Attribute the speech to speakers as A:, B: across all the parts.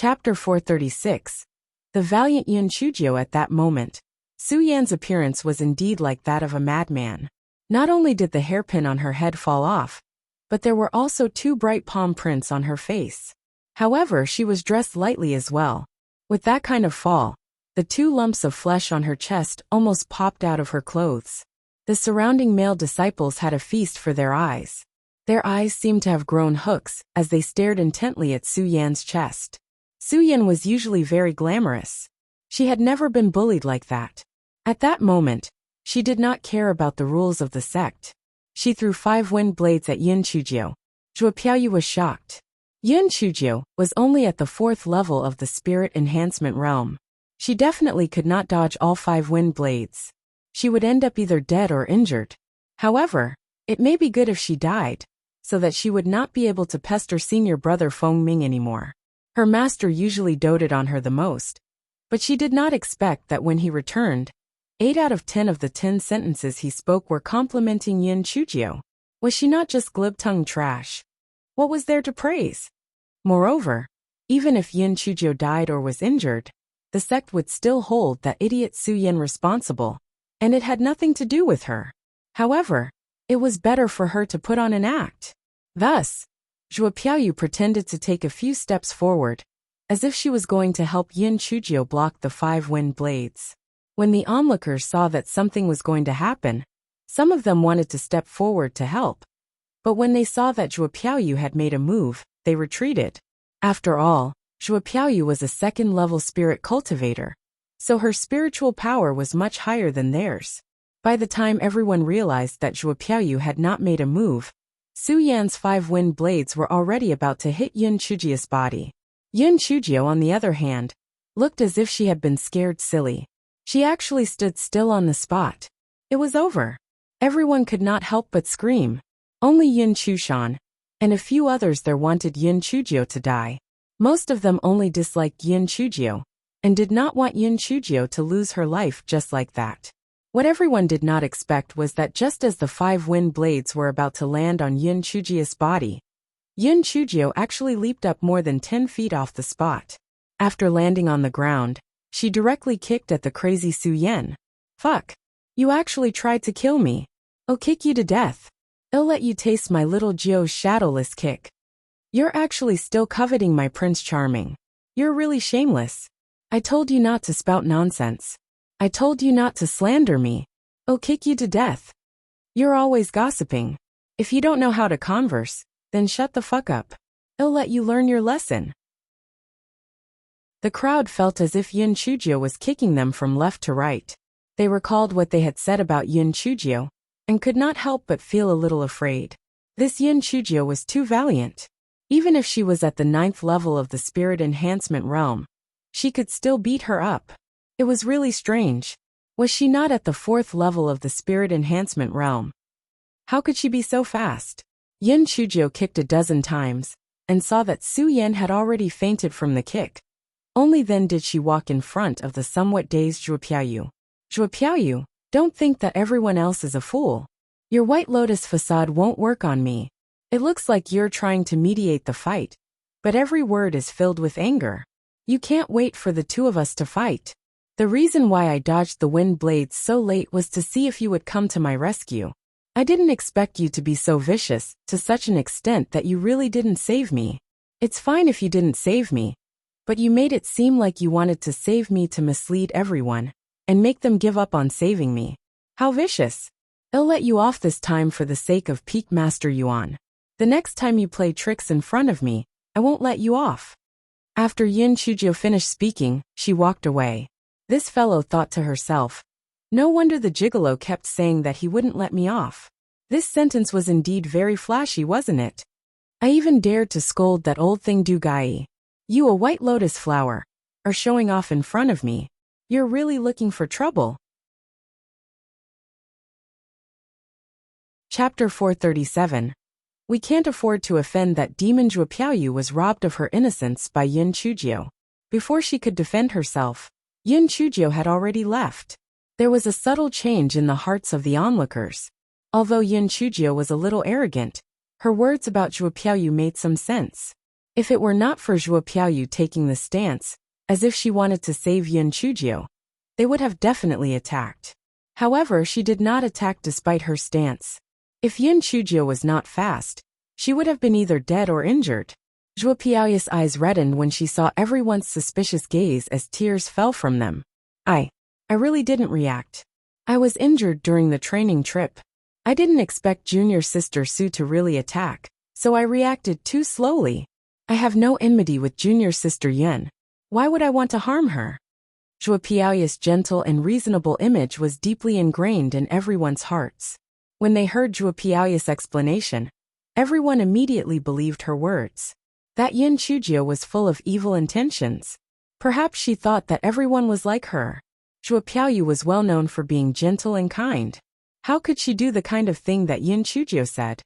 A: Chapter 436. The valiant Yin Chujio. At that moment, Su Yan's appearance was indeed like that of a madman. Not only did the hairpin on her head fall off, but there were also 2 bright palm prints on her face. However, she was dressed lightly as well. With that kind of fall, the 2 lumps of flesh on her chest almost popped out of her clothes. The surrounding male disciples had a feast for their eyes. Their eyes seemed to have grown hooks as they stared intently at Su Yan's chest. Su Yan was usually very glamorous. She had never been bullied like that. At that moment, she did not care about the rules of the sect. She threw 5 wind blades at Yin Chujio. Zhuo Piaoyu was shocked. Yin Chujio was only at the 4th level of the spirit enhancement realm. She definitely could not dodge all 5 wind blades. She would end up either dead or injured. However, it may be good if she died, so that she would not be able to pester senior brother Feng Ming anymore. Her master usually doted on her the most, but she did not expect that when he returned, 8 out of 10 of the 10 sentences he spoke were complimenting Yin Chujio. Was she not just glib-tongued trash? What was there to praise? Moreover, even if Yin Chujio died or was injured, the sect would still hold that idiot Su Yan responsible, and it had nothing to do with her. However, it was better for her to put on an act. Thus, Zhuo Piaoyu pretended to take a few steps forward, as if she was going to help Yin Chujio block the 5 wind blades. When the onlookers saw that something was going to happen, some of them wanted to step forward to help. But when they saw that Zhuo Piaoyu had made a move, they retreated. After all, Zhuo Piaoyu was a 2nd-level spirit cultivator, so her spiritual power was much higher than theirs. By the time everyone realized that Zhuo Piaoyu had not made a move, Su Yan's 5 wind blades were already about to hit Yin Chujio's body. Yin Chujio, on the other hand, looked as if she had been scared silly. She actually stood still on the spot. It was over. Everyone could not help but scream. Only Yin Chushan and a few others there wanted Yin Chujio to die. Most of them only disliked Yin Chujio and did not want Yin Chujio to lose her life just like that. What everyone did not expect was that just as the 5 wind blades were about to land on Yin Chujio's body, Yin Chujio actually leaped up more than 10 feet off the spot. After landing on the ground, she directly kicked at the crazy Su Yan. Fuck. You actually tried to kill me. I'll kick you to death. I'll let you taste my little Jio's shadowless kick. You're actually still coveting my Prince Charming. You're really shameless. I told you not to spout nonsense. I told you not to slander me. I'll kick you to death. You're always gossiping. If you don't know how to converse, then shut the fuck up. I'll let you learn your lesson. The crowd felt as if Yin Chujio was kicking them from left to right. They recalled what they had said about Yin Chujio, and could not help but feel a little afraid. This Yin Chujio was too valiant. Even if she was at the 9th level of the spirit enhancement realm, she could still beat her up. It was really strange. Was she not at the 4th level of the spirit enhancement realm? How could she be so fast? Yin Chujio kicked a dozen times, and saw that Su Yan had already fainted from the kick. Only then did she walk in front of the somewhat dazed Zhuo Piaoyu. Zhuo Piaoyu, don't think that everyone else is a fool. Your White Lotus facade won't work on me. It looks like you're trying to mediate the fight, but every word is filled with anger. You can't wait for the 2 of us to fight. The reason why I dodged the wind blades so late was to see if you would come to my rescue. I didn't expect you to be so vicious, to such an extent that you really didn't save me. It's fine if you didn't save me, but you made it seem like you wanted to save me to mislead everyone, and make them give up on saving me. How vicious. I'll let you off this time for the sake of Peak Master Yuan. The next time you play tricks in front of me, I won't let you off. After Yin Chujio finished speaking, she walked away. This fellow thought to herself, no wonder the gigolo kept saying that he wouldn't let me off. This sentence was indeed very flashy, wasn't it? I even dared to scold that old thing Du Gai. You, a White Lotus flower, are showing off in front of me. You're really looking for trouble. Chapter 437. We can't afford to offend that demon. Zhuo Piaoyu was robbed of her innocence by Yin Chujio. Before she could defend herself, Yin Chujio had already left. There was a subtle change in the hearts of the onlookers. Although Yin Chujio was a little arrogant, her words about Zhuo Piaoyu made some sense. If it were not for Zhuo Piaoyu taking the stance, as if she wanted to save Yin Chujio, they would have definitely attacked. However, she did not attack despite her stance. If Yin Chujio was not fast, she would have been either dead or injured. Zhuo Piaoyu's eyes reddened when she saw everyone's suspicious gaze as tears fell from them. I really didn't react. I was injured during the training trip. I didn't expect junior sister Su to really attack, so I reacted too slowly. I have no enmity with junior sister Yin. Why would I want to harm her? Zhuo Piaoyu's gentle and reasonable image was deeply ingrained in everyone's hearts. When they heard Zhuo Piaoyu's explanation, everyone immediately believed her words. That Yin Chujio was full of evil intentions. Perhaps she thought that everyone was like her. Zhuo Piaoyu was well known for being gentle and kind. How could she do the kind of thing that Yin Chujio said?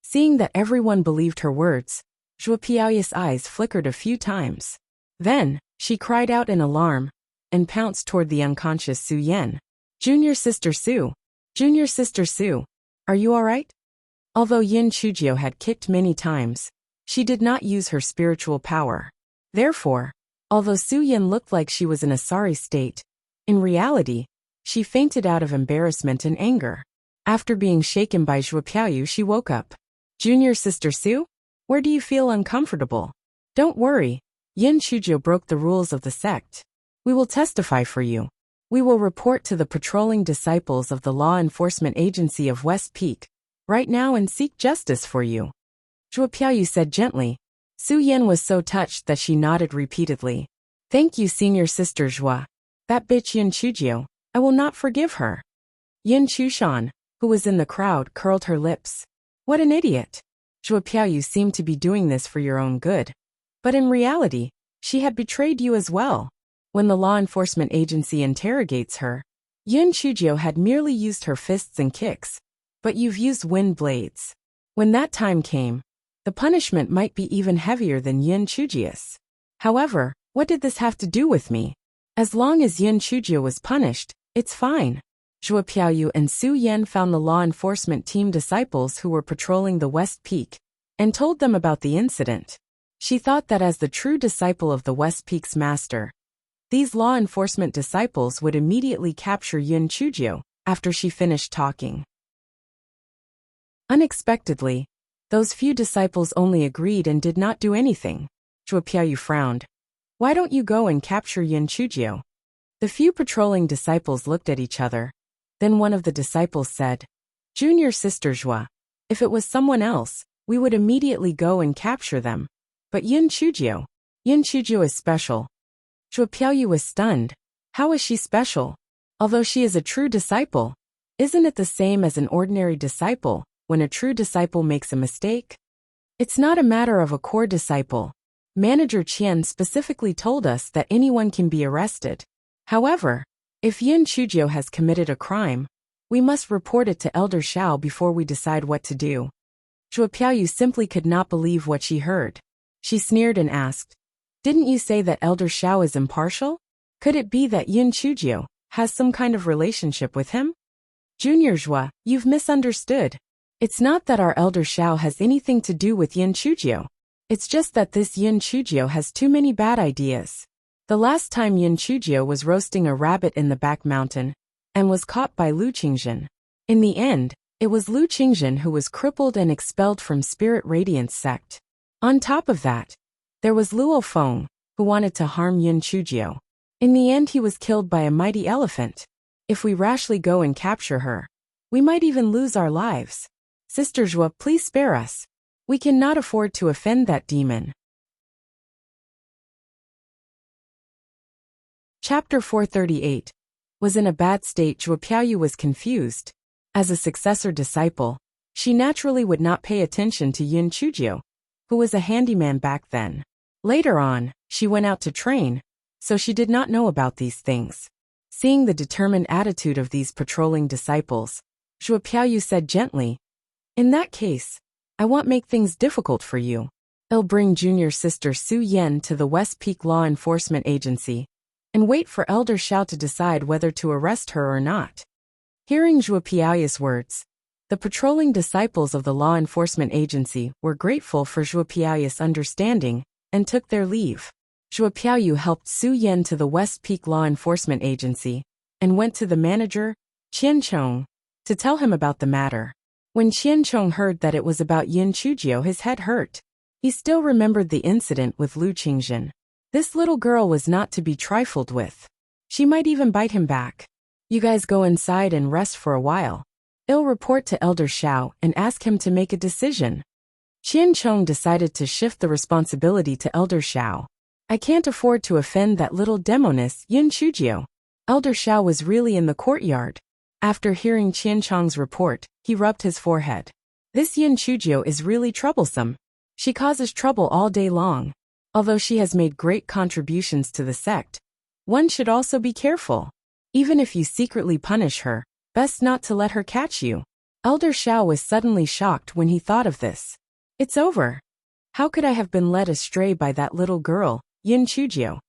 A: Seeing that everyone believed her words, Zhuo Piaoyu's eyes flickered a few times. Then, she cried out in alarm and pounced toward the unconscious Su Yan. Junior sister Su! Junior sister Su! Are you alright? Although Yin Chujio had kicked many times, she did not use her spiritual power. Therefore, although Su Yan looked like she was in a sorry state, in reality, she fainted out of embarrassment and anger. After being shaken by Zhuo Piaoyu, she woke up. Junior sister Su? Where do you feel uncomfortable? Don't worry, Yin Chujio broke the rules of the sect. We will testify for you. We will report to the patrolling disciples of the law enforcement agency of West Peak right now and seek justice for you. Zhuo Piaoyu said gently. Su Yan was so touched that she nodded repeatedly. Thank you, senior sister Zhuo. That bitch Yin Chujio, I will not forgive her. Yin Chushan, who was in the crowd, curled her lips. What an idiot. Zhuo Piaoyu seemed to be doing this for your own good. But in reality, she had betrayed you as well. When the law enforcement agency interrogates her, Yin Chujio had merely used her fists and kicks, but you've used wind blades. When that time came, the punishment might be even heavier than Yin Chujio's. However, what did this have to do with me? As long as Yin Chujio was punished, it's fine. Zhuo Piaoyu and Su Yan found the law enforcement team disciples who were patrolling the West Peak and told them about the incident. She thought that as the true disciple of the West Peak's master, these law enforcement disciples would immediately capture Yin Chujio after she finished talking. Unexpectedly, those few disciples only agreed and did not do anything. Zhuo Piaoyu frowned. Why don't you go and capture Yin Chujio? The few patrolling disciples looked at each other. Then one of the disciples said, Junior sister Zhuo, if it was someone else, we would immediately go and capture them. But Yin Chujio is special. Zhuo Piaoyu was stunned. How is she special? Although she is a true disciple, isn't it the same as an ordinary disciple when a true disciple makes a mistake? It's not a matter of a core disciple. Manager Qian specifically told us that anyone can be arrested. However, if Yin Chujio has committed a crime, we must report it to Elder Xiao before we decide what to do. Zhuo Piaoyu simply could not believe what she heard. She sneered and asked, Didn't you say that Elder Xiao is impartial? Could it be that Yin Chujio has some kind of relationship with him? Junior Zhuo, you've misunderstood. It's not that our Elder Xiao has anything to do with Yin Chujio. It's just that this Yin Chujio has too many bad ideas. The last time Yin Chujio was roasting a rabbit in the back mountain and was caught by Lu Qingzhen. In the end, it was Lu Qingzhen who was crippled and expelled from Spirit Radiance sect. On top of that, there was Luo Feng, who wanted to harm Yin Chujio. In the end, he was killed by a mighty elephant. If we rashly go and capture her, we might even lose our lives. Sister Zhuo, please spare us. We cannot afford to offend that demon. Chapter 438 was in a bad state. Zhuo Piaoyu was confused. As a successor disciple, she naturally would not pay attention to Yin Chujio, who was a handyman back then. Later on, she went out to train, so she did not know about these things. Seeing the determined attitude of these patrolling disciples, Zhuo Piaoyu said gently, In that case, I won't make things difficult for you. I'll bring junior sister Su Yan to the West Peak Law Enforcement Agency and wait for Elder Xiao to decide whether to arrest her or not. Hearing Zhuo Piaoyu's words, The patrolling disciples of the law enforcement agency were grateful for Zhuo Piaoyu's understanding and took their leave. Zhuo Piaoyu helped Su Yan to the West Peak Law Enforcement Agency and went to the manager, Qian Chong, to tell him about the matter. When Qian Chong heard that it was about Yin Chujio, his head hurt. He still remembered the incident with Lu Qingzhen. This little girl was not to be trifled with. She might even bite him back. You guys go inside and rest for a while. I'll report to Elder Xiao and ask him to make a decision. Qian Chong decided to shift the responsibility to Elder Xiao. I can't afford to offend that little demoness Yin Chujio. Elder Xiao was really in the courtyard. After hearing Qian Chong's report, he rubbed his forehead. This Yin Chujio is really troublesome. She causes trouble all day long. Although she has made great contributions to the sect, one should also be careful. Even if you secretly punish her, best not to let her catch you. Elder Xiao was suddenly shocked when he thought of this. It's over. How could I have been led astray by that little girl, Yin Chujio?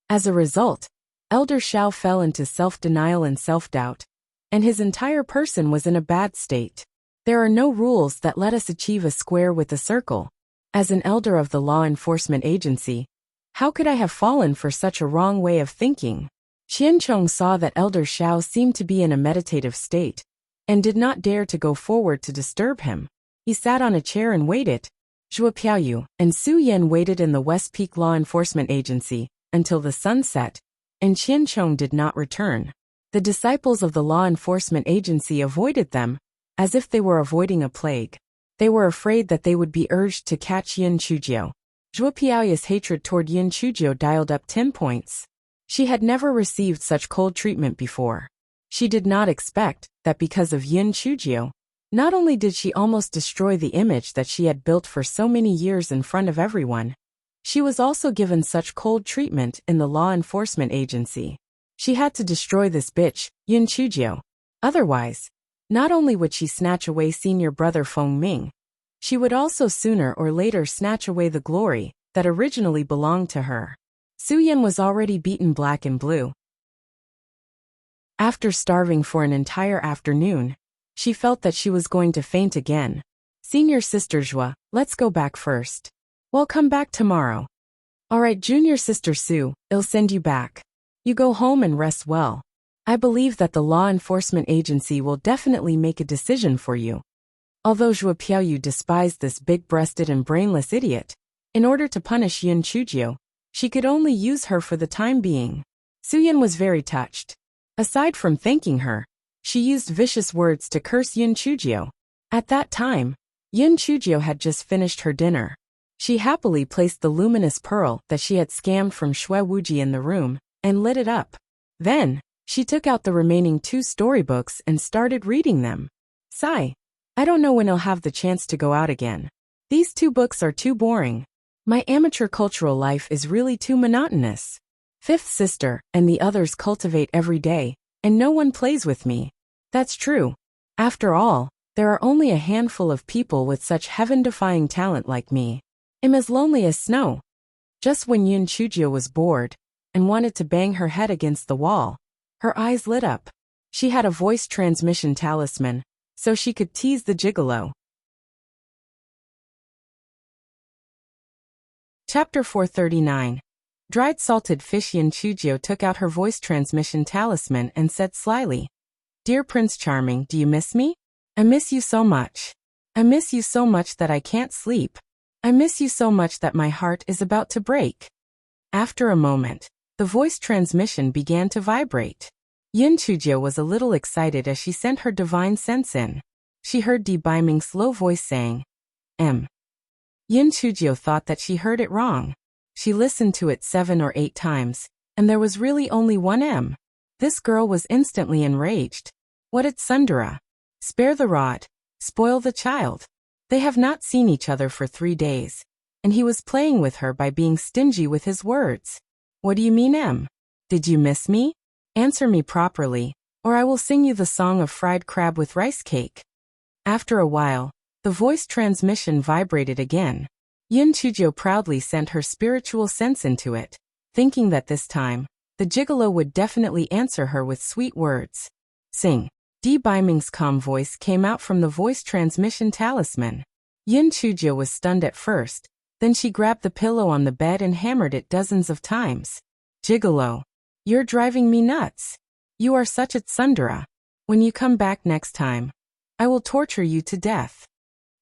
A: As a result, Elder Xiao fell into self-denial and self-doubt, and his entire person was in a bad state. There are no rules that let us achieve a square with a circle. As an elder of the law enforcement agency, how could I have fallen for such a wrong way of thinking? Qian Chong saw that Elder Xiao seemed to be in a meditative state, and did not dare to go forward to disturb him. He sat on a chair and waited. Zhuo Piaoyu and Su Yan waited in the West Peak Law Enforcement Agency until the sun set, and Qian Chong did not return. The disciples of the law enforcement agency avoided them, as if they were avoiding a plague. They were afraid that they would be urged to catch Yin Chujio. Zhuo Piaoyu's hatred toward Yin Chujio dialed up 10 points. She had never received such cold treatment before. She did not expect that because of Yin Chujio, not only did she almost destroy the image that she had built for so many years in front of everyone, she was also given such cold treatment in the law enforcement agency. She had to destroy this bitch, Yin Chujio. Otherwise, not only would she snatch away senior brother Feng Ming, she would also sooner or later snatch away the glory that originally belonged to her. Su Yan was already beaten black and blue. After starving for an entire afternoon, she felt that she was going to faint again. Senior sister Zhua, let's go back first. We'll come back tomorrow. Alright, junior sister Su, I'll send you back. You go home and rest well. I believe that the law enforcement agency will definitely make a decision for you. Although Zhuo Piaoyu despised this big-breasted and brainless idiot, in order to punish Yin Chujio, she could only use her for the time being. Su Yan was very touched. Aside from thanking her, she used vicious words to curse Yin Chujio. At that time, Yin Chujio had just finished her dinner. She happily placed the luminous pearl that she had scammed from Shui Wuji in the room, and lit it up. Then, she took out the remaining 2 storybooks and started reading them. Sigh. I don't know when I'll have the chance to go out again. These 2 books are too boring. My amateur cultural life is really too monotonous. Fifth sister and the others cultivate every day, and no one plays with me. That's true. After all, there are only a handful of people with such heaven-defying talent like me. I'm as lonely as snow. Just when Yin Chujio was bored and wanted to bang her head against the wall, her eyes lit up. She had a voice transmission talisman, so she could tease the gigolo. Chapter 439. Dried salted fish. Yin Chujio took out her voice transmission talisman and said slyly, Dear Prince Charming, do you miss me? I miss you so much. I miss you so much that I can't sleep. I miss you so much that my heart is about to break. After a moment, the voice transmission began to vibrate. Yin Chujio was a little excited as she sent her divine sense in. She heard Di Baiming's slow voice saying, M. Yin Chujio thought that she heard it wrong. She listened to it 7 or 8 times, and there was really only one M. This girl was instantly enraged. What at Sundara? Spare the rod, spoil the child. They have not seen each other for 3 days, and he was playing with her by being stingy with his words. What do you mean, M? Did you miss me? Answer me properly, or I will sing you the song of fried crab with rice cake. After a while, the voice transmission vibrated again. Yin Chujio proudly sent her spiritual sense into it, thinking that this time, the gigolo would definitely answer her with sweet words. Sing. Di Baiming's calm voice came out from the voice transmission talisman. Yin Chujio was stunned at first, then she grabbed the pillow on the bed and hammered it dozens of times. Gigolo. You're driving me nuts. You are such a tsundere. When you come back next time, I will torture you to death.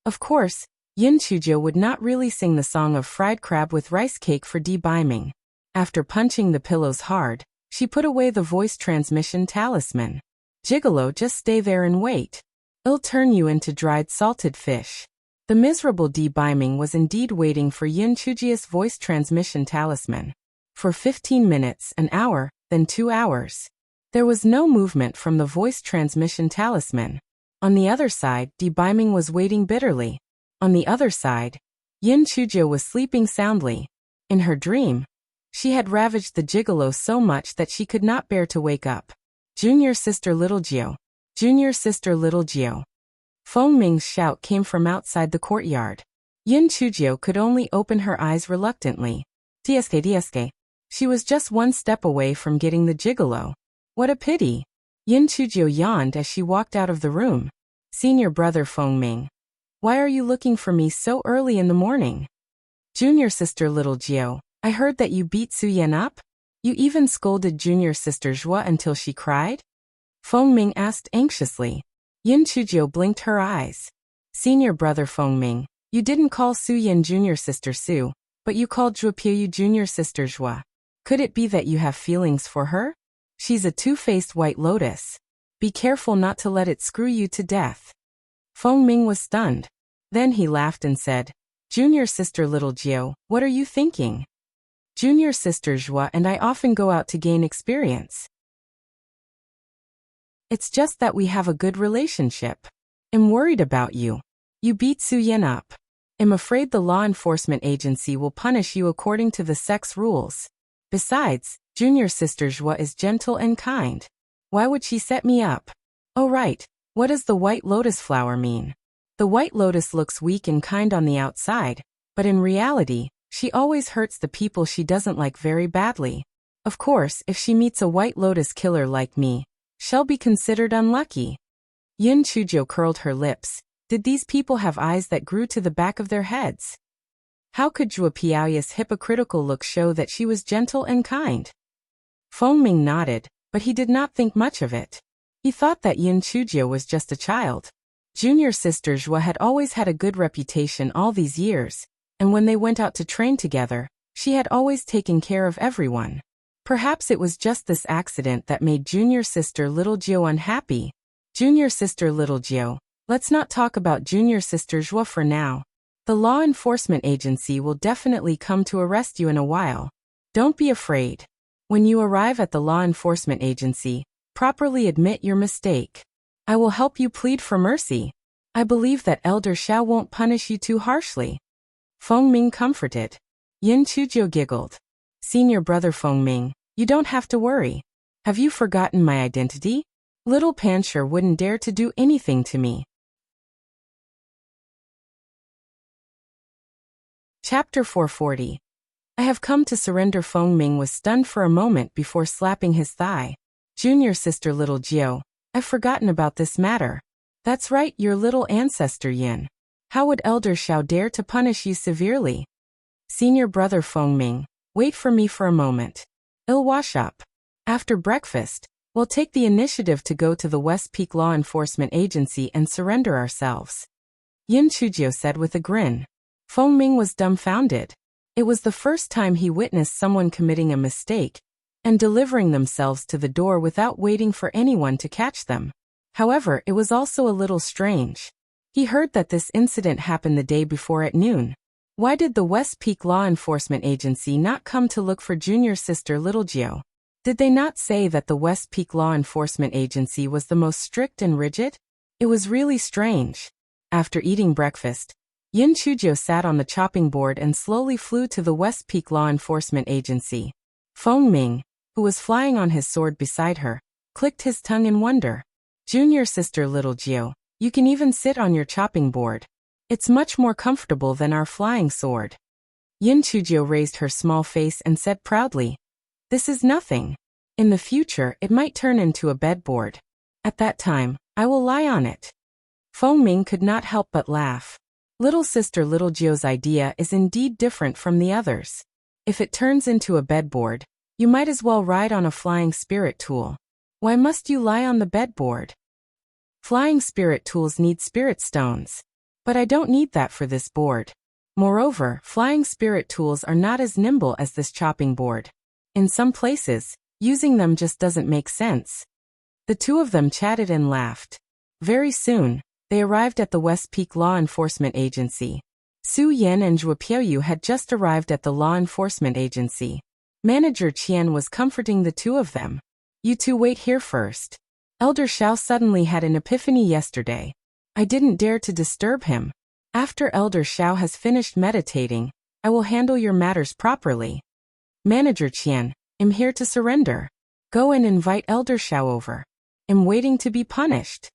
A: Of course, Yin Chujio would not really sing the song of fried crab with rice cake for Di Baiming. After punching the pillows hard, she put away the voice transmission talisman. Gigolo, just stay there and wait. I'll turn you into dried salted fish. The miserable Di Baiming was indeed waiting for Yin Chujio's voice transmission talisman. For 15 minutes, an hour, then 2 hours. There was no movement from the voice transmission talisman. On the other side, Di Baiming was waiting bitterly. On the other side, Yin Chujio was sleeping soundly. In her dream, she had ravaged the gigolo so much that she could not bear to wake up. Junior sister little Gio. Junior sister little Gio. Feng Ming's shout came from outside the courtyard. Yin Chujio could only open her eyes reluctantly. Tsk. She was just one step away from getting the gigolo. What a pity. Yin Chujio yawned as she walked out of the room. Senior brother Feng Ming. Why are you looking for me so early in the morning? Junior sister little Gio, I heard that you beat Su Yan up? You even scolded junior sister Zhua until she cried? Feng Ming asked anxiously. Yin Chujio blinked her eyes. Senior brother Feng Ming, you didn't call Su Yan junior sister Su, but you called Zhua Piu junior sister Zhua. Could it be that you have feelings for her? She's a two-faced white lotus. Be careful not to let it screw you to death. Feng Ming was stunned. Then he laughed and said, Junior sister little Gio, what are you thinking? Junior sister Zhua and I often go out to gain experience. It's just that we have a good relationship. I'm worried about you. You beat Su Yan up. I'm afraid the law enforcement agency will punish you according to the sex rules. Besides, junior sister Zhua is gentle and kind. Why would she set me up? Oh right, what does the white lotus flower mean? The white lotus looks weak and kind on the outside, but in reality, she always hurts the people she doesn't like very badly. Of course, if she meets a white lotus killer like me, she'll be considered unlucky. Yin Chujio curled her lips. Did these people have eyes that grew to the back of their heads? How could Zhua Piaoya's hypocritical look show that she was gentle and kind? Feng Ming nodded, but he did not think much of it. He thought that Yin Chujio was just a child. Junior sister Zhua had always had a good reputation all these years, and when they went out to train together, she had always taken care of everyone. Perhaps it was just this accident that made junior sister little Gio unhappy. Junior sister little Gio, let's not talk about junior sister Zhua for now. The law enforcement agency will definitely come to arrest you in a while. Don't be afraid. When you arrive at the law enforcement agency, properly admit your mistake. I will help you plead for mercy. I believe that Elder Xiao won't punish you too harshly. Feng Ming comforted. Yin Chujio giggled. Senior brother Feng Ming, you don't have to worry. Have you forgotten my identity? Little Pancher wouldn't dare to do anything to me. Chapter 440. I have come to surrender. Feng Ming was stunned for a moment before slapping his thigh. Junior sister little Gio, I've forgotten about this matter. That's right, your little ancestor Yin. How would Elder Xiao dare to punish you severely? Senior brother Feng Ming, wait for me for a moment. I'll wash up. After breakfast, we'll take the initiative to go to the West Peak Law Enforcement Agency and surrender ourselves. Yin Chujio said with a grin. Feng Ming was dumbfounded. It was the first time he witnessed someone committing a mistake and delivering themselves to the door without waiting for anyone to catch them. However, it was also a little strange. He heard that this incident happened the day before at noon. Why did the West Peak Law Enforcement Agency not come to look for junior sister little Gio? Did they not say that the West Peak Law Enforcement Agency was the most strict and rigid? It was really strange. After eating breakfast, Yin Chujio sat on the chopping board and slowly flew to the West Peak Law Enforcement Agency. Feng Ming, who was flying on his sword beside her, clicked his tongue in wonder. Junior sister little Gio, you can even sit on your chopping board. It's much more comfortable than our flying sword. Yin Chujio raised her small face and said proudly, this is nothing. In the future, it might turn into a bedboard. At that time, I will lie on it. Feng Ming could not help but laugh. Little sister Little Jio's idea is indeed different from the others. If it turns into a bedboard, you might as well ride on a flying spirit tool. Why must you lie on the bedboard? Flying spirit tools need spirit stones. But I don't need that for this board. Moreover, flying spirit tools are not as nimble as this chopping board. In some places, using them just doesn't make sense. The two of them chatted and laughed. Very soon, they arrived at the West Peak Law Enforcement Agency. Su Yan and Zhuo Piaoyu had just arrived at the Law Enforcement Agency. Manager Qian was comforting the two of them. You two wait here first. Elder Xiao suddenly had an epiphany yesterday. I didn't dare to disturb him. After Elder Xiao has finished meditating, I will handle your matters properly. Manager Qian, I'm here to surrender. Go and invite Elder Xiao over. I'm waiting to be punished.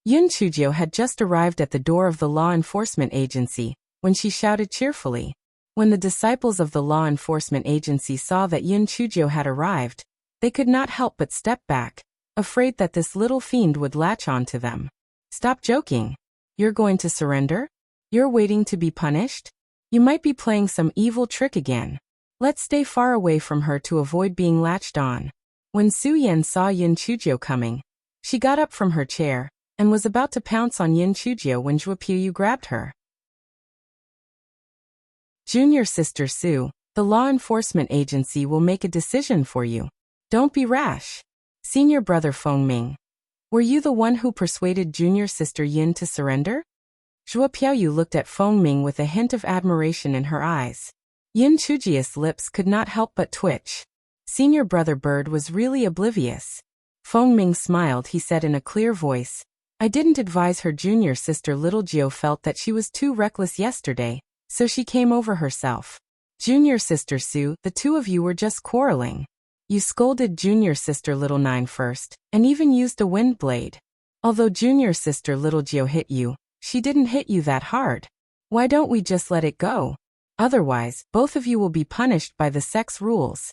A: Yun Chujio had just arrived at the door of the law enforcement agency when she shouted cheerfully. When the disciples of the law enforcement agency saw that Yun Chujio had arrived, they could not help but step back, afraid that this little fiend would latch on to them. Stop joking. You're going to surrender? You're waiting to be punished? You might be playing some evil trick again. Let's stay far away from her to avoid being latched on. When Su Yan saw Yun Chujio coming, she got up from her chair and was about to pounce on Yun Chujio when Zhuo Piaoyu grabbed her. Junior sister Su, the law enforcement agency will make a decision for you. Don't be rash. Senior brother Feng Ming. Were you the one who persuaded junior sister Yin to surrender? Zhuo Piaoyu looked at Feng Ming with a hint of admiration in her eyes. Yin Chujio's lips could not help but twitch. Senior brother Bird was really oblivious. Feng Ming smiled. He said in a clear voice, I didn't advise her junior sister Little Jio felt that she was too reckless yesterday, so she came over herself. Junior sister Su, the two of you were just quarreling. You scolded junior sister Little Nine first, and even used a wind blade. Although junior sister Little Jio hit you, she didn't hit you that hard. Why don't we just let it go? Otherwise, both of you will be punished by the sex rules.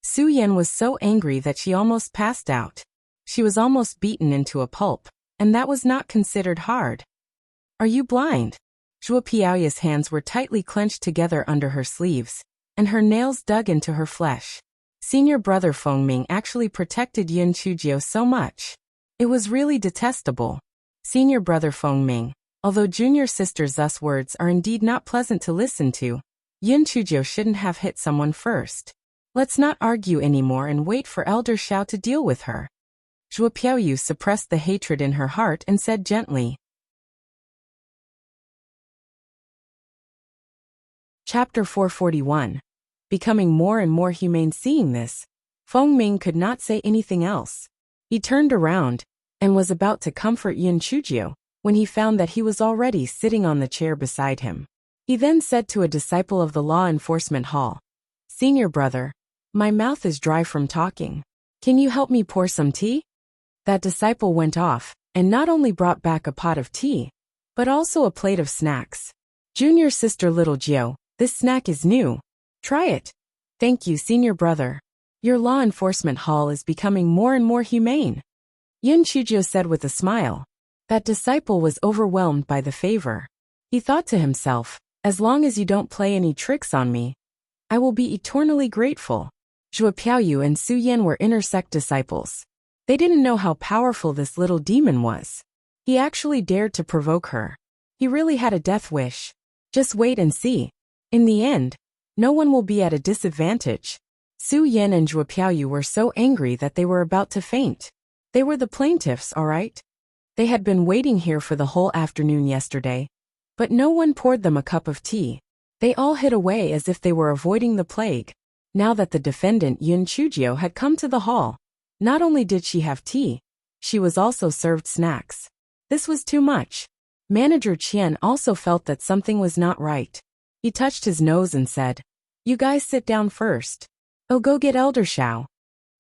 A: Su Yan was so angry that she almost passed out. She was almost beaten into a pulp, and that was not considered hard. Are you blind? Zhuo Piaoyu's hands were tightly clenched together under her sleeves, and her nails dug into her flesh. Senior brother Feng Ming actually protected Yun Chujio so much. It was really detestable. Senior brother Feng Ming, although junior sister Zu's words are indeed not pleasant to listen to, Yun Chujio shouldn't have hit someone first. Let's not argue anymore and wait for Elder Xiao to deal with her. Zhuo Piaoyu suppressed the hatred in her heart and said gently. Chapter 441. Becoming more and more humane. Seeing this, Feng Ming could not say anything else. He turned around and was about to comfort Yun Chujio when he found that he was already sitting on the chair beside him. He then said to a disciple of the law enforcement hall, Senior brother, my mouth is dry from talking. Can you help me pour some tea? That disciple went off and not only brought back a pot of tea, but also a plate of snacks. Junior sister Little Jio, this snack is new. Try it. Thank you, senior brother. Your law enforcement hall is becoming more and more humane. Yun Chujio said with a smile. That disciple was overwhelmed by the favor. He thought to himself, as long as you don't play any tricks on me, I will be eternally grateful. Zhuo Piaoyu and Su Yan were inner sect disciples. They didn't know how powerful this little demon was. He actually dared to provoke her. He really had a death wish. Just wait and see. In the end, no one will be at a disadvantage. Su Yan and Zhuo Piaoyu were so angry that they were about to faint. They were the plaintiffs, all right? They had been waiting here for the whole afternoon yesterday, but no one poured them a cup of tea. They all hid away as if they were avoiding the plague. Now that the defendant Yun Chujio had come to the hall, not only did she have tea, she was also served snacks. This was too much. Manager Qian also felt that something was not right. He touched his nose and said, You guys sit down first. I'll go get Elder Xiao.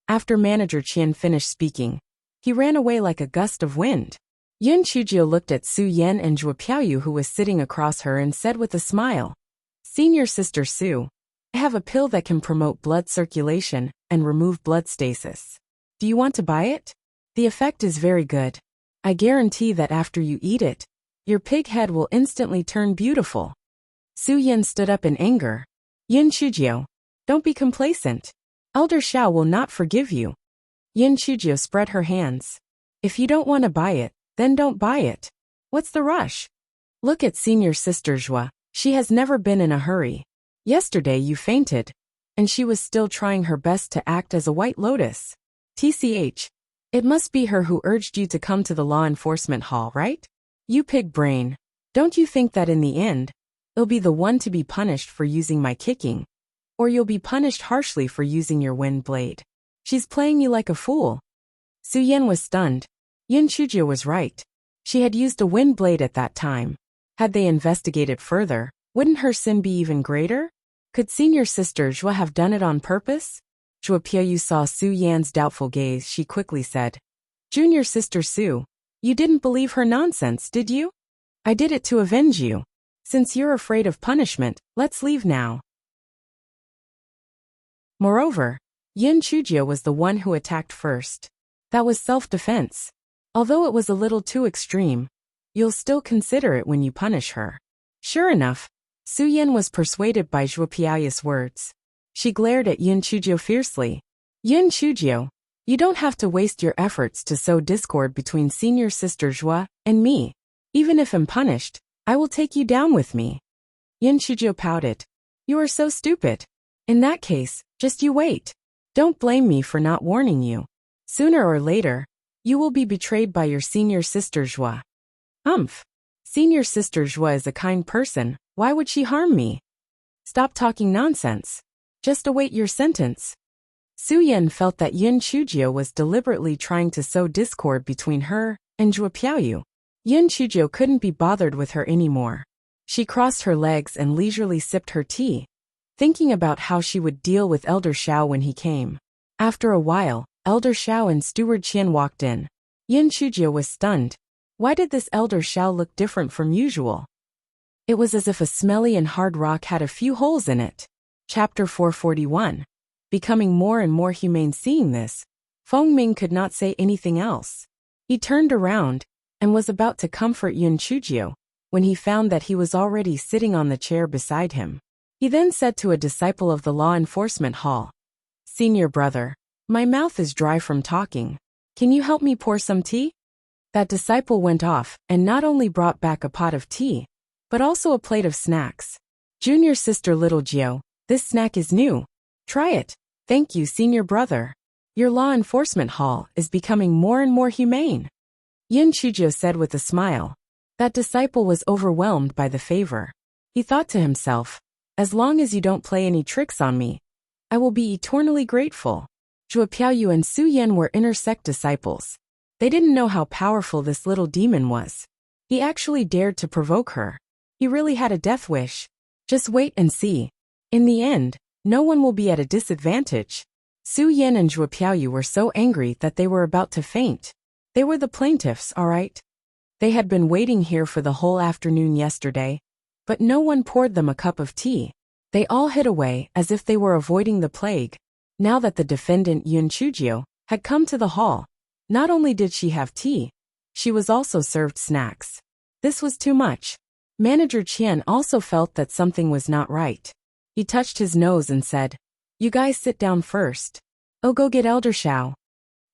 A: After Manager Qian finished speaking, he ran away like a gust of wind. Yun Chujio looked at Su Yan and Zhuo Piaoyu who was sitting across her and said with a smile, Senior sister Su, I have a pill that can promote blood circulation and remove blood stasis. Do you want to buy it? The effect is very good. I guarantee that after you eat it, your pig head will instantly turn beautiful. Su Yan stood up in anger. Yin Chujio, don't be complacent. Elder Xiao will not forgive you. Yin Chujio spread her hands. If you don't want to buy it, then don't buy it. What's the rush? Look at senior sister Zhua. She has never been in a hurry. Yesterday you fainted, and she was still trying her best to act as a white lotus. TCH. It must be her who urged you to come to the law enforcement hall, right? You pig brain. Don't you think that in the end, you'll be the one to be punished for using my kicking? Or you'll be punished harshly for using your wind blade? She's playing you like a fool. Su Yan was stunned. Yin Chujia was right. She had used a wind blade at that time. Had they investigated further, wouldn't her sin be even greater? Could senior sister Zhua have done it on purpose? Zhua Piaoyu saw Su Yan's doubtful gaze. She quickly said, Junior sister Su, you didn't believe her nonsense, did you? I did it to avenge you. Since you're afraid of punishment, let's leave now. Moreover, Yin Chujia was the one who attacked first. That was self-defense. Although it was a little too extreme, you'll still consider it when you punish her. Sure enough, Su Yan was persuaded by Zhua Piaoyu's words. She glared at Yin Chujio fiercely. Yin Chujio, you don't have to waste your efforts to sow discord between senior sister Zhua and me. Even if I'm punished, I will take you down with me. Yin Chujio pouted. You are so stupid. In that case, just you wait. Don't blame me for not warning you. Sooner or later, you will be betrayed by your senior sister Zhua. Senior sister Zhua is a kind person. Why would she harm me? Stop talking nonsense. Just await your sentence. Su Yan felt that Yin Chujio was deliberately trying to sow discord between her and Zhua Piaoyu. Yin Chujio couldn't be bothered with her anymore. She crossed her legs and leisurely sipped her tea, thinking about how she would deal with Elder Xiao when he came. After a while, Elder Xiao and Steward Qian walked in. Yin Chujio was stunned. Why did this Elder Xiao look different from usual? It was as if a smelly and hard rock had a few holes in it. Chapter 441. Becoming more and more humane. Seeing this, Feng Ming could not say anything else. He turned around and was about to comfort Yin Chujio when he found that he was already sitting on the chair beside him. He then said to a disciple of the law enforcement hall, Senior brother, my mouth is dry from talking. Can you help me pour some tea? That disciple went off and not only brought back a pot of tea, but also a plate of snacks. Junior sister Little Gio, this snack is new. Try it. Thank you, senior brother. Your law enforcement hall is becoming more and more humane. Yin Chujio said with a smile. That disciple was overwhelmed by the favor. He thought to himself, as long as you don't play any tricks on me, I will be eternally grateful. Zhua Piaoyu and Su Yan were inner sect disciples. They didn't know how powerful this little demon was. He actually dared to provoke her. He really had a death wish. Just wait and see. In the end, no one will be at a disadvantage. Su Yan and Zhua Piaoyu were so angry that they were about to faint. They were the plaintiffs, all right. They had been waiting here for the whole afternoon yesterday, but no one poured them a cup of tea. They all hid away as if they were avoiding the plague. Now that the defendant Yin Chujio had come to the hall, not only did she have tea, she was also served snacks. This was too much. Manager Qian also felt that something was not right. He touched his nose and said, You guys sit down first. I'll go get Elder Xiao.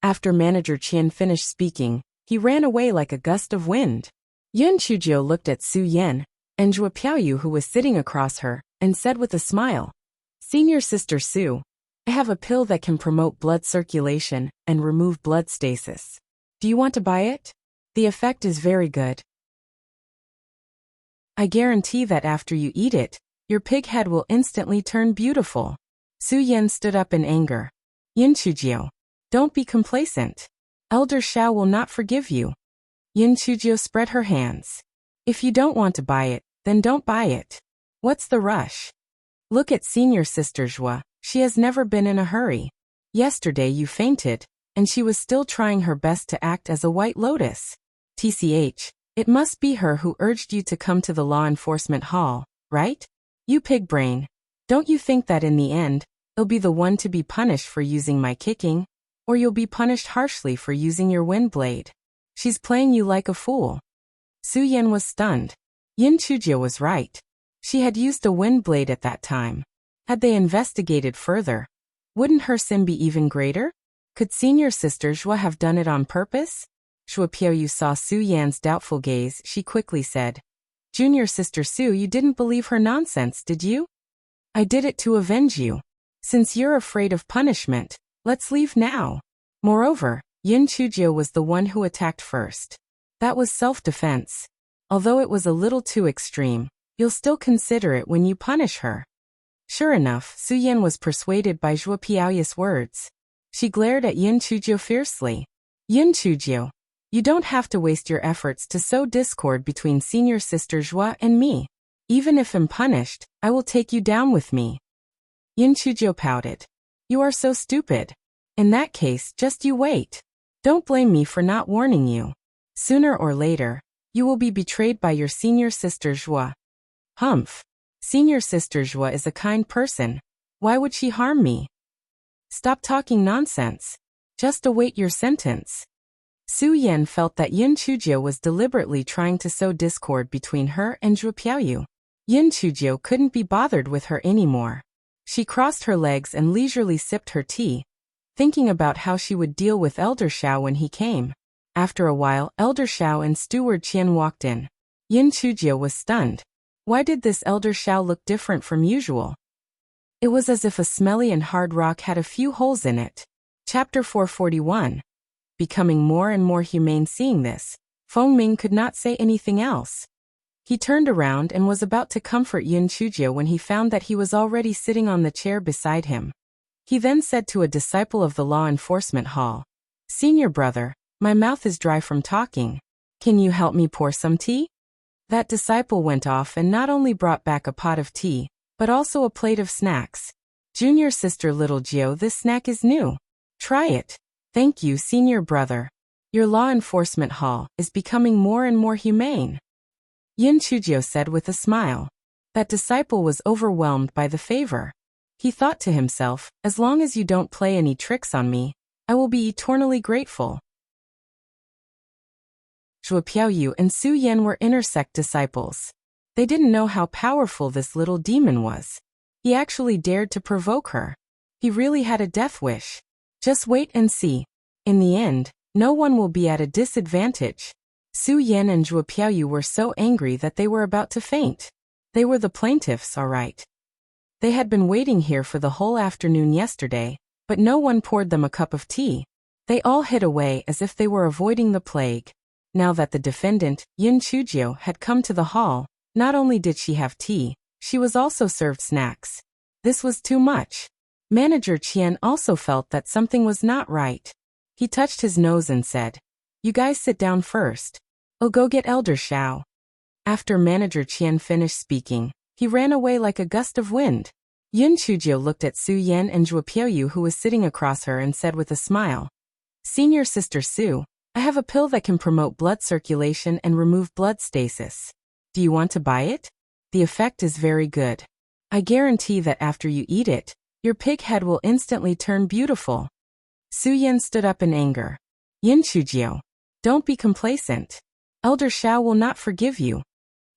A: After Manager Qian finished speaking, he ran away like a gust of wind. Yin Chujio looked at Su Yan and Zhua Piaoyu, who was sitting across her, and said with a smile, Senior sister Su, I have a pill that can promote blood circulation and remove blood stasis. Do you want to buy it? The effect is very good. I guarantee that after you eat it, your pig head will instantly turn beautiful. Su Yan stood up in anger. Yin Chujio, don't be complacent. Elder Xiao will not forgive you. Yin Chujio spread her hands. If you don't want to buy it, then don't buy it. What's the rush? Look at senior sister Zhua. She has never been in a hurry. Yesterday you fainted, and she was still trying her best to act as a white lotus. TCH, it must be her who urged you to come to the law enforcement hall, right? You pig brain. Don't you think that in the end, you'll be the one to be punished for using my kicking? or you'll be punished harshly for using your wind blade. She's playing you like a fool. Su Yan was stunned. Yin Chujie was right. She had used a wind blade at that time. Had they investigated further, wouldn't her sin be even greater? Could senior sister Zhua have done it on purpose? Zhua Piaoyu saw Su Yan's doubtful gaze. She quickly said, Junior sister Su, you didn't believe her nonsense, did you? I did it to avenge you. Since you're afraid of punishment, let's leave now. Moreover, Yin Chujie was the one who attacked first. That was self-defense. Although it was a little too extreme, you'll still consider it when you punish her. Sure enough, Su Yan was persuaded by Zhua Piaoyu's words. She glared at Yin Chujie fiercely. Yin Chujie, you don't have to waste your efforts to sow discord between senior sister Zhua and me. Even if I'm punished, I will take you down with me. Yin Chujie pouted. You are so stupid. In that case, just you wait. Don't blame me for not warning you. Sooner or later, you will be betrayed by your senior sister Zhua. Humph. Senior sister Zhua is a kind person. Why would she harm me? Stop talking nonsense. Just await your sentence. Su Yan felt that Yin Chujie was deliberately trying to sow discord between her and Zhua Piaoyu. Yin Chujie couldn't be bothered with her anymore. She crossed her legs and leisurely sipped her tea, thinking about how she would deal with Elder Xiao when he came. After a while, Elder Xiao and Steward Qian walked in. Yin Chujie was stunned. Why did this Elder Xiao look different from usual? It was as if a smelly and hard rock had a few holes in it. Chapter 441. Becoming more and more humane. Seeing this, Feng Ming could not say anything else. He turned around and was about to comfort Yin Chujie when he found that he was already sitting on the chair beside him. He then said to a disciple of the law enforcement hall, Senior brother, my mouth is dry from talking. Can you help me pour some tea? That disciple went off and not only brought back a pot of tea, but also a plate of snacks. Junior sister little Gio, this snack is new. Try it. Thank you, senior brother. Your law enforcement hall is becoming more and more humane. Yin Chujie said with a smile. That disciple was overwhelmed by the favor. He thought to himself, as long as you don't play any tricks on me, I will be eternally grateful. Zhua Piaoyu and Su Yan were intersect disciples. They didn't know how powerful this little demon was. He actually dared to provoke her. He really had a death wish. Just wait and see. In the end, no one will be at a disadvantage. Su Yan and Zhua Piaoyu were so angry that they were about to faint. They were the plaintiffs, all right. They had been waiting here for the whole afternoon yesterday, but no one poured them a cup of tea. They all hid away as if they were avoiding the plague. Now that the defendant, Yin Chujie, had come to the hall, not only did she have tea, she was also served snacks. This was too much. Manager Qian also felt that something was not right. He touched his nose and said, You guys sit down first. I'll go get Elder Xiao. After Manager Qian finished speaking, he ran away like a gust of wind. Yin Chujie looked at Su Yan and Zhua Piaoyu, who was sitting across her, and said with a smile, Senior sister Su, I have a pill that can promote blood circulation and remove blood stasis. Do you want to buy it? The effect is very good. I guarantee that after you eat it, your pig head will instantly turn beautiful. Su Yan stood up in anger. Yin Chujie, don't be complacent. Elder Xiao will not forgive you.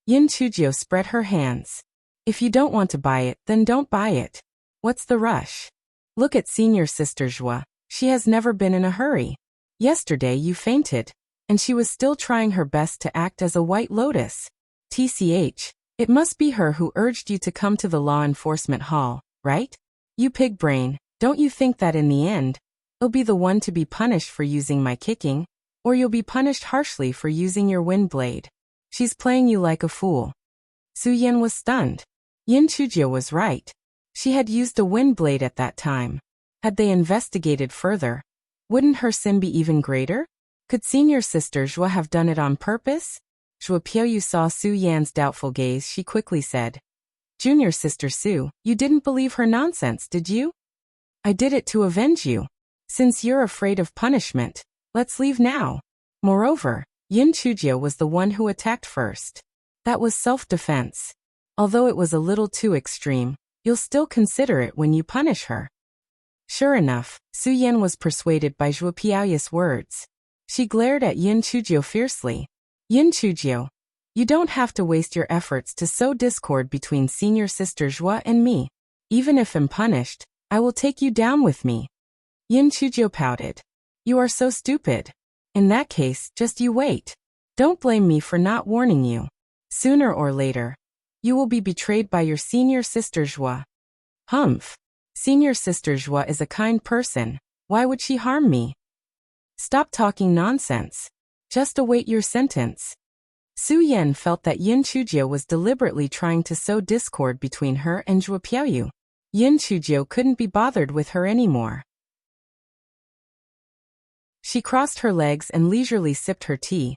A: Yin Chujie spread her hands. If you don't want to buy it, then don't buy it. What's the rush? Look at senior sister Zhua. She has never been in a hurry. Yesterday you fainted, and she was still trying her best to act as a white lotus. TCH, it must be her who urged you to come to the law enforcement hall, right? You pig brain, don't you think that in the end, you'll be the one to be punished for using my kicking, or you'll be punished harshly for using your wind blade? She's playing you like a fool. Su Yan was stunned. Yin Chujie was right. She had used a wind blade at that time. Had they investigated further, wouldn't her sin be even greater? Could senior sister Zhua have done it on purpose? Zhua Piaoyu saw Su Yan's doubtful gaze. She quickly said, Junior sister Su, you didn't believe her nonsense, did you? I did it to avenge you. Since you're afraid of punishment, let's leave now. Moreover, Yin Chujie was the one who attacked first. That was self-defense. Although it was a little too extreme, you'll still consider it when you punish her. Sure enough, Su Yan was persuaded by Zhuo Piaoyu's words. She glared at Yin Chujio fiercely. Yin Chujio, you don't have to waste your efforts to sow discord between senior sister Zhuo and me. Even if I'm punished, I will take you down with me. Yin Chujio pouted. You are so stupid. In that case, just you wait. Don't blame me for not warning you. Sooner or later, you will be betrayed by your senior sister Zhuo. Humph. Senior sister Zhuo is a kind person. Why would she harm me? Stop talking nonsense. Just await your sentence. Su Yan felt that Yin Chujio was deliberately trying to sow discord between her and Zhuo Piaoyu. Yin Chujio couldn't be bothered with her anymore. She crossed her legs and leisurely sipped her tea,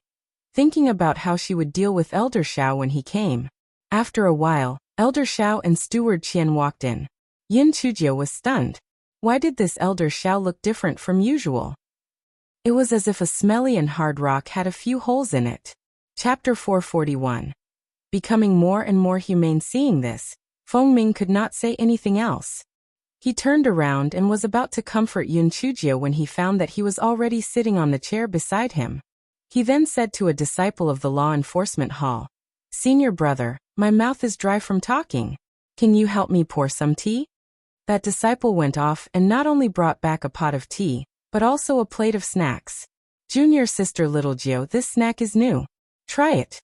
A: thinking about how she would deal with Elder Xiao when he came. After a while, Elder Xiao and Steward Qian walked in. Yin Chujio was stunned. Why did this Elder Xiao look different from usual? It was as if a smelly and hard rock had a few holes in it. Chapter 441. Becoming more and more humane. Seeing this, Feng Ming could not say anything else. He turned around and was about to comfort Yin Chujio when he found that he was already sitting on the chair beside him. He then said to a disciple of the law enforcement hall, Senior brother, my mouth is dry from talking. Can you help me pour some tea? That disciple went off and not only brought back a pot of tea, but also a plate of snacks. Junior sister Little Gio, this snack is new. Try it.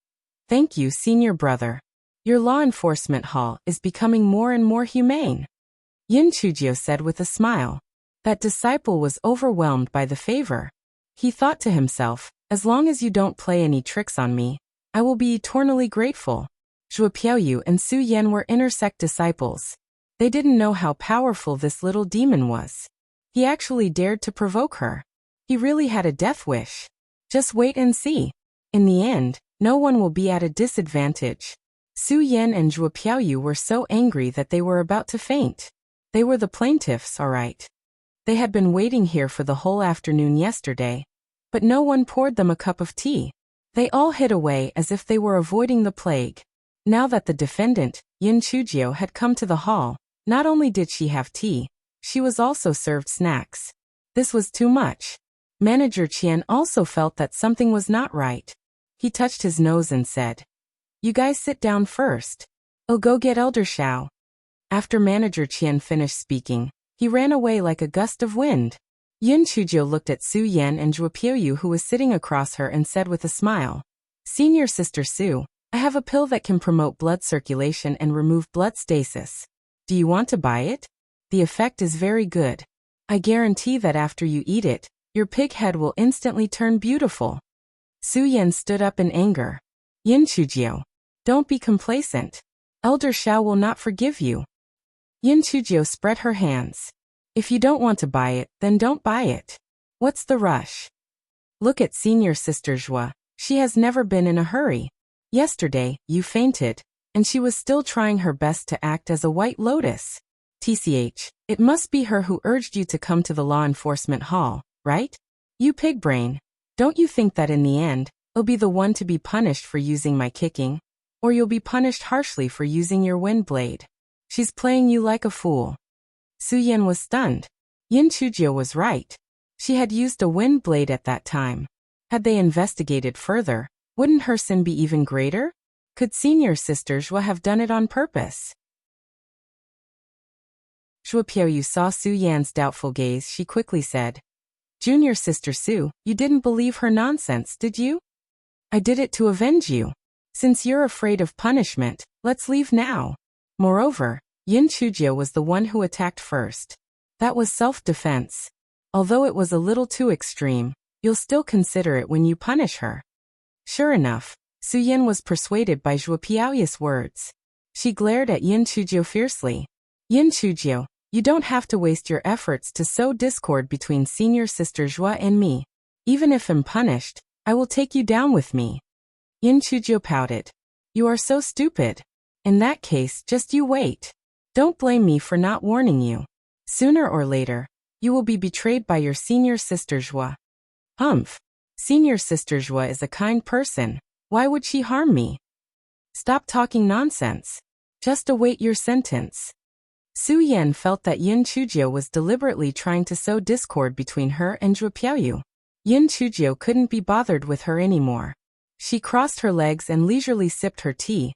A: Thank you, senior brother. Your law enforcement hall is becoming more and more humane. Yin Chujio said with a smile. That disciple was overwhelmed by the favor. He thought to himself, as long as you don't play any tricks on me, I will be eternally grateful. Zhuo Piaoyu and Su Yan were intersect disciples. They didn't know how powerful this little demon was. He actually dared to provoke her. He really had a death wish. Just wait and see. In the end, no one will be at a disadvantage. Su Yan and Zhuo Piaoyu were so angry that they were about to faint. They were the plaintiffs, all right. They had been waiting here for the whole afternoon yesterday, but no one poured them a cup of tea. They all hid away as if they were avoiding the plague. Now that the defendant, Yin Chujio, had come to the hall, not only did she have tea, she was also served snacks. This was too much. Manager Qian also felt that something was not right. He touched his nose and said, You guys sit down first. I'll go get Elder Xiao. After Manager Qian finished speaking, he ran away like a gust of wind. Yin Chujio looked at Su Yan and Zhuo Piaoyu, who was sitting across her, and said with a smile, Senior sister Su, I have a pill that can promote blood circulation and remove blood stasis. Do you want to buy it? The effect is very good. I guarantee that after you eat it, your pig head will instantly turn beautiful. Su Yan stood up in anger. Yin Chujio, don't be complacent. Elder Xiao will not forgive you. Yin Chujio spread her hands. If you don't want to buy it, then don't buy it. What's the rush? Look at senior sister Zhuo. She has never been in a hurry. Yesterday, you fainted, and she was still trying her best to act as a white lotus. TCH, it must be her who urged you to come to the law enforcement hall, right? You pig brain. Don't you think that in the end, I'll be the one to be punished for using my kicking? Or you'll be punished harshly for using your wind blade? She's playing you like a fool. Su Yan was stunned. Yin Chujio was right. She had used a wind blade at that time. Had they investigated further, wouldn't her sin be even greater? Could senior sister Zhuo have done it on purpose? Zhuo Piaoyu saw Su Yan's doubtful gaze. She quickly said, Junior sister Su, you didn't believe her nonsense, did you? I did it to avenge you. Since you're afraid of punishment, let's leave now. Moreover, Yin Chujio was the one who attacked first. That was self-defense. Although it was a little too extreme, you'll still consider it when you punish her. Sure enough, Su Yan was persuaded by Zhuo Piaoyu's words. She glared at Yin Chujio fiercely. Yin Chujio, you don't have to waste your efforts to sow discord between senior sister Zhuo and me. Even if I'm punished, I will take you down with me. Yin Chujio pouted. You are so stupid. In that case, just you wait. Don't blame me for not warning you. Sooner or later, you will be betrayed by your senior sister Zhuo. Humph. Senior sister Zhuo is a kind person. Why would she harm me? Stop talking nonsense. Just await your sentence. Su Yan felt that Yin Chujio was deliberately trying to sow discord between her and Zhuo Piaoyu. Yin Chujio couldn't be bothered with her anymore. She crossed her legs and leisurely sipped her tea,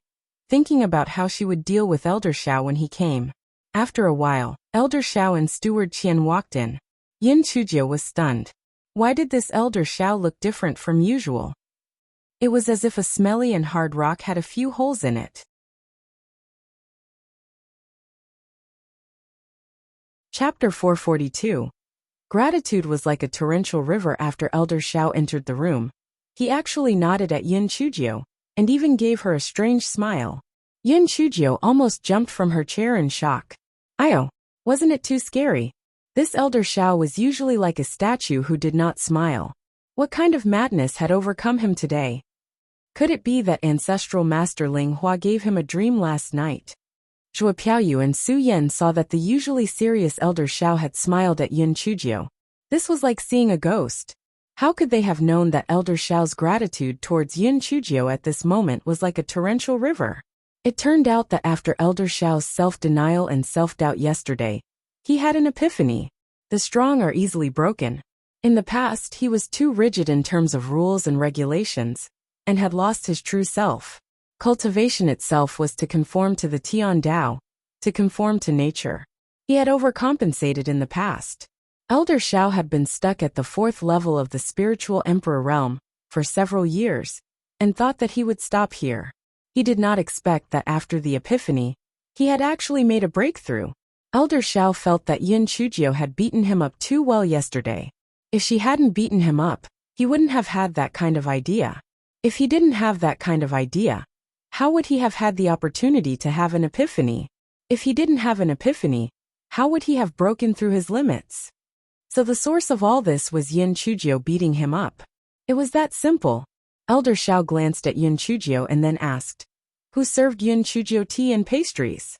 A: thinking about how she would deal with Elder Xiao when he came. After a while, Elder Xiao and Steward Qian walked in. Yin Chujio was stunned. Why did this Elder Xiao look different from usual? It was as if a smelly and hard rock had a few holes in it. Chapter 442. Gratitude was like a torrential river after Elder Xiao entered the room. He actually nodded at Yin Chujio, and even gave her a strange smile. Yin Chujio almost jumped from her chair in shock. Ayo, wasn't it too scary? This Elder Xiao was usually like a statue who did not smile. What kind of madness had overcome him today? Could it be that ancestral master Ling Hua gave him a dream last night? Zhuo Piaoyu and Su Yan saw that the usually serious Elder Xiao had smiled at Yin Chujio. This was like seeing a ghost. How could they have known that Elder Xiao's gratitude towards Yin Chujio at this moment was like a torrential river? It turned out that after Elder Xiao's self-denial and self-doubt yesterday, he had an epiphany. The strong are easily broken. In the past, he was too rigid in terms of rules and regulations, and had lost his true self. Cultivation itself was to conform to the Tian Dao, to conform to nature. He had overcompensated in the past. Elder Xiao had been stuck at the 4th level of the spiritual emperor realm for several years, and thought that he would stop here. He did not expect that after the epiphany, he had actually made a breakthrough. Elder Xiao felt that Yin Chujio had beaten him up too well yesterday. If she hadn't beaten him up, he wouldn't have had that kind of idea. If he didn't have that kind of idea, how would he have had the opportunity to have an epiphany? If he didn't have an epiphany, how would he have broken through his limits? So the source of all this was Yin Chujio beating him up. It was that simple. Elder Xiao glanced at Yin Chujio and then asked, "Who served Yin Chujio tea and pastries?"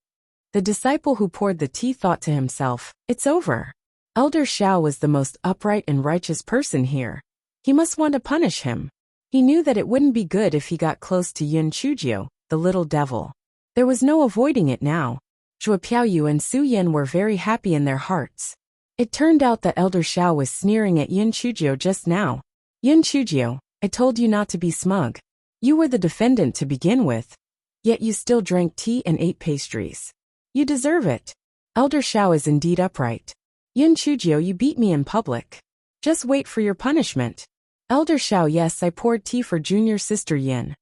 A: The disciple who poured the tea thought to himself, "It's over. Elder Xiao was the most upright and righteous person here. He must want to punish him." He knew that it wouldn't be good if he got close to Yin Chujio, the little devil. There was no avoiding it now. Zhuo Piaoyu and Su Yan were very happy in their hearts. It turned out that Elder Xiao was sneering at Yin Chujio just now. "Yin Chujio, I told you not to be smug. You were the defendant to begin with. Yet you still drank tea and ate pastries. You deserve it. Elder Xiao is indeed upright. Yin Chujio, you beat me in public. Just wait for your punishment." "Elder Xiao, yes, I poured tea for junior sister Yin,"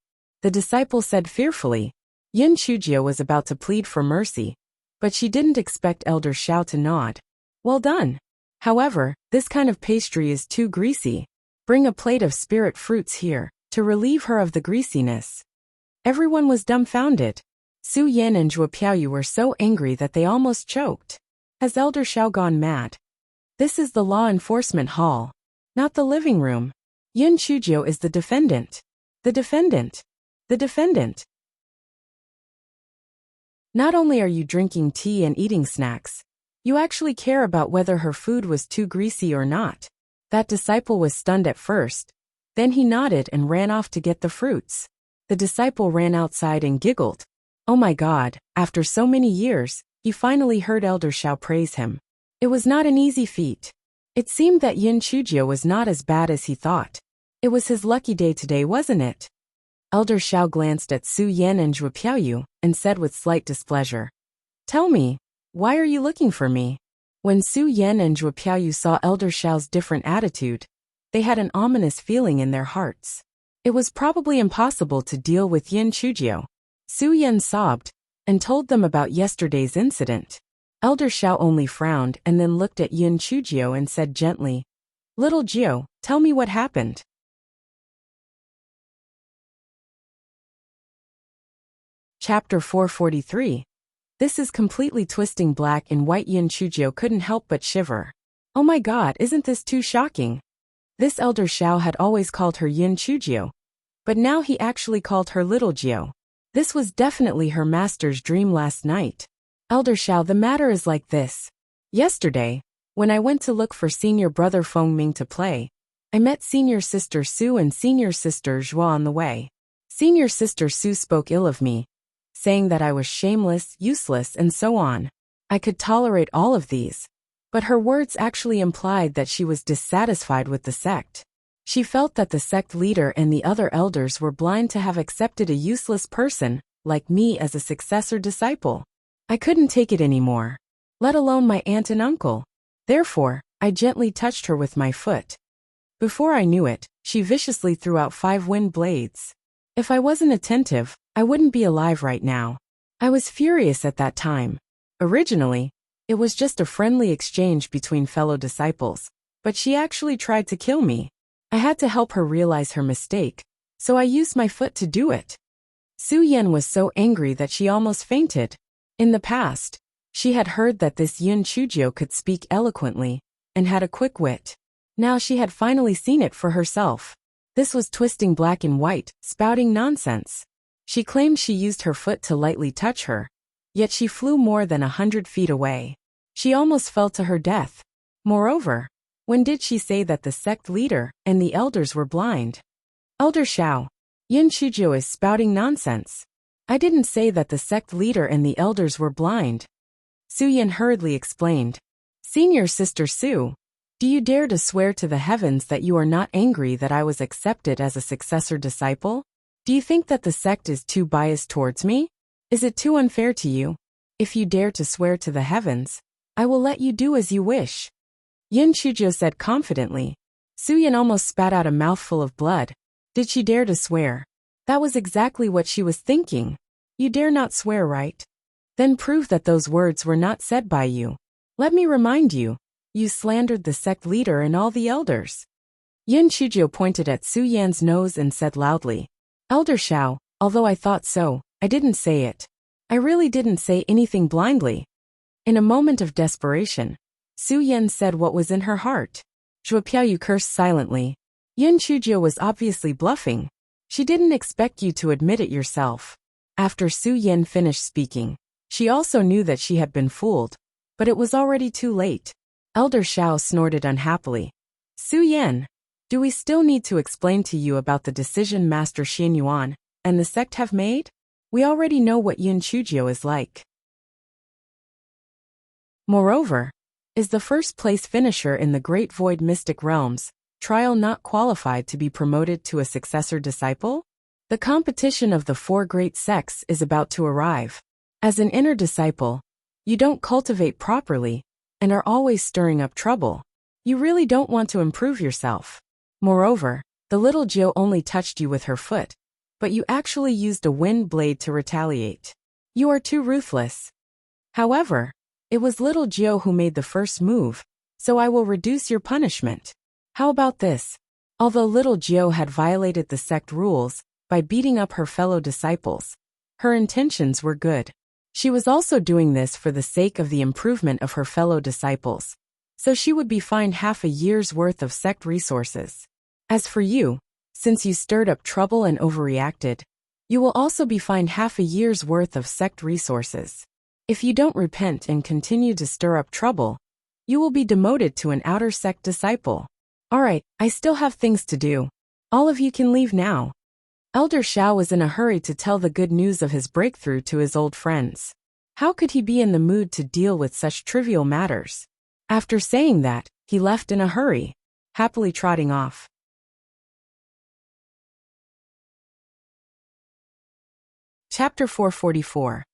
A: the disciple said fearfully. Yin Chujio was about to plead for mercy, but she didn't expect Elder Xiao to nod. "Well done. However, this kind of pastry is too greasy. Bring a plate of spirit fruits here, to relieve her of the greasiness." Everyone was dumbfounded. Su Yan and Zhuo Piaoyu were so angry that they almost choked. Has Elder Xiao gone mad? This is the law enforcement hall, not the living room. Yin Chujio is the defendant. The defendant. The defendant. Not only are you drinking tea and eating snacks, you actually care about whether her food was too greasy or not. That disciple was stunned at first. Then he nodded and ran off to get the fruits. The disciple ran outside and giggled. Oh my God, after so many years, he finally heard Elder Xiao praise him. It was not an easy feat. It seemed that Yin Chujio was not as bad as he thought. It was his lucky day today, wasn't it? Elder Xiao glanced at Su Yan and Zhuo Piaoyu and said with slight displeasure, "Tell me, why are you looking for me?" When Su Yan and Zhuo Piaoyu saw Elder Xiao's different attitude, they had an ominous feeling in their hearts. It was probably impossible to deal with Yin Chujio. Su Yan sobbed and told them about yesterday's incident. Elder Xiao only frowned and then looked at Yin Chujio and said gently, "Little Jio, tell me what happened." Chapter 443. This is completely twisting black and white. Yin Chujio couldn't help but shiver. Oh my God, isn't this too shocking? This Elder Xiao had always called her Yin Chujio, but now he actually called her Little Jio. This was definitely her master's dream last night. "Elder Xiao, the matter is like this. Yesterday, when I went to look for senior brother Feng Ming to play, I met senior sister Su and senior sister Zhua on the way. Senior sister Su spoke ill of me, saying that I was shameless, useless, and so on. I could tolerate all of these. But her words actually implied that she was dissatisfied with the sect. She felt that the sect leader and the other elders were blind to have accepted a useless person, like me, as a successor disciple. I couldn't take it anymore. Let alone my aunt and uncle. Therefore, I gently touched her with my foot. Before I knew it, she viciously threw out 5 wind blades. If I wasn't attentive, I wouldn't be alive right now. I was furious at that time. Originally, it was just a friendly exchange between fellow disciples, but she actually tried to kill me. I had to help her realize her mistake, so I used my foot to do it. Su Yan was so angry that she almost fainted. In the past, she had heard that this Yun Chujio could speak eloquently and had a quick wit. Now she had finally seen it for herself. This was twisting black and white, spouting nonsense. She claimed she used her foot to lightly touch her, yet she flew more than 100 feet away. She almost fell to her death. Moreover, when did she say that the sect leader and the elders were blind? Elder Xiao, Yun Chujio is spouting nonsense. I didn't say that the sect leader and the elders were blind. Su Yan hurriedly explained. Senior Sister Su, do you dare to swear to the heavens that you are not angry that I was accepted as a successor disciple? Do you think that the sect is too biased towards me? Is it too unfair to you? If you dare to swear to the heavens, I will let you do as you wish. Yun Chujio said confidently. Su Yan almost spat out a mouthful of blood. Did she dare to swear? That was exactly what she was thinking. You dare not swear, right? Then prove that those words were not said by you. Let me remind you, you slandered the sect leader and all the elders. Yun Chujio pointed at Su Yan's nose and said loudly, Elder Xiao, although I thought so, I didn't say it. I really didn't say anything blindly. In a moment of desperation, Su Yan said what was in her heart. Zhuopiaoyu cursed silently. Yun Chujio was obviously bluffing. She didn't expect you to admit it yourself. After Su Yan finished speaking, she also knew that she had been fooled, but it was already too late. Elder Xiao snorted unhappily. Su Yan, do we still need to explain to you about the decision Master Xin Yuan and the sect have made? We already know what Yun Chujio is like. Moreover, is the first-place finisher in the Great Void Mystic Realms, Trial not qualified to be promoted to a successor disciple? The competition of the 4 great sects is about to arrive. As an inner disciple, you don't cultivate properly and are always stirring up trouble. You really don't want to improve yourself. Moreover, the little Jiu only touched you with her foot, but you actually used a wind blade to retaliate. You are too ruthless. However, it was little Jiu who made the first move, so I will reduce your punishment. How about this? Although little Jiu had violated the sect rules by beating up her fellow disciples, her intentions were good. She was also doing this for the sake of the improvement of her fellow disciples, so she would be fined half a year's worth of sect resources. As for you, since you stirred up trouble and overreacted, you will also be fined half a year's worth of sect resources. If you don't repent and continue to stir up trouble, you will be demoted to an outer sect disciple. Alright, I still have things to do. All of you can leave now. Elder Xiao was in a hurry to tell the good news of his breakthrough to his old friends. How could he be in the mood to deal with such trivial matters? After saying that, he left in a hurry, happily trotting off. Chapter 444.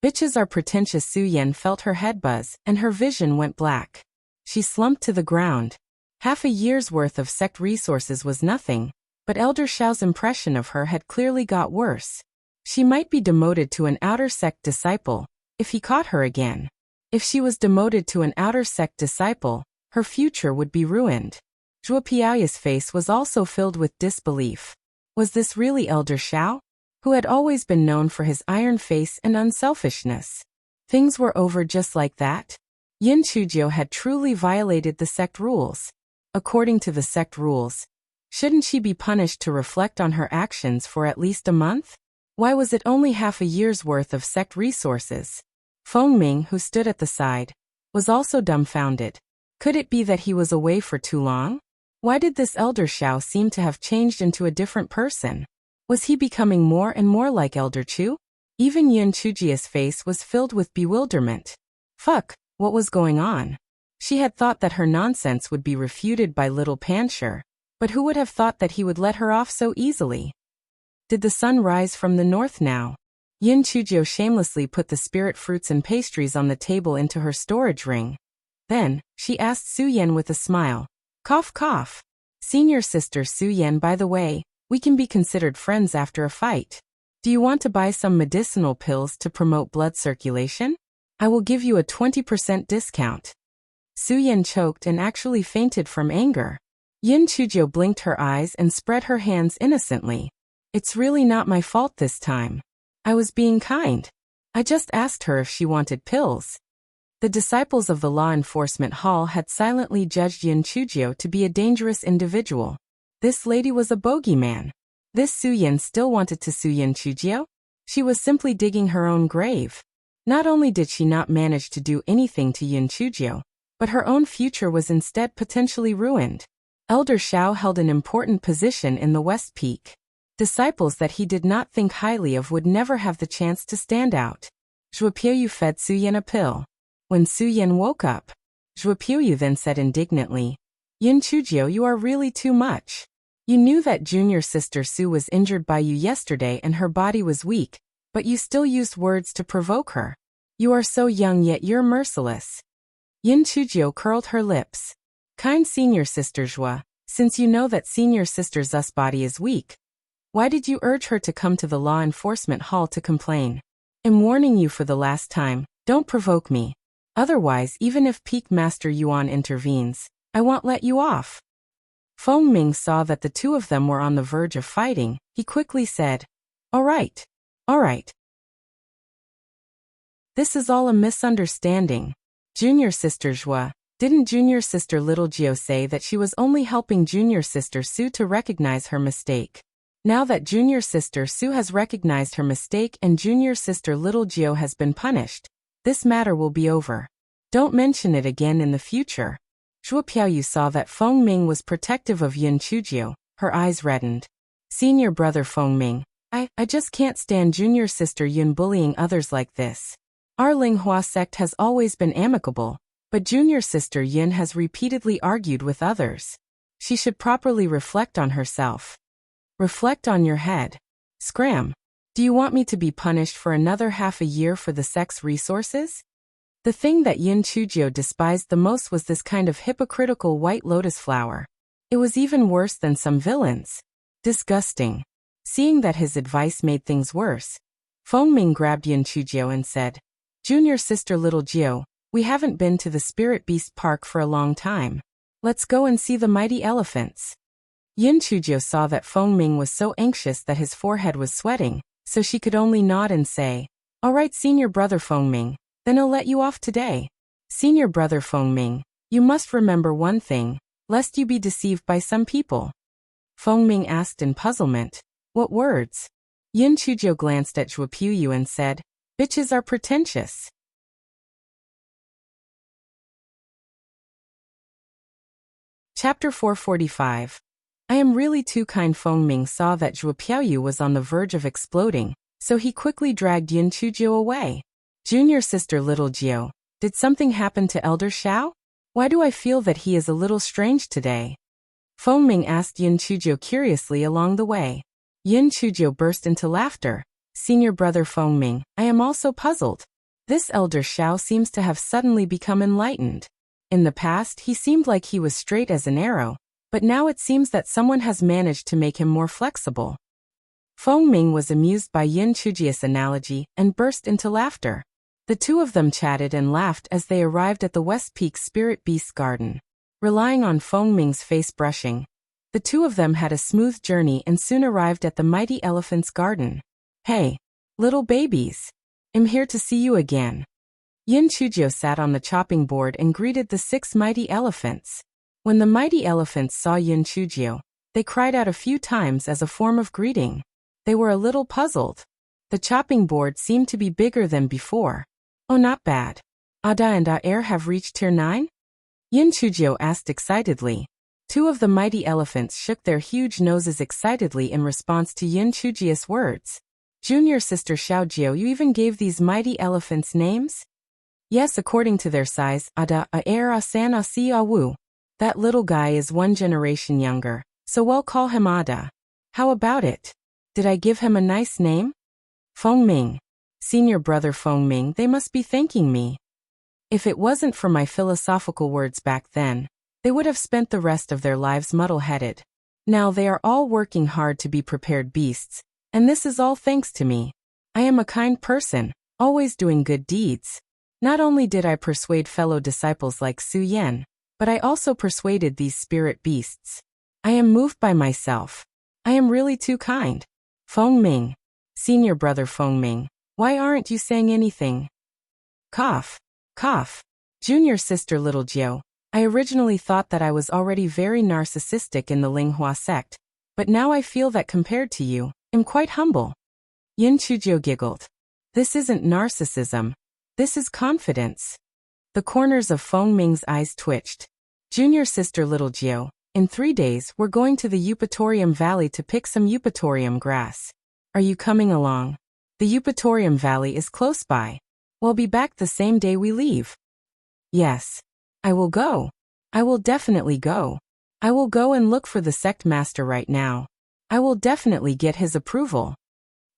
A: Bitches are pretentious. Su Yan felt her head buzz, and her vision went black. She slumped to the ground. Half a year's worth of sect resources was nothing, but Elder Xiao's impression of her had clearly got worse. She might be demoted to an outer sect disciple if he caught her again. If she was demoted to an outer sect disciple, her future would be ruined. Zhuo Piaoyu's face was also filled with disbelief. Was this really Elder Xiao, who had always been known for his iron face and unselfishness? Things were over just like that? Yun Chujio had truly violated the sect rules. According to the sect rules, shouldn't she be punished to reflect on her actions for at least a month? Why was it only half a year's worth of sect resources? Feng Ming, who stood at the side, was also dumbfounded. Could it be that he was away for too long? Why did this Elder Xiao seem to have changed into a different person? Was he becoming more and more like Elder Chu? Even Yun Chujio's face was filled with bewilderment. Fuck, what was going on? She had thought that her nonsense would be refuted by little Pancher, but who would have thought that he would let her off so easily? Did the sun rise from the north now? Yin Chujio shamelessly put the spirit fruits and pastries on the table into her storage ring. Then, she asked Su Yan with a smile. Cough cough. Senior sister Su Yan, by the way, we can be considered friends after a fight. Do you want to buy some medicinal pills to promote blood circulation? I will give you a 20% discount. Su Yan choked and actually fainted from anger. Yin Chujio blinked her eyes and spread her hands innocently. It's really not my fault this time. I was being kind. I just asked her if she wanted pills. The disciples of the law enforcement hall had silently judged Yin Chujio to be a dangerous individual. This lady was a bogeyman. This Su Yan still wanted to sue Yin Chujio? She was simply digging her own grave. Not only did she not manage to do anything to Yin Chujio, but her own future was instead potentially ruined. Elder Xiao held an important position in the West Peak. Disciples that he did not think highly of would never have the chance to stand out. Zhuo Piuyu fed Su Yan a pill. When Su Yan woke up, Zhuo Piuyu then said indignantly, Yin Chujio, you are really too much. You knew that junior sister Su was injured by you yesterday and her body was weak, but you still used words to provoke her. You are so young yet you're merciless. Yin Chujio curled her lips. Kind senior sister Zhuo, since you know that senior sister Zu's body is weak, why did you urge her to come to the law enforcement hall to complain? I'm warning you for the last time, don't provoke me. Otherwise, even if Peak Master Yuan intervenes, I won't let you off. Feng Ming saw that the two of them were on the verge of fighting. He quickly said, All right. This is all a misunderstanding. Junior sister Zhuo, didn't junior sister little Jiao say that she was only helping junior sister Su to recognize her mistake? Now that junior sister Su has recognized her mistake and junior sister little Jiao has been punished, this matter will be over. Don't mention it again in the future. Zhuo Piaoyu saw that Feng Ming was protective of Yin Chujio. Her eyes reddened. Senior brother Feng Ming, I just can't stand junior sister Yun bullying others like this. Our Linghua sect has always been amicable, but junior sister Yin has repeatedly argued with others. She should properly reflect on herself. Reflect on your head. Scram. Do you want me to be punished for another half a year for the sex resources? The thing that Yin Chujio despised the most was this kind of hypocritical white lotus flower. It was even worse than some villains. Disgusting. Seeing that his advice made things worse, Feng Ming grabbed Yin Chujio and said, Junior sister little Jiao, we haven't been to the Spirit Beast Park for a long time. Let's go and see the mighty elephants. Yin Chujio saw that Feng Ming was so anxious that his forehead was sweating, so she could only nod and say, All right, senior brother Feng Ming, then I'll let you off today. Senior brother Feng Ming, you must remember one thing, lest you be deceived by some people. Feng Ming asked in puzzlement, What words? Yin Chujio glanced at Zhuo Piuyu and said, Bitches are pretentious. Chapter 445. I am really too kind. Feng Ming saw that Zhuo Piaoyu was on the verge of exploding, so he quickly dragged Yin Chujio away. Junior sister little Jiao, did something happen to Elder Xiao? Why do I feel that he is a little strange today? Feng Ming asked Yin Chujio curiously along the way. Yin Chujio burst into laughter. Senior brother Feng Ming, I am also puzzled. This Elder Xiao seems to have suddenly become enlightened. In the past, he seemed like he was straight as an arrow, but now it seems that someone has managed to make him more flexible. Feng Ming was amused by Yin Chujio's analogy and burst into laughter. The two of them chatted and laughed as they arrived at the West Peak Spirit Beast Garden. Relying on Feng Ming's face brushing, the two of them had a smooth journey and soon arrived at the mighty elephant's garden. Hey, little babies. I'm here to see you again. Yin Chujio sat on the chopping board and greeted the 6 mighty elephants. When the mighty elephants saw Yin Chujio, they cried out a few times as a form of greeting. They were a little puzzled. The chopping board seemed to be bigger than before. Oh, not bad. Ada and Air have reached tier 9? Yin Chujio asked excitedly. 2 of the mighty elephants shook their huge noses excitedly in response to Yin Chujio's words. Junior sister Xiao Jiao, you even gave these mighty elephants names? Yes, according to their size, ada a era sana si awu. That little guy is 1 generation younger, so we'll call him Ada. How about it? Did I give him a nice name? Fengming. Senior brother Fengming, they must be thanking me. If it wasn't for my philosophical words back then, they would have spent the rest of their lives muddle-headed. Now they are all working hard to be prepared beasts, and this is all thanks to me. I am a kind person, always doing good deeds. Not only did I persuade fellow disciples like Su Yan, but I also persuaded these spirit beasts. I am moved by myself. I am really too kind. Fengming. Senior brother Fengming, why aren't you saying anything? Cough. Cough. Junior sister little Jiu, I originally thought that I was already very narcissistic in the Linghua sect, but now I feel that compared to you, I'm quite humble. Yin Chujiu giggled. This isn't narcissism. This is confidence. The corners of Fengming's eyes twitched. Junior sister little Jiu, in 3 days we're going to the Eupatorium Valley to pick some Eupatorium grass. Are you coming along? The Eupatorium Valley is close by. We'll be back the same day we leave. Yes. I will go. I will definitely go. I will go and look for the sect master right now. I will definitely get his approval.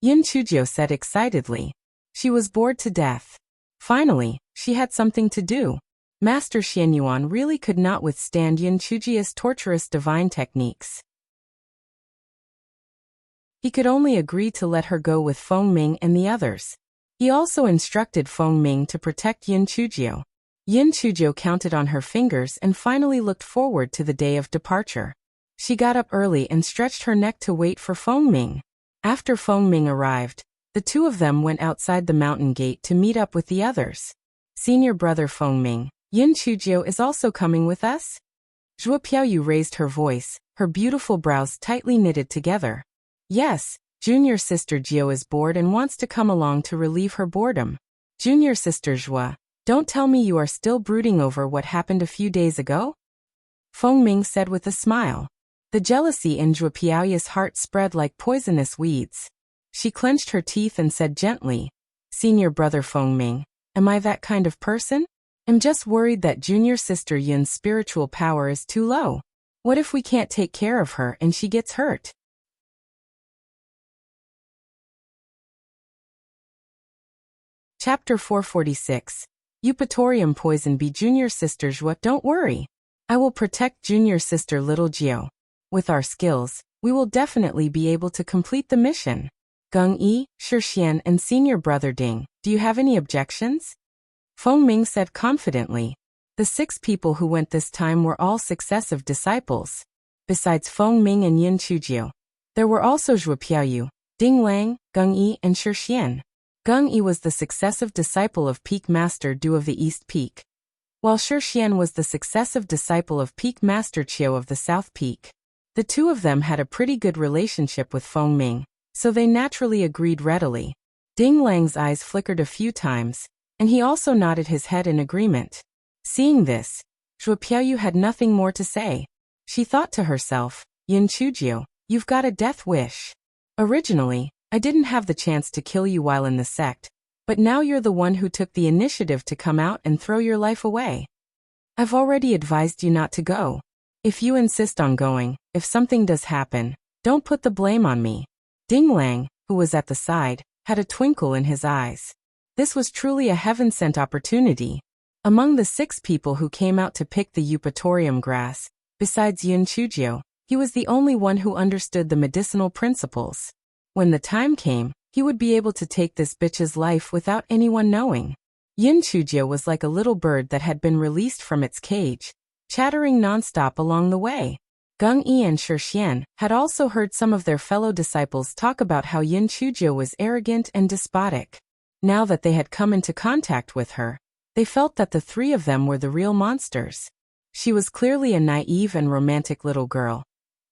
A: Yin Chujiu said excitedly. She was bored to death. Finally, she had something to do. Master Xianyuan really could not withstand Yin Chujiu's torturous divine techniques. He could only agree to let her go with Fengming and the others. He also instructed Fengming to protect Yin Chujiu. Yin Chujiu counted on her fingers and finally looked forward to the day of departure. She got up early and stretched her neck to wait for Fengming. After Fengming arrived, the two of them went outside the mountain gate to meet up with the others. Senior brother Fengming, Yin Chujiu is also coming with us? Zhuo Piaoyu raised her voice, her beautiful brows tightly knitted together. Yes, junior sister Jiu is bored and wants to come along to relieve her boredom. Junior sister Zhuo, don't tell me you are still brooding over what happened a few days ago? Fengming said with a smile. The jealousy in Zhuo Piaoyu's heart spread like poisonous weeds. She clenched her teeth and said gently, Senior brother Fengming, am I that kind of person? I'm just worried that junior sister Yun's spiritual power is too low. What if we can't take care of her and she gets hurt? Chapter 446. Eupatorium poison be junior sister Zhuo. Don't worry. I will protect junior sister little Jiu. With our skills, we will definitely be able to complete the mission. Gung Yi, Shixian and senior brother Ding, do you have any objections? Fengming said confidently. The 6 people who went this time were all successive disciples. Besides Fengming and Yin Chujiu, there were also Zhuo Piaoyu, Ding Lang, Gung Yi and Shixian. Gung Yi was the successive disciple of Peak Master Du of the East Peak, while Shixian was the successive disciple of Peak Master Qiu of the South Peak. The two of them had a pretty good relationship with Fengming, so they naturally agreed readily. Ding Lang's eyes flickered a few times, and he also nodded his head in agreement. Seeing this, Zhuo Piaoyu had nothing more to say. She thought to herself, Yin Chujiu, you've got a death wish. Originally, I didn't have the chance to kill you while in the sect, but now you're the one who took the initiative to come out and throw your life away. I've already advised you not to go. If you insist on going, if something does happen, don't put the blame on me. Ding Lang, who was at the side, had a twinkle in his eyes. This was truly a heaven-sent opportunity. Among the 6 people who came out to pick the Eupatorium grass, besides Yin Chujiu, he was the only one who understood the medicinal principles. When the time came, he would be able to take this bitch's life without anyone knowing. Yin Chujiu was like a little bird that had been released from its cage, chattering nonstop along the way. Gung Yi and Shixian had also heard some of their fellow disciples talk about how Yin Chujiu was arrogant and despotic. Now that they had come into contact with her, they felt that the 3 of them were the real monsters. She was clearly a naive and romantic little girl,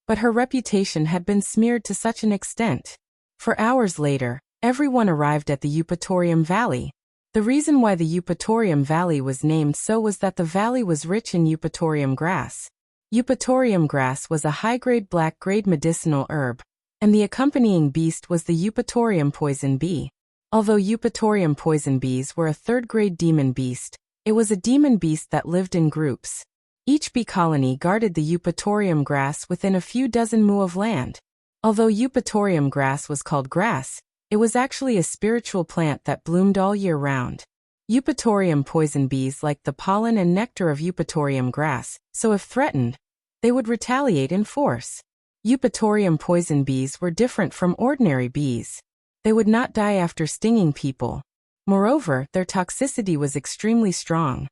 A: but her reputation had been smeared to such an extent. For hours later, everyone arrived at the Eupatorium Valley. The reason why the Eupatorium Valley was named so was that the valley was rich in Eupatorium grass. Eupatorium grass was a high-grade black-grade medicinal herb, and the accompanying beast was the Eupatorium poison bee. Although Eupatorium poison bees were a third-grade demon beast, it was a demon beast that lived in groups. Each bee colony guarded the Eupatorium grass within a few dozen mu of land. Although Eupatorium grass was called grass, it was actually a spiritual plant that bloomed all year round. Eupatorium poison bees liked the pollen and nectar of Eupatorium grass, so if threatened, they would retaliate in force. Eupatorium poison bees were different from ordinary bees. They would not die after stinging people. Moreover, their toxicity was extremely strong.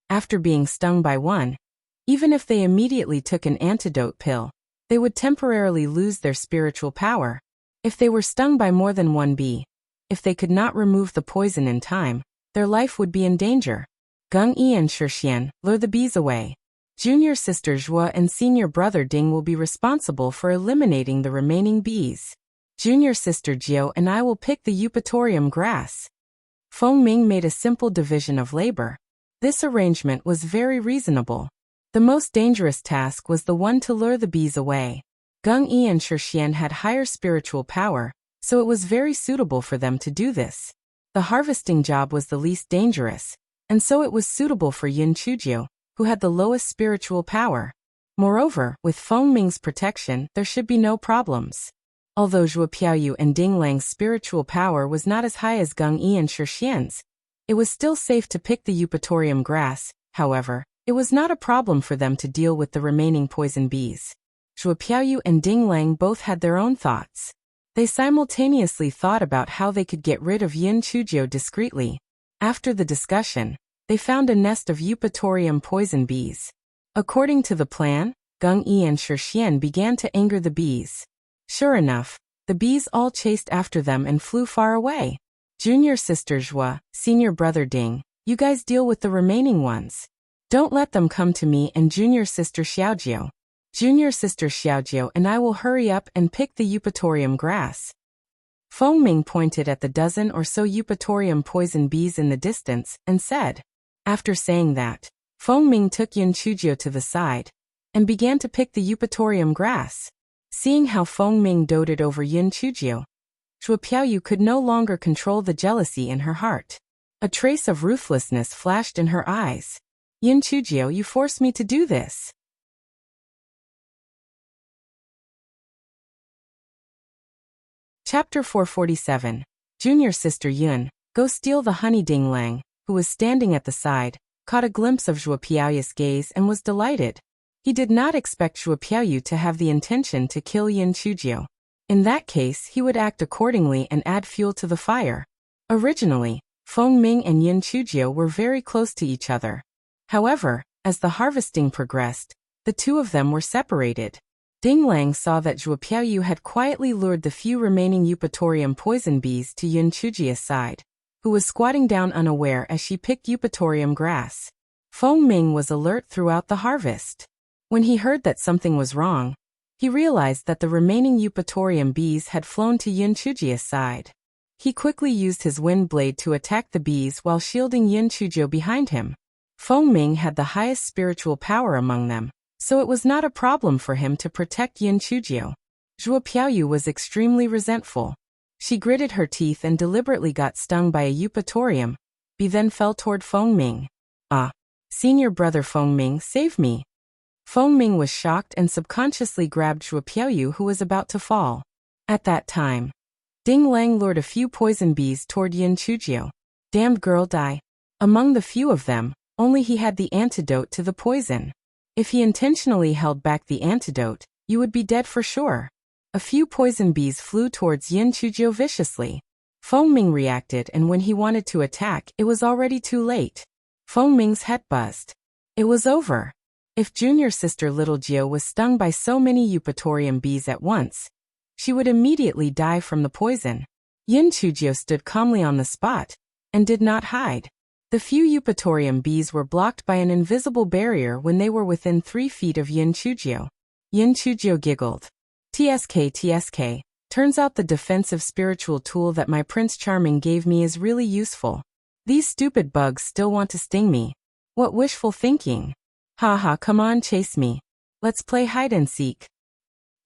A: After being stung by one, even if they immediately took an antidote pill, they would temporarily lose their spiritual power. If they were stung by more than one bee, if they could not remove the poison in time, their life would be in danger. Gung Yi and Shixian, lure the bees away. Junior sister Zhua and senior brother Ding will be responsible for eliminating the remaining bees. Junior sister Jiao and I will pick the Eupatorium grass. Feng Ming made a simple division of labor. This arrangement was very reasonable. The most dangerous task was the one to lure the bees away. Gung Yi and Shixian had higher spiritual power, so it was very suitable for them to do this. The harvesting job was the least dangerous, and so it was suitable for Yin Chujiu, who had the lowest spiritual power. Moreover, with Feng Ming's protection, there should be no problems. Although Zhuo Piaoyu and Ding Lang's spiritual power was not as high as Gung Yi and Shixian's, it was still safe to pick the Eupatorium grass. However, it was not a problem for them to deal with the remaining poison bees. Zhuo Piaoyu and Ding Lang both had their own thoughts. They simultaneously thought about how they could get rid of Yin Chujiu discreetly. After the discussion, they found a nest of Eupatorium poison bees. According to the plan, Gung Yi and Shixian began to anger the bees. Sure enough, the bees all chased after them and flew far away. Junior sister Zhua, senior brother Ding, you guys deal with the remaining ones. Don't let them come to me and junior sister Xiaojiu. Junior sister Xiaojiu and I will hurry up and pick the Eupatorium grass. Feng Ming pointed at the dozen or so Eupatorium poison bees in the distance and said. After saying that, Feng Ming took Yin Chujiu to the side and began to pick the Eupatorium grass. Seeing how Feng Ming doted over Yin Chujiu, Zhuo Piaoyu could no longer control the jealousy in her heart. A trace of ruthlessness flashed in her eyes. Yin Chujiu, you forced me to do this. Chapter 447. Junior sister Yun, go steal the honey. Ding Lang, who was standing at the side, caught a glimpse of Zhuo Piaoyu's gaze and was delighted. He did not expect Zhuo Piaoyu to have the intention to kill Yin Chujiu. In that case, he would act accordingly and add fuel to the fire. Originally, Feng Ming and Yin Chujiu were very close to each other. However, as the harvesting progressed, the two of them were separated. Ding Lang saw that Zhuo Piaoyu had quietly lured the few remaining Eupatorium poison bees to Yin Chujiu's side, who was squatting down unaware as she picked Eupatorium grass. Feng Ming was alert throughout the harvest. When he heard that something was wrong, he realized that the remaining Eupatorium bees had flown to Yin Chujiu's side. He quickly used his wind blade to attack the bees while shielding Yin Chujiu behind him. Feng Ming had the highest spiritual power among them, so it was not a problem for him to protect Yin Chujiu. Zhuo Piaoyu was extremely resentful. She gritted her teeth and deliberately got stung by a Eupatorium bee, then fell toward Feng Ming. Ah! Senior brother Feng Ming, save me! Feng Ming was shocked and subconsciously grabbed Zhuo Piaoyu, who was about to fall. At that time, Ding Lang lured a few poison bees toward Yin Chujiu. Damned girl, die! Among the few of them, only he had the antidote to the poison. If he intentionally held back the antidote, you would be dead for sure. A few poison bees flew towards Yin Chujiu viciously. Feng Ming reacted, and when he wanted to attack, it was already too late. Feng Ming's head buzzed. It was over. If junior sister Little Jiao was stung by so many Eupatorium bees at once, she would immediately die from the poison. Yin Chujiu stood calmly on the spot and did not hide. The few Eupatorium bees were blocked by an invisible barrier when they were within 3 feet of Yin Chujiu. Yin Chujiu giggled. TSK, turns out the defensive spiritual tool that my Prince Charming gave me is really useful. These stupid bugs still want to sting me. What wishful thinking. Haha, come on, chase me. Let's play hide and seek.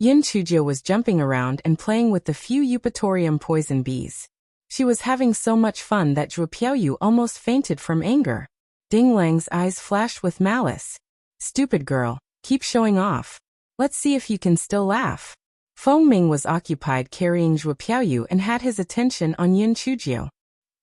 A: Yin Chujio was jumping around and playing with the few eupatorium poison bees. She was having so much fun that Zhuo Piaoyu almost fainted from anger. Ding Lang's eyes flashed with malice. Stupid girl, keep showing off. Let's see if you can still laugh. Feng Ming was occupied carrying Zhuo Piaoyu and had his attention on Yin Chujio.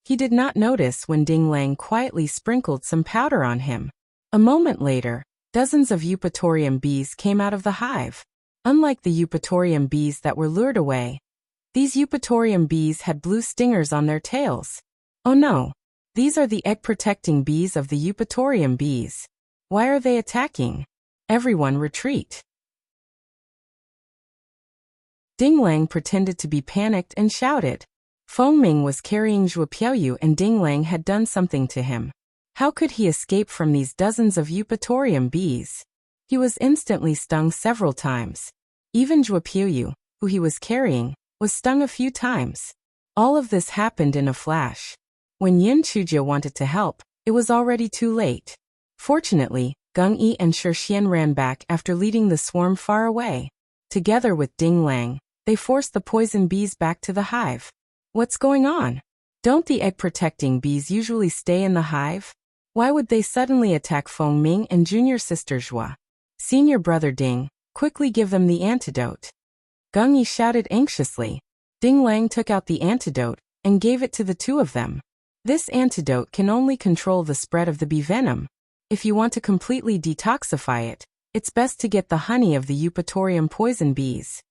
A: He did not notice when Ding Lang quietly sprinkled some powder on him. A moment later, dozens of eupatorium bees came out of the hive. Unlike the eupatorium bees that were lured away, these eupatorium bees had blue stingers on their tails. Oh no! These are the egg-protecting bees of the eupatorium bees. Why are they attacking? Everyone retreat. Ding Lang pretended to be panicked and shouted. Feng Ming was carrying Zhuo Piaoyu and Ding Lang had done something to him. How could he escape from these dozens of eupatorium bees? He was instantly stung several times. Even Zhuo Piaoyu, who he was carrying, was stung a few times. All of this happened in a flash. When Yin Chujio wanted to help, it was already too late. Fortunately, Gung Yi and Shi Xian ran back after leading the swarm far away. Together with Ding Lang, they forced the poison bees back to the hive. What's going on? Don't the egg-protecting bees usually stay in the hive? Why would they suddenly attack Feng Ming and junior sister Zhua? Senior brother Ding, quickly give them the antidote. Gung Yi shouted anxiously. Ding Lang took out the antidote and gave it to the two of them. This antidote can only control the spread of the bee venom. If you want to completely detoxify it, it's best to get the honey of the eupatorium poison bees.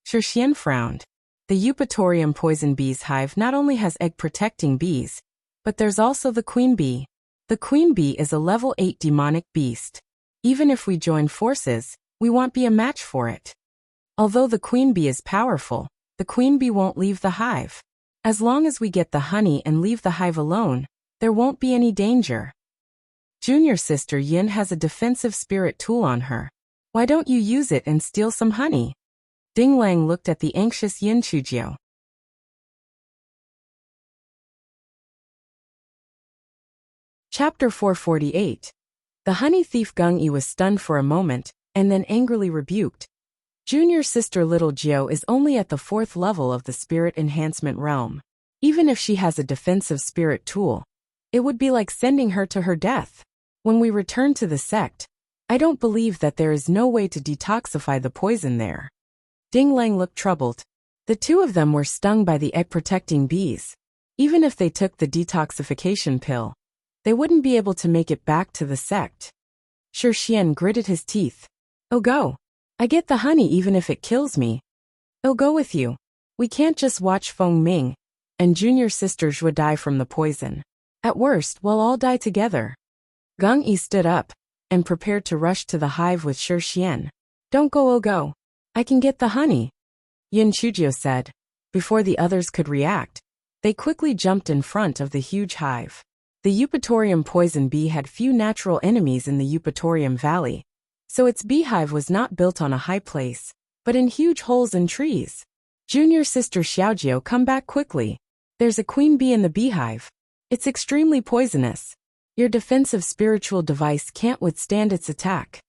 A: Shi Xian frowned. The eupatorium poison bees hive not only has egg-protecting bees, but there's also the queen bee. The queen bee is a level 8 demonic beast. Even if we join forces, we won't be a match for it. Although the queen bee is powerful, the queen bee won't leave the hive. As long as we get the honey and leave the hive alone, there won't be any danger. Junior sister Yin has a defensive spirit tool on her. Why don't you use it and steal some honey? Ding Lang looked at the anxious Yin Chujio. Chapter 448. The honey thief Gung Yi was stunned for a moment, and then angrily rebuked. Junior sister little Jiao is only at the 4th level of the spirit enhancement realm. Even if she has a defensive spirit tool, it would be like sending her to her death. When we return to the sect, I don't believe that there is no way to detoxify the poison there. Ding Lang looked troubled. The two of them were stung by the egg-protecting bees. Even if they took the detoxification pill, they wouldn't be able to make it back to the sect. Shi Xian gritted his teeth. Oh go. I get the honey even if it kills me. Oh go with you. We can't just watch Feng Ming and junior sister Zhua die from the poison. At worst, we'll all die together. Gung Yi stood up and prepared to rush to the hive with Shi Xian. Don't go, oh go. I can get the honey, Yin Chujio said. Before the others could react, they quickly jumped in front of the huge hive. The eupatorium poison bee had few natural enemies in the eupatorium valley, so its beehive was not built on a high place, but in huge holes in trees. Junior sister Xiaojiao, come back quickly. There's a queen bee in the beehive. It's extremely poisonous. Your defensive spiritual device can't withstand its attack.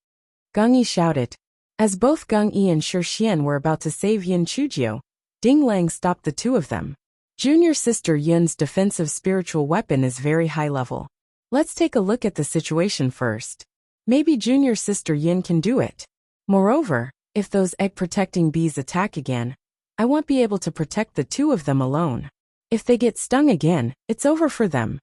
A: Gung Yi shouted. As both Gung Yi and Shi Xian were about to save Yin Chujio, Ding Lang stopped the two of them. Junior sister Yin's defensive spiritual weapon is very high level. Let's take a look at the situation first. Maybe junior sister Yin can do it. Moreover, if those egg-protecting bees attack again, I won't be able to protect the two of them alone. If they get stung again, it's over for them.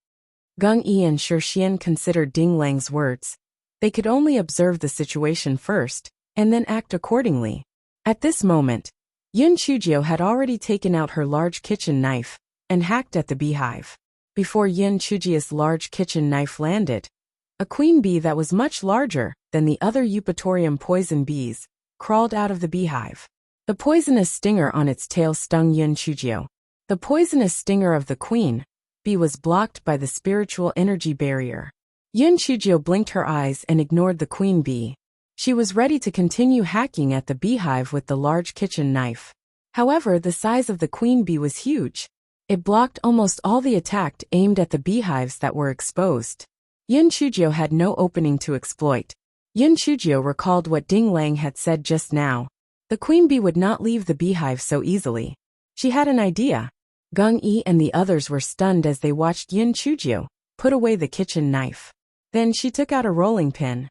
A: Gung Yi and Shi Xian considered Ding Lang's words. They could only observe the situation first, and then act accordingly. At this moment, Yin Chujio had already taken out her large kitchen knife and hacked at the beehive. Before Yin Chujio's large kitchen knife landed, a queen bee that was much larger than the other eupatorium poison bees crawled out of the beehive. The poisonous stinger on its tail stung Yin Chujio. The poisonous stinger of the queen bee was blocked by the spiritual energy barrier. Yin Chujio blinked her eyes and ignored the queen bee. She was ready to continue hacking at the beehive with the large kitchen knife. However, the size of the queen bee was huge. It blocked almost all the attack aimed at the beehives that were exposed. Yin Chujio had no opening to exploit. Yin Chujio recalled what Ding Lang had said just now. The queen bee would not leave the beehive so easily. She had an idea. Gung Yi and the others were stunned as they watched Yin Chujio put away the kitchen knife. Then she took out a rolling pin.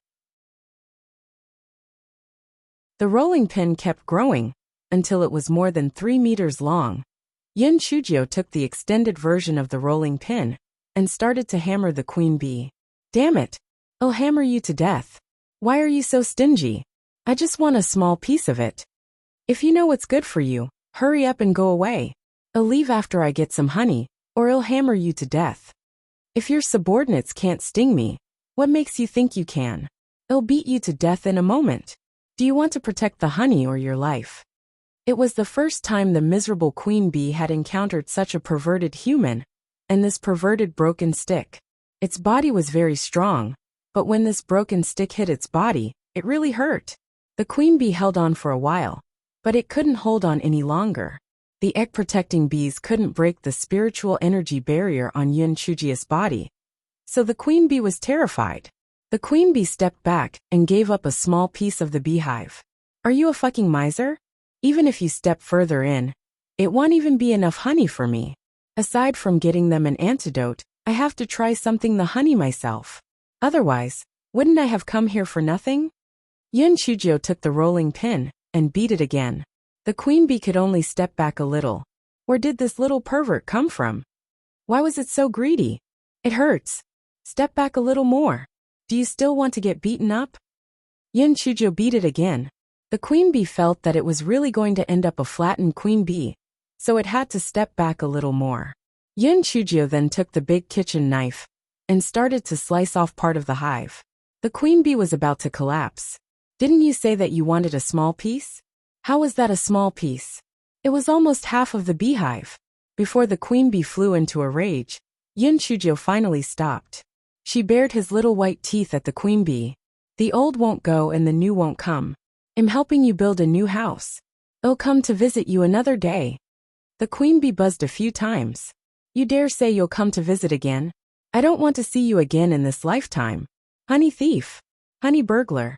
A: The rolling pin kept growing until it was more than 3 meters long. Yin Chujio took the extended version of the rolling pin and started to hammer the queen bee. Damn it! I'll hammer you to death. Why are you so stingy? I just want a small piece of it. If you know what's good for you, hurry up and go away. I'll leave after I get some honey, or I'll hammer you to death. If your subordinates can't sting me, what makes you think you can? I'll beat you to death in a moment. Do you want to protect the honey or your life? It was the first time the miserable queen bee had encountered such a perverted human, and this perverted broken stick. Its body was very strong, but when this broken stick hit its body, it really hurt. The queen bee held on for a while, but it couldn't hold on any longer. The egg-protecting bees couldn't break the spiritual energy barrier on Yin Chujio's body, so the queen bee was terrified. The queen bee stepped back and gave up a small piece of the beehive. Are you a fucking miser? Even if you step further in, it won't even be enough honey for me. Aside from getting them an antidote, I have to try something the honey myself. Otherwise, wouldn't I have come here for nothing? Yin Chujio took the rolling pin and beat it again. The queen bee could only step back a little. Where did this little pervert come from? Why was it so greedy? It hurts. Step back a little more. Do you still want to get beaten up? Yin Chujio beat it again. The queen bee felt that it was really going to end up a flattened queen bee, so it had to step back a little more. Yin Chujio then took the big kitchen knife and started to slice off part of the hive. The queen bee was about to collapse. Didn't you say that you wanted a small piece? How was that a small piece? It was almost half of the beehive. Before the queen bee flew into a rage, Yin Chujio finally stopped. She bared his little white teeth at the queen bee. The old won't go and the new won't come. I'm helping you build a new house. I'll come to visit you another day. The queen bee buzzed a few times. You dare say you'll come to visit again? I don't want to see you again in this lifetime. Honey thief. Honey burglar.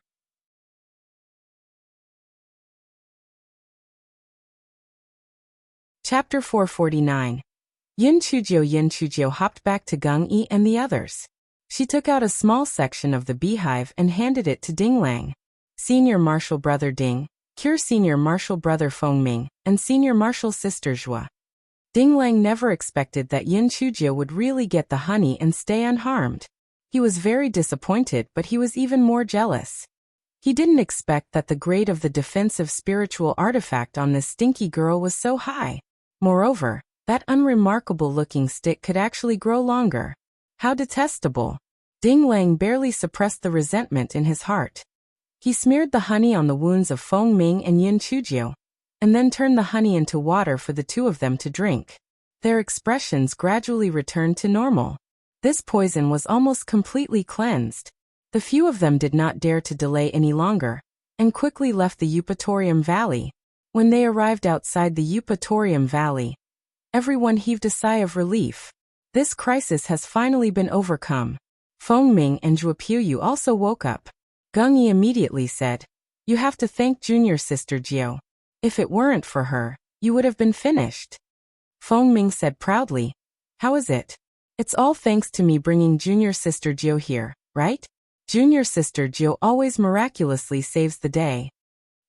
A: Chapter 449. Yin Chujio hopped back to Gung Yi and the others. She took out a small section of the beehive and handed it to Ding Lang. Senior Marshal Brother Ding, Cure Senior Marshal Brother Feng Ming, and Senior Marshal Sister Zhua. Ding Lang never expected that Yin Chujio would really get the honey and stay unharmed. He was very disappointed, but he was even more jealous. He didn't expect that the grade of the defensive spiritual artifact on this stinky girl was so high. Moreover, that unremarkable-looking stick could actually grow longer. How detestable. Ding Lang barely suppressed the resentment in his heart. He smeared the honey on the wounds of Feng Ming and Yin Chujio, and then turned the honey into water for the two of them to drink. Their expressions gradually returned to normal. This poison was almost completely cleansed. The few of them did not dare to delay any longer, and quickly left the Eupatorium Valley. When they arrived outside the Eupatorium Valley, everyone heaved a sigh of relief. This crisis has finally been overcome. Feng Ming and Zhuo Puyu also woke up. Gung Yi immediately said, "You have to thank Junior Sister Jiao. If it weren't for her, you would have been finished." Feng Ming said proudly, "How is it? It's all thanks to me bringing Junior Sister Jiao here, right? Junior Sister Jiao always miraculously saves the day."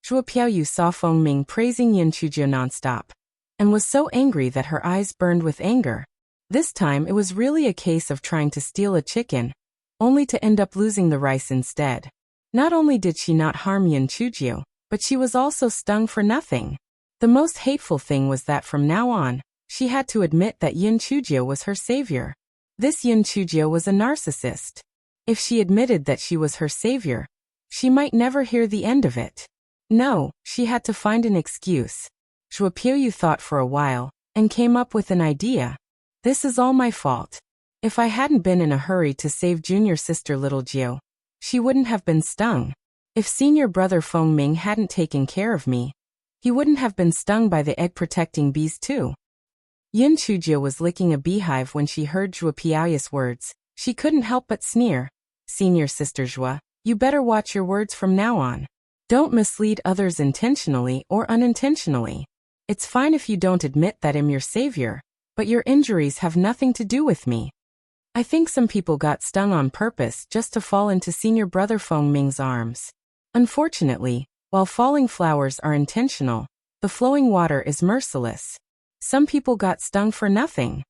A: Zhuo Puyu saw Feng Ming praising Yin Chujio nonstop, and was so angry that her eyes burned with anger. This time it was really a case of trying to steal a chicken, only to end up losing the rice instead. Not only did she not harm Yin Chujio, but she was also stung for nothing. The most hateful thing was that from now on, she had to admit that Yin Chujio was her savior. This Yin Chujio was a narcissist. If she admitted that she was her savior, she might never hear the end of it. No, she had to find an excuse. Zhuo Puyu thought for a while, and came up with an idea. This is all my fault. If I hadn't been in a hurry to save junior sister little Jiao, she wouldn't have been stung. If senior brother Feng Ming hadn't taken care of me, he wouldn't have been stung by the egg-protecting bees too. Yin Chujio was licking a beehive when she heard Zhuo Puyu's words. She couldn't help but sneer. "Senior sister Zhua, you better watch your words from now on. Don't mislead others intentionally or unintentionally. It's fine if you don't admit that I'm your savior, but your injuries have nothing to do with me. I think some people got stung on purpose just to fall into senior brother Feng Ming's arms. Unfortunately, while falling flowers are intentional, the flowing water is merciless. Some people got stung for nothing.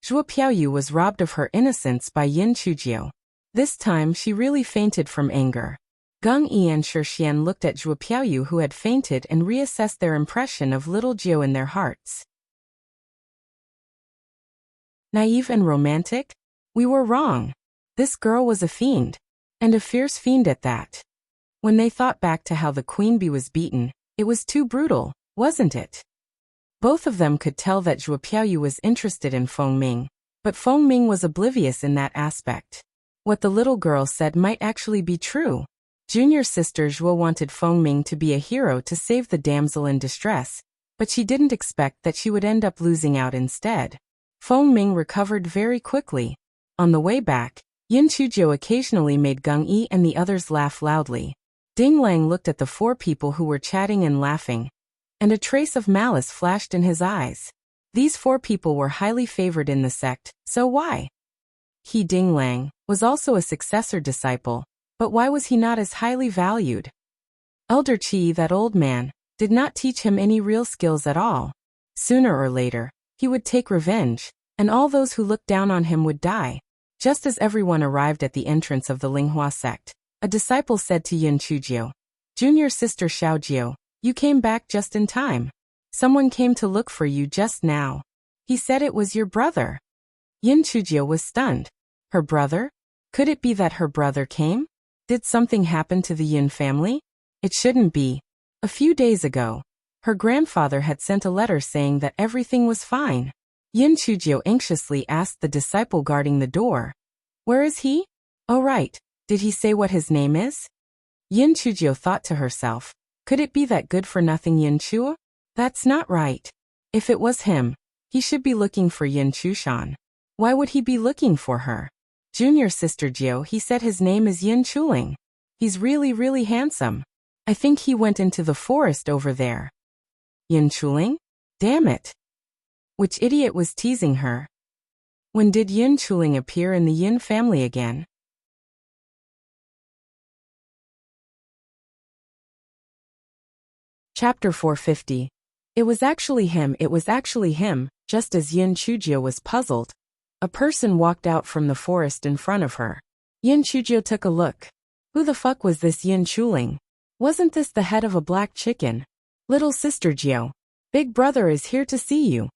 A: Zhuo Piaoyu was robbed of her innocence by Yin Chujiu. This time she really fainted from anger. Geng Yi and Shixian looked at Zhuo Piaoyu, who had fainted, and reassessed their impression of little Jiu in their hearts. Naive and romantic? We were wrong. This girl was a fiend. And a fierce fiend at that. When they thought back to how the queen bee was beaten, it was too brutal, wasn't it? Both of them could tell that Zhuo Piaoyu was interested in Feng Ming, but Feng Ming was oblivious in that aspect. What the little girl said might actually be true. Junior sister Zhuo wanted Feng Ming to be a hero to save the damsel in distress, but she didn't expect that she would end up losing out instead. Feng Ming recovered very quickly. On the way back, Yin Chujiu occasionally made Geng Yi and the others laugh loudly. Ding Lang looked at the four people who were chatting and laughing, and a trace of malice flashed in his eyes. These four people were highly favored in the sect, so why? He, Ding Lang, was also a successor disciple, but why was he not as highly valued? Elder Qi, that old man, did not teach him any real skills at all. Sooner or later, he would take revenge, and all those who looked down on him would die. Just as everyone arrived at the entrance of the Linghua sect, a disciple said to Yin Chujiu, "Junior sister Xiaojiu, you came back just in time. Someone came to look for you just now. He said it was your brother." Yin Chujiu was stunned. Her brother? Could it be that her brother came? Did something happen to the Yin family? It shouldn't be. A few days ago, her grandfather had sent a letter saying that everything was fine. Yin Chujiu anxiously asked the disciple guarding the door, "Where is he? Oh right, did he say what his name is?" Yin Chujiu thought to herself, could it be that good-for-nothing Yin Chu? That's not right. If it was him, he should be looking for Yin Chushan. Why would he be looking for her? Junior sister Jiu, he said his name is Yin Chuling. He's really handsome. I think he went into the forest over there. Yin Chuling? Damn it. Which idiot was teasing her? When did Yin Chuling appear in the Yin family again? Chapter 450. It was actually him, just as Yin Chujiu was puzzled. A person walked out from the forest in front of her. Yin Chujiu took a look. Who the fuck was this Yin Chuling? Wasn't this the head of a black chicken? Little sister Jiu, big brother is here to see you.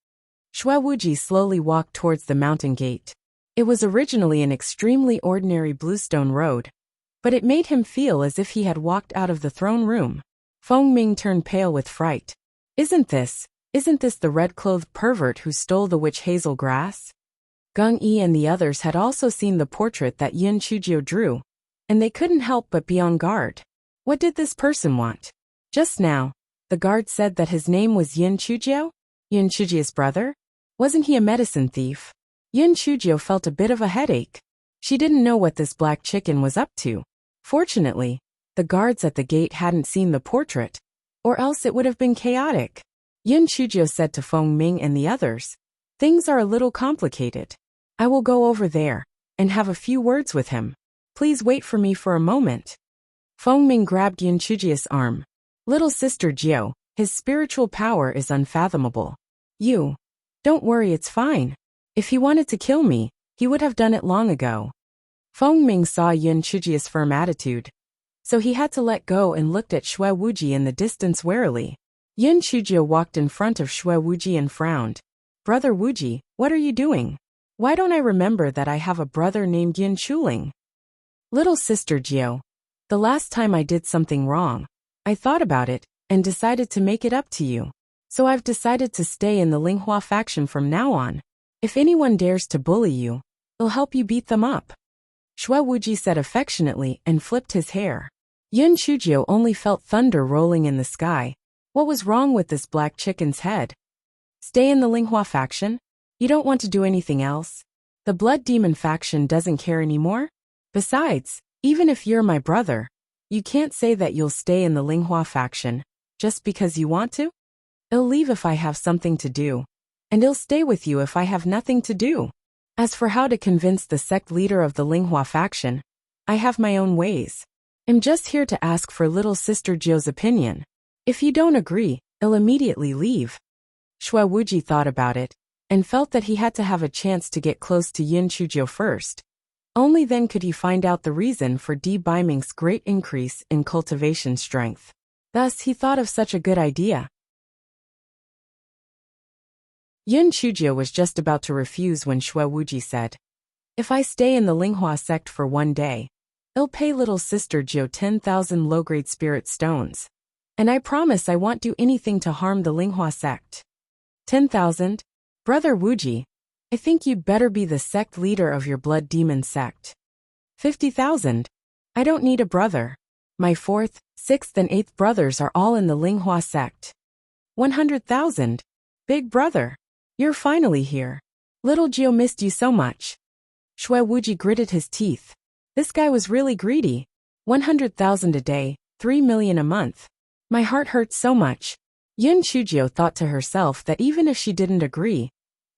A: Shui Wuji slowly walked towards the mountain gate. It was originally an extremely ordinary bluestone road, but it made him feel as if he had walked out of the throne room. Feng Ming turned pale with fright. Isn't this the red-clothed pervert who stole the witch hazel grass? Geng Yi and the others had also seen the portrait that Yin Chujiu drew, and they couldn't help but be on guard. What did this person want? Just now, the guard said that his name was Yin Chujiu? Yin Chujiu's brother? Wasn't he a medicine thief? Yin Chujiu felt a bit of a headache. She didn't know what this black chicken was up to. Fortunately, the guards at the gate hadn't seen the portrait, or else it would have been chaotic. Yin Chujiu said to Feng Ming and the others, "Things are a little complicated. I will go over there and have a few words with him. Please wait for me for a moment." Feng Ming grabbed Yin Chujiu's arm. "Little sister Jiu, his spiritual power is unfathomable. Don't worry, it's fine. If he wanted to kill me, he would have done it long ago." Feng Ming saw Yin Chujiu's firm attitude, so he had to let go and looked at Shui Wuji in the distance warily. Yin Chujiu walked in front of Shui Wuji and frowned. "Brother Wuji, what are you doing? Why don't I remember that I have a brother named Yin Chuling?" "Little sister Jiu, the last time I did something wrong, I thought about it and decided to make it up to you. So I've decided to stay in the Linghua faction from now on. If anyone dares to bully you, I'll help you beat them up." Shui Wuji said affectionately and flipped his hair. Yin Chujiu only felt thunder rolling in the sky. What was wrong with this black chicken's head? Stay in the Linghua faction? You don't want to do anything else? The Blood Demon faction doesn't care anymore? Besides, even if you're my brother, You can't say that you'll stay in the Linghua faction just because you want to? I'll leave if I have something to do, and I'll stay with you if I have nothing to do. As for how to convince the sect leader of the Linghua faction, I have my own ways. I'm just here to ask for little sister Jiu's opinion. If you don't agree, I'll immediately leave. Shui Wuji thought about it, and felt that he had to have a chance to get close to Yin Chujiu first. Only then could he find out the reason for Di Baiming's great increase in cultivation strength. Thus he thought of such a good idea. Yin Chujiu was just about to refuse when Shui Wuji said, "If I stay in the Linghua sect for one day, I'll pay little sister Jiu 10,000 low-grade spirit stones. And I promise I won't do anything to harm the Linghua sect." 10,000? Brother Wuji, I think you'd better be the sect leader of your blood demon sect. 50,000? I don't need a brother. My 4th, 6th and 8th brothers are all in the Linghua sect. 100,000? Big brother, you're finally here. Little Jiu missed you so much. Shui Wuji gritted his teeth. This guy was really greedy. 100,000 a day, 3 million a month. My heart hurts so much. Yin Chujiu thought to herself that even if she didn't agree,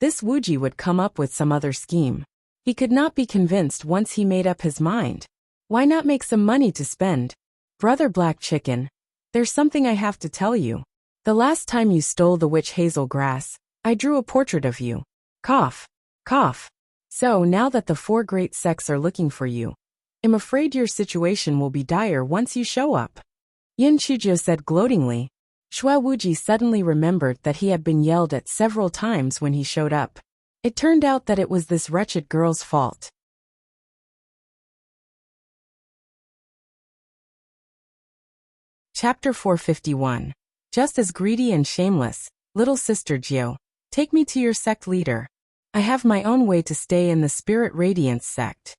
A: this Wuji would come up with some other scheme. He could not be convinced once he made up his mind. Why not make some money to spend? Brother Black Chicken, there's something I have to tell you. The last time you stole the witch hazel grass, I drew a portrait of you. Cough. Cough. So now that the 4 great sects are looking for you, I'm afraid your situation will be dire once you show up. Yin Chujiu said gloatingly. Shui Wuji suddenly remembered that he had been yelled at several times when he showed up. It turned out that it was this wretched girl's fault. Chapter 451. Just as greedy and shameless, little sister Jiu, take me to your sect leader. I have my own way to stay in the Spirit Radiance sect.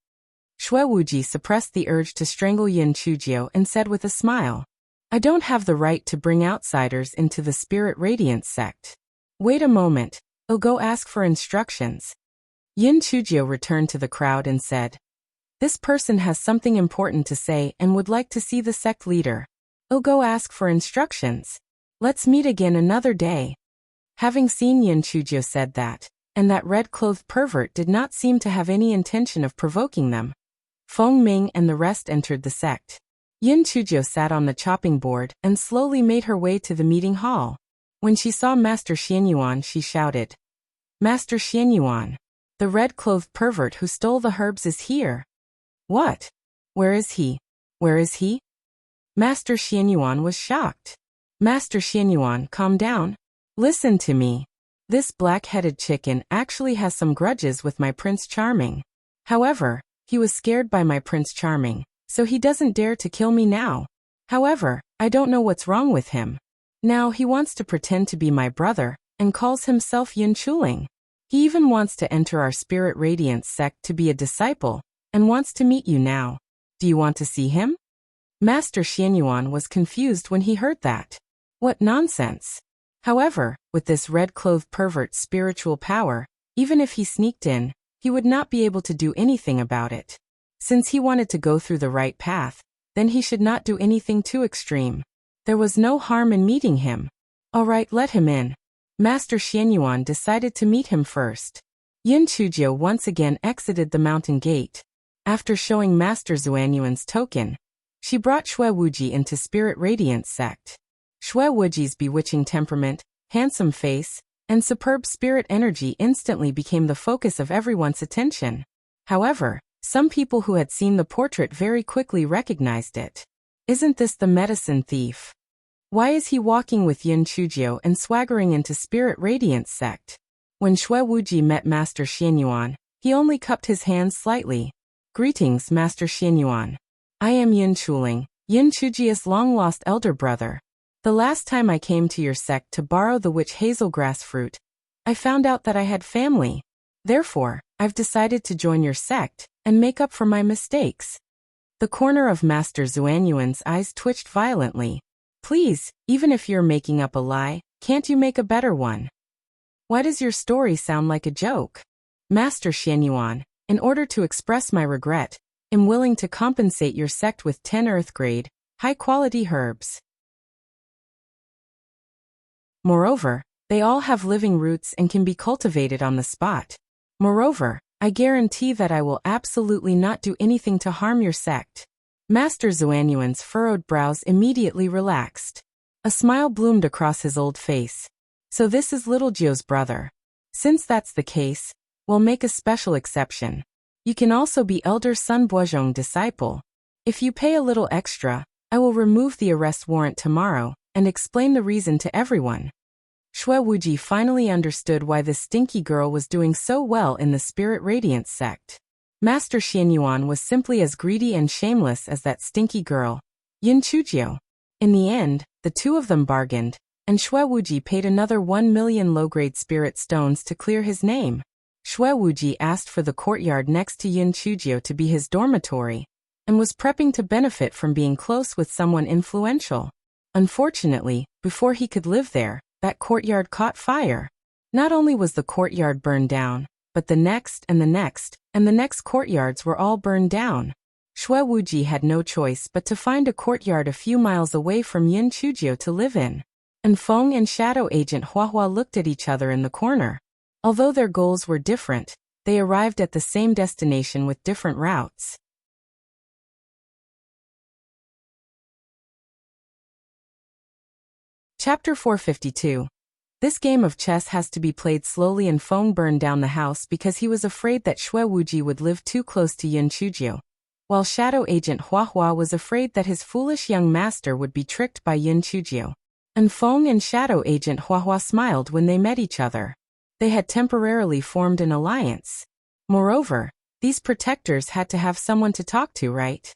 A: Shui Wuji suppressed the urge to strangle Yin Chujiu and said with a smile, I don't have the right to bring outsiders into the Spirit Radiance sect. Wait a moment, I'll go ask for instructions. Yin Chujiu returned to the crowd and said, this person has something important to say and would like to see the sect leader. I'll go ask for instructions. Let's meet again another day. Having seen Yin Chujiu said that, and that red-clothed pervert did not seem to have any intention of provoking them, Feng Ming and the rest entered the sect. Yin Chujiu sat on the chopping board and slowly made her way to the meeting hall. When she saw Master Xianyuan, she shouted, Master Xianyuan, the red-clothed pervert who stole the herbs is here. What? Where is he? Where is he? Master Xianyuan was shocked. Master Xianyuan, calm down. Listen to me. This black-headed chicken actually has some grudges with my Prince Charming. However, he was scared by my Prince Charming, so he doesn't dare to kill me now. However, I don't know what's wrong with him. Now he wants to pretend to be my brother, and calls himself Yin Chuling. He even wants to enter our Spirit Radiance sect to be a disciple, and wants to meet you now. Do you want to see him? Master Xianyuan was confused when he heard that. What nonsense! However, with this red-clothed pervert's spiritual power, even if he sneaked in, he would not be able to do anything about it. Since he wanted to go through the right path, then he should not do anything too extreme. There was no harm in meeting him. All right, let him in. Master Xianyuan decided to meet him first. Yin Chujiu once again exited the mountain gate. After showing Master Xuanyuan's token, she brought Shui Wuji into Spirit Radiance sect. Shui Wuji's bewitching temperament, handsome face, and superb spirit energy instantly became the focus of everyone's attention. However, some people who had seen the portrait very quickly recognized it. Isn't this the medicine thief? Why is he walking with Yin Chujiu and swaggering into Spirit Radiance sect? When Shui Wuji met Master Xianyuan, he only cupped his hands slightly. Greetings, Master Xianyuan. I am Yin Chuling, Yin Chujiu's long-lost elder brother. The last time I came to your sect to borrow the witch hazelgrass fruit, I found out that I had family. Therefore, I've decided to join your sect and make up for my mistakes. The corner of Master Xuanyuan's eyes twitched violently. Please, even if you're making up a lie, can't you make a better one? Why does your story sound like a joke? Master Xianyuan, in order to express my regret, I'm willing to compensate your sect with 10 earth grade, high-quality herbs. Moreover, they all have living roots and can be cultivated on the spot. Moreover, I guarantee that I will absolutely not do anything to harm your sect. Master Xuanyuan's furrowed brows immediately relaxed. A smile bloomed across his old face. So this is little Jiu's brother. Since that's the case, we'll make a special exception. You can also be elder Sun Boizhong disciple. If you pay a little extra, I will remove the arrest warrant tomorrow and explain the reason to everyone. Xue Wuji finally understood why this stinky girl was doing so well in the Spirit Radiance sect. Master Xianyuan was simply as greedy and shameless as that stinky girl, Yin Chujiu. In the end, the two of them bargained, and Xue Wuji paid another 1 million low-grade spirit stones to clear his name. Xue Wuji asked for the courtyard next to Yin Chujiu to be his dormitory, and was prepping to benefit from being close with someone influential. Unfortunately, before he could live there, that courtyard caught fire. Not only was the courtyard burned down, but the next and the next, and the next courtyards were all burned down. Xue Wuji had no choice but to find a courtyard a few miles away from Yin Chujiu to live in. And Feng and Shadow Agent Huahua looked at each other in the corner. Although their goals were different, they arrived at the same destination with different routes. Chapter 452. This game of chess has to be played slowly, and Feng burned down the house because he was afraid that Xue Wuji would live too close to Yin Chujiu, while Shadow Agent Huahua was afraid that his foolish young master would be tricked by Yin Chujiu. And Feng and Shadow Agent Huahua smiled when they met each other. They had temporarily formed an alliance. Moreover, these protectors had to have someone to talk to, right?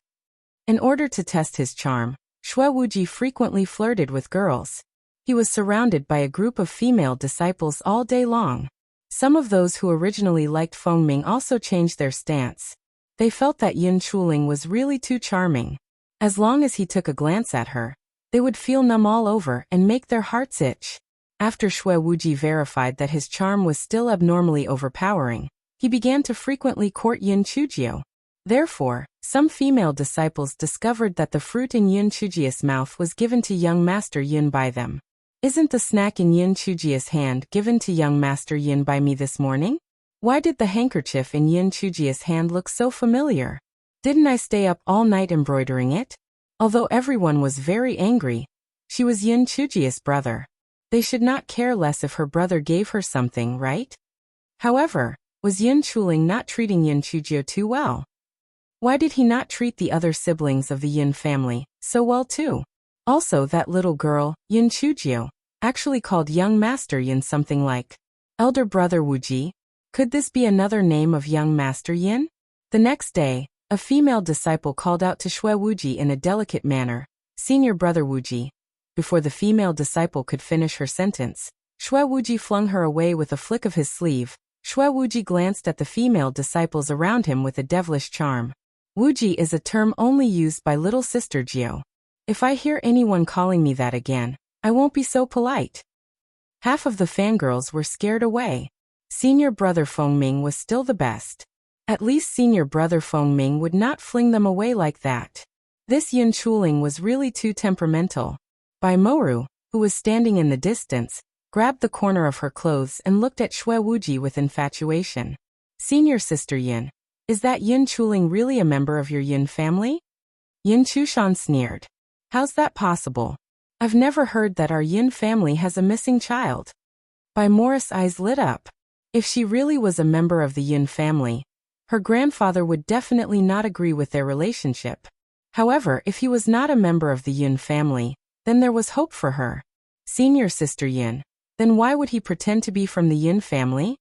A: In order to test his charm, Xue Wuji frequently flirted with girls. He was surrounded by a group of female disciples all day long. Some of those who originally liked Feng Ming also changed their stance. They felt that Yin Chuling was really too charming. As long as he took a glance at her, they would feel numb all over and make their hearts itch. After Xue Wuji verified that his charm was still abnormally overpowering, he began to frequently court Yin Chujiu. Therefore, some female disciples discovered that the fruit in Yin Chujiu's mouth was given to young Master Yin by them. Isn't the snack in Yin Chujiu's hand given to young Master Yin by me this morning? Why did the handkerchief in Yin Chujiu's hand look so familiar? Didn't I stay up all night embroidering it? Although everyone was very angry, she was Yin Chujiu's brother. They should not care less if her brother gave her something, right? However, was Yin Chuling not treating Yin Chujiu too well? Why did he not treat the other siblings of the Yin family so well too? Also, that little girl, Yin Chujiu, actually called young Master Yin something like Elder Brother Wuji. Could this be another name of young Master Yin? The next day, a female disciple called out to Xue Wuji in a delicate manner, Senior Brother Wuji. Before the female disciple could finish her sentence, Xue Wuji flung her away with a flick of his sleeve. Xue Wuji glanced at the female disciples around him with a devilish charm. Wuji is a term only used by little sister Jiu. If I hear anyone calling me that again, I won't be so polite. Half of the fangirls were scared away. Senior Brother Feng Ming was still the best. At least Senior Brother Feng Ming would not fling them away like that. This Yin Chuling was really too temperamental. Bai Moru, who was standing in the distance, grabbed the corner of her clothes and looked at Xue Wuji with infatuation. Senior Sister Yin, is that Yin Chuling really a member of your Yin family? Yin Chushan sneered. How's that possible? I've never heard that our Yin family has a missing child. Bai Morris' eyes lit up. If she really was a member of the Yin family, her grandfather would definitely not agree with their relationship. However, if he was not a member of the Yin family, then there was hope for her. Senior Sister Yin, then why would he pretend to be from the Yin family?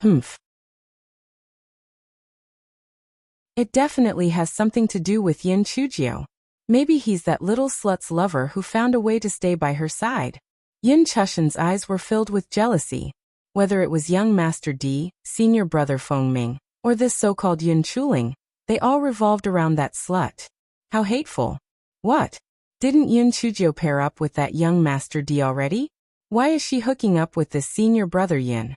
A: Humph. It definitely has something to do with Yin Chujiu. Maybe he's that little slut's lover who found a way to stay by her side. Yin Chushan's eyes were filled with jealousy. Whether it was young Master D, Senior Brother Feng Ming, or this so-called Yin Chuling, they all revolved around that slut. How hateful. What? Didn't Yin Chujiu pair up with that young Master D already? Why is she hooking up with this Senior Brother Yin?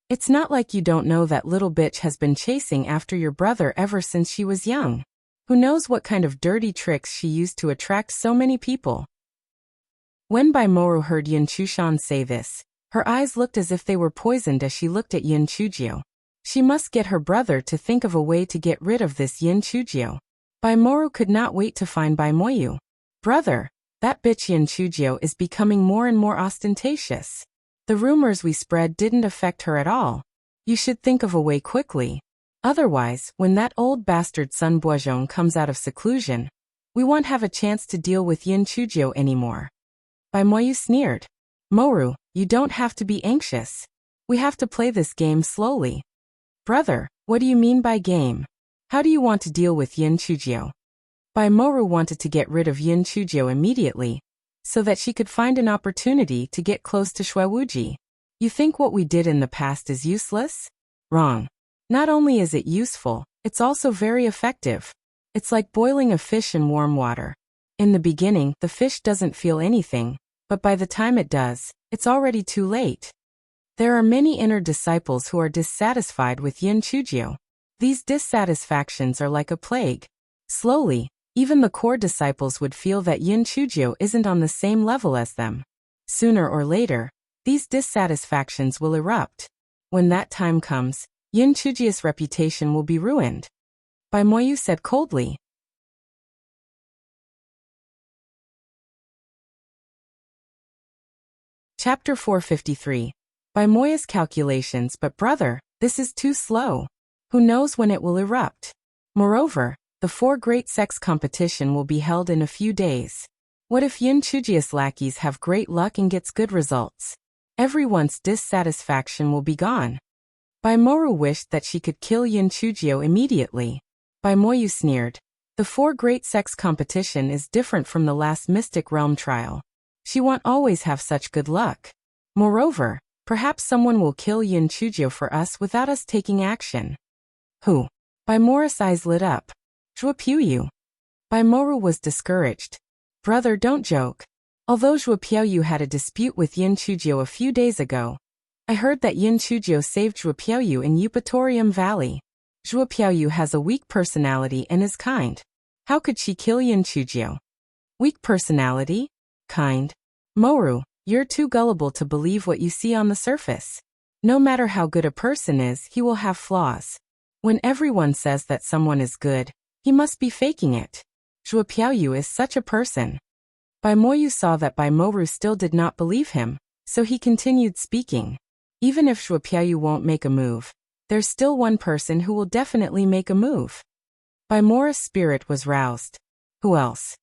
A: It's not like you don't know that little bitch has been chasing after your brother ever since she was young. Who knows what kind of dirty tricks she used to attract so many people. When Baimoru heard Yin Chushan say this, her eyes looked as if they were poisoned as she looked at Yin Chujio. She must get her brother to think of a way to get rid of this Yin Chujio. Baimoru could not wait to find Baimoyu. Brother, that bitch Yin Chujio is becoming more and more ostentatious. The rumors we spread didn't affect her at all. You should think of a way quickly. Otherwise, when that old bastard Sun Boizhong comes out of seclusion, we won't have a chance to deal with Yin Chujio anymore. Baimoyu sneered. Moru, you don't have to be anxious. We have to play this game slowly. Brother, what do you mean by game? How do you want to deal with Yin Chujio? Baimoru wanted to get rid of Yin Chujio immediately, so that she could find an opportunity to get close to Shuewuji. You think what we did in the past is useless? Wrong. Not only is it useful, it's also very effective. It's like boiling a fish in warm water. In the beginning, the fish doesn't feel anything, but by the time it does, it's already too late. There are many inner disciples who are dissatisfied with Yin Chujio. These dissatisfactions are like a plague. Slowly, even the core disciples would feel that Yin Chujio isn't on the same level as them. Sooner or later, these dissatisfactions will erupt. When that time comes, Yin Chujio's reputation will be ruined. Baimoyu said coldly. Chapter 453. Baimoya's calculations. But brother, this is too slow. Who knows when it will erupt? Moreover, the 4 great sex competition will be held in a few days. What if Yin Chujio's lackeys have great luck and gets good results? Everyone's dissatisfaction will be gone. Baimoru wished that she could kill Yin Chujio immediately. Baimoyu sneered. The 4 great sex competition is different from the last Mystic Realm trial. She won't always have such good luck. Moreover, perhaps someone will kill Yin Chujio for us without us taking action. Who? Baimoru's eyes lit up. Zhuopiuyu. Baimoru was discouraged. Brother, don't joke. Although Zhuopiuyu had a dispute with Yin Chujio a few days ago, I heard that Yin Chujio saved Zhuopiuyu in Eupatorium Valley. Zhuopiuyu has a weak personality and is kind. How could she kill Yin Chujio? Weak personality? Kind? Moru, you're too gullible to believe what you see on the surface. No matter how good a person is, he will have flaws. When everyone says that someone is good, he must be faking it. Zhuopiuyu is such a person. Baimoyu saw that Baimoru still did not believe him, so he continued speaking. Even if Zhuopiuyu won't make a move, there's still one person who will definitely make a move. Baimoru's spirit was roused. Who else?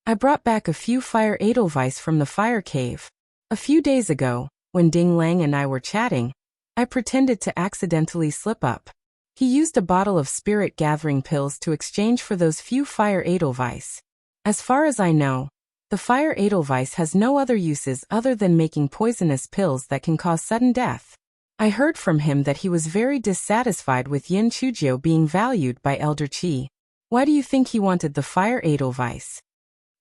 A: I brought back a few fire edelweiss from the fire cave. A few days ago, when Ding Lang and I were chatting, I pretended to accidentally slip up. He used a bottle of spirit gathering pills to exchange for those few fire edelweiss. As far as I know, the fire edelweiss has no other uses other than making poisonous pills that can cause sudden death. I heard from him that he was very dissatisfied with Yin Chujio being valued by Elder Qi. Why do you think he wanted the fire edelweiss?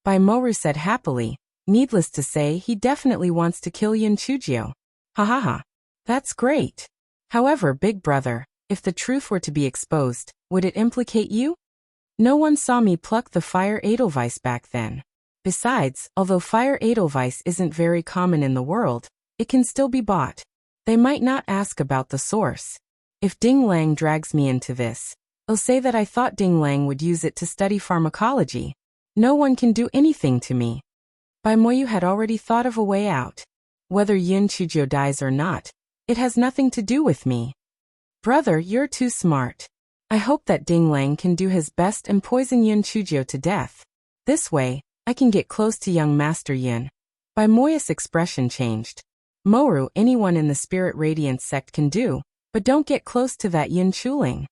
A: Baimoru said happily. Needless to say, he definitely wants to kill Yin Chujio. Ha ha ha. That's great. However, big brother, if the truth were to be exposed, would it implicate you? No one saw me pluck the fire edelweiss back then. Besides, although fire edelweiss isn't very common in the world, it can still be bought. They might not ask about the source. If Ding Lang drags me into this, they'll say that I thought Ding Lang would use it to study pharmacology. No one can do anything to me. Baimoyu had already thought of a way out. Whether Yin Chujio dies or not, it has nothing to do with me. Brother, you're too smart. I hope that Ding Lang can do his best and poison Yin Chujio to death. This way, I can get close to young Master Yin. Baimoyu's expression changed. Moru, anyone in the Spirit Radiance sect can do, but don't get close to that Yin Chuling.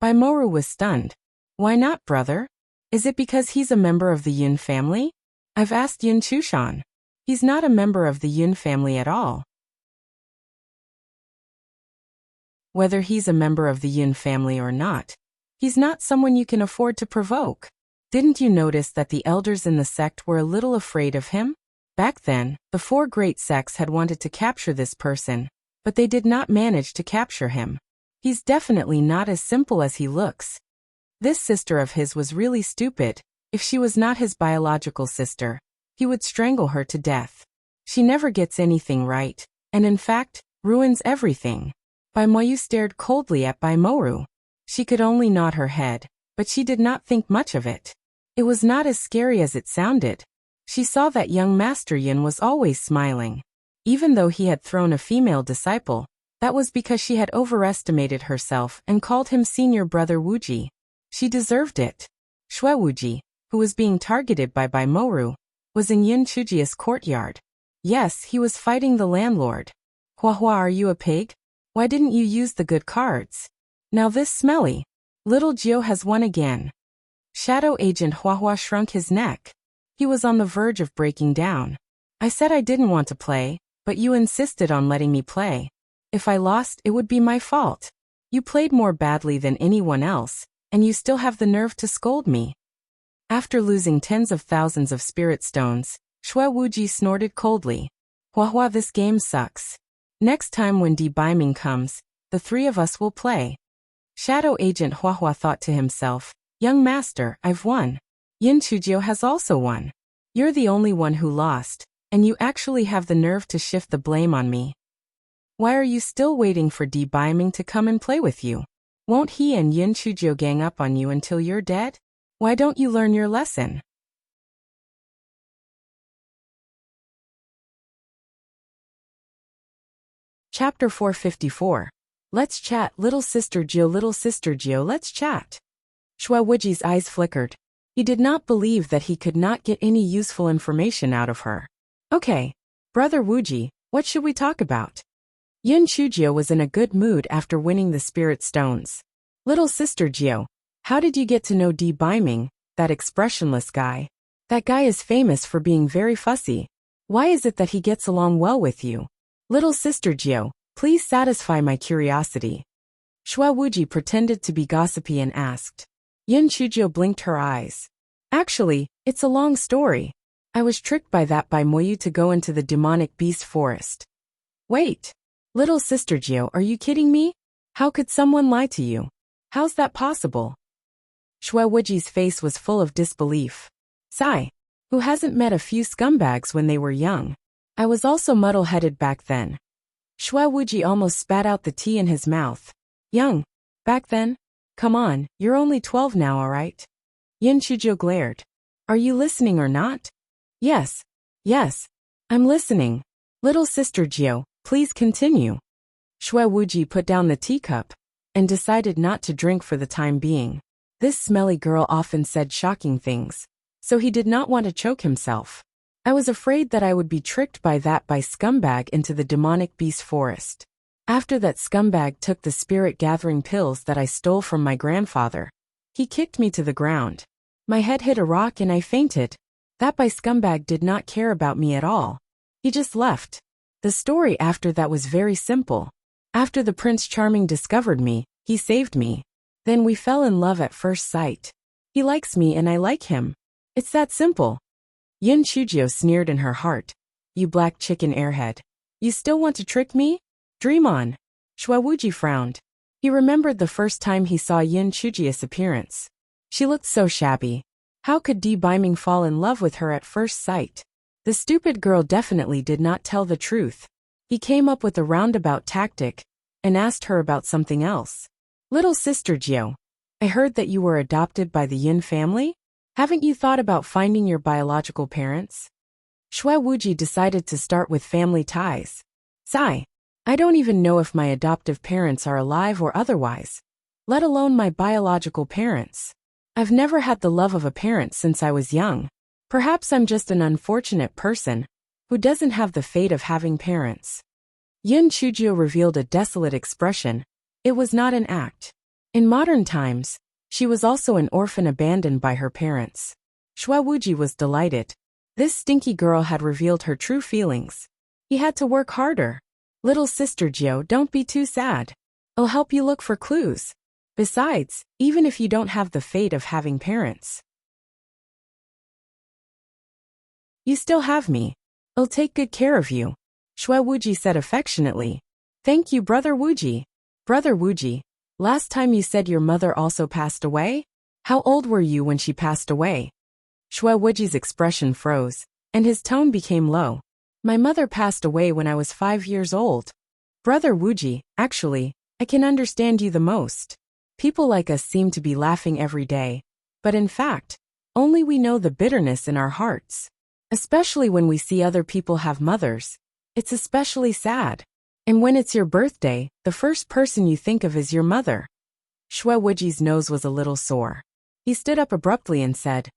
A: Baimoru was stunned. Why not, brother? Is it because he's a member of the Yin family? I've asked Yin Chushan. He's not a member of the Yin family at all. Whether he's a member of the Yin family or not, he's not someone you can afford to provoke. Didn't you notice that the elders in the sect were a little afraid of him? Back then, the 4 great sects had wanted to capture this person, but they did not manage to capture him. He's definitely not as simple as he looks. This sister of his was really stupid. If she was not his biological sister, he would strangle her to death. She never gets anything right, and in fact, ruins everything. Baimoyu stared coldly at Baimoru. She could only nod her head, but she did not think much of it. It was not as scary as it sounded. She saw that young Master Yin was always smiling. Even though he had thrown a female disciple, that was because she had overestimated herself and called him senior brother Wuji. She deserved it. Shui Wuji, who was being targeted by Baimoru, was in Yin Chujia's courtyard. Yes, he was fighting the landlord. Huahua, are you a pig? Why didn't you use the good cards? Now this smelly. Little Gio has won again. Shadow Agent Huahua shrunk his neck. He was on the verge of breaking down. I said I didn't want to play, but you insisted on letting me play. If I lost, it would be my fault. You played more badly than anyone else, and you still have the nerve to scold me. After losing tens of thousands of spirit stones, Shui Wuji snorted coldly. Huahua, this game sucks. Next time when debaiming comes, the three of us will play. Shadow Agent Huahua thought to himself, young master, I've won. Yin Chujio has also won. You're the only one who lost, and you actually have the nerve to shift the blame on me. Why are you still waiting for debaiming to come and play with you? Won't he and Yin Chujio gang up on you until you're dead? Why don't you learn your lesson? Chapter 454. Let's chat, little sister Gio, let's chat. Shui Wuji's eyes flickered. He did not believe that he could not get any useful information out of her. Okay, brother Wuji, what should we talk about? Yin Chujio was in a good mood after winning the spirit stones. Little sister Gio, how did you get to know debaiming, that expressionless guy? That guy is famous for being very fussy. Why is it that he gets along well with you? Little sister Gio, please satisfy my curiosity. Shui Wuji pretended to be gossipy and asked. Yin Chujio blinked her eyes. Actually, it's a long story. I was tricked by that Baimoyu to go into the demonic beast forest. Wait. Little sister Gio, are you kidding me? How could someone lie to you? How's that possible? Shui Wuji's face was full of disbelief. Sigh. Who hasn't met a few scumbags when they were young? I was also muddle-headed back then. Shui Wuji almost spat out the tea in his mouth. Young? Back then? Come on, you're only 12 now, alright? Yin Chujio glared. Are you listening or not? Yes. Yes. I'm listening. Little sister Gio, please continue. Shui Wuji put down the teacup and decided not to drink for the time being. This smelly girl often said shocking things, so he did not want to choke himself. I was afraid that I would be tricked by that scumbag into the demonic beast forest. After that scumbag took the spirit-gathering pills that I stole from my grandfather, he kicked me to the ground. My head hit a rock and I fainted. That scumbag did not care about me at all. He just left. The story after that was very simple. After the Prince Charming discovered me, he saved me. Then we fell in love at first sight. He likes me and I like him. It's that simple. Yin Chujio sneered in her heart. You black chicken airhead. You still want to trick me? Dream on. Shui Wuji frowned. He remembered the first time he saw Yin Chujio's appearance. She looked so shabby. How could debaiming fall in love with her at first sight? The stupid girl definitely did not tell the truth. He came up with a roundabout tactic and asked her about something else. Little sister Gio, I heard that you were adopted by the Yin family? Haven't you thought about finding your biological parents? Shui Wuji decided to start with family ties. Sigh. I don't even know if my adoptive parents are alive or otherwise, let alone my biological parents. I've never had the love of a parent since I was young. Perhaps I'm just an unfortunate person who doesn't have the fate of having parents. Yin Chujio revealed a desolate expression. It was not an act. In modern times, she was also an orphan abandoned by her parents. Shui Wuji was delighted. This stinky girl had revealed her true feelings. He had to work harder. Little sister Gio, don't be too sad. I'll help you look for clues. Besides, even if you don't have the fate of having parents, you still have me. I'll take good care of you. Shui Wuji said affectionately. Thank you, Brother Wuji. Brother Wuji, last time you said your mother also passed away? How old were you when she passed away? Shui Wuji's expression froze, and his tone became low. My mother passed away when I was 5 years old. Brother Wuji, actually, I can understand you the most. People like us seem to be laughing every day, but in fact, only we know the bitterness in our hearts. Especially when we see other people have mothers. It's especially sad. And when it's your birthday, the first person you think of is your mother. Shui Wuji's nose was a little sore. He stood up abruptly and said,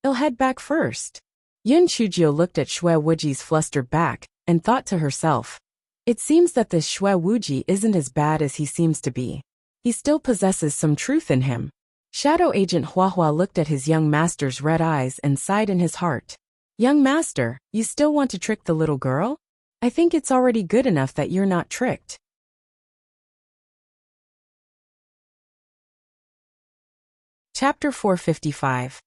A: I'll head back first. Yun Chujio looked at Shui Wuji's flustered back and thought to herself, it seems that this Shui Wuji isn't as bad as he seems to be. He still possesses some truth in him. Shadow Agent Huahua looked at his young master's red eyes and sighed in his heart. Young master, you still want to trick the little girl? I think it's already good enough that you're not tricked. Chapter 455.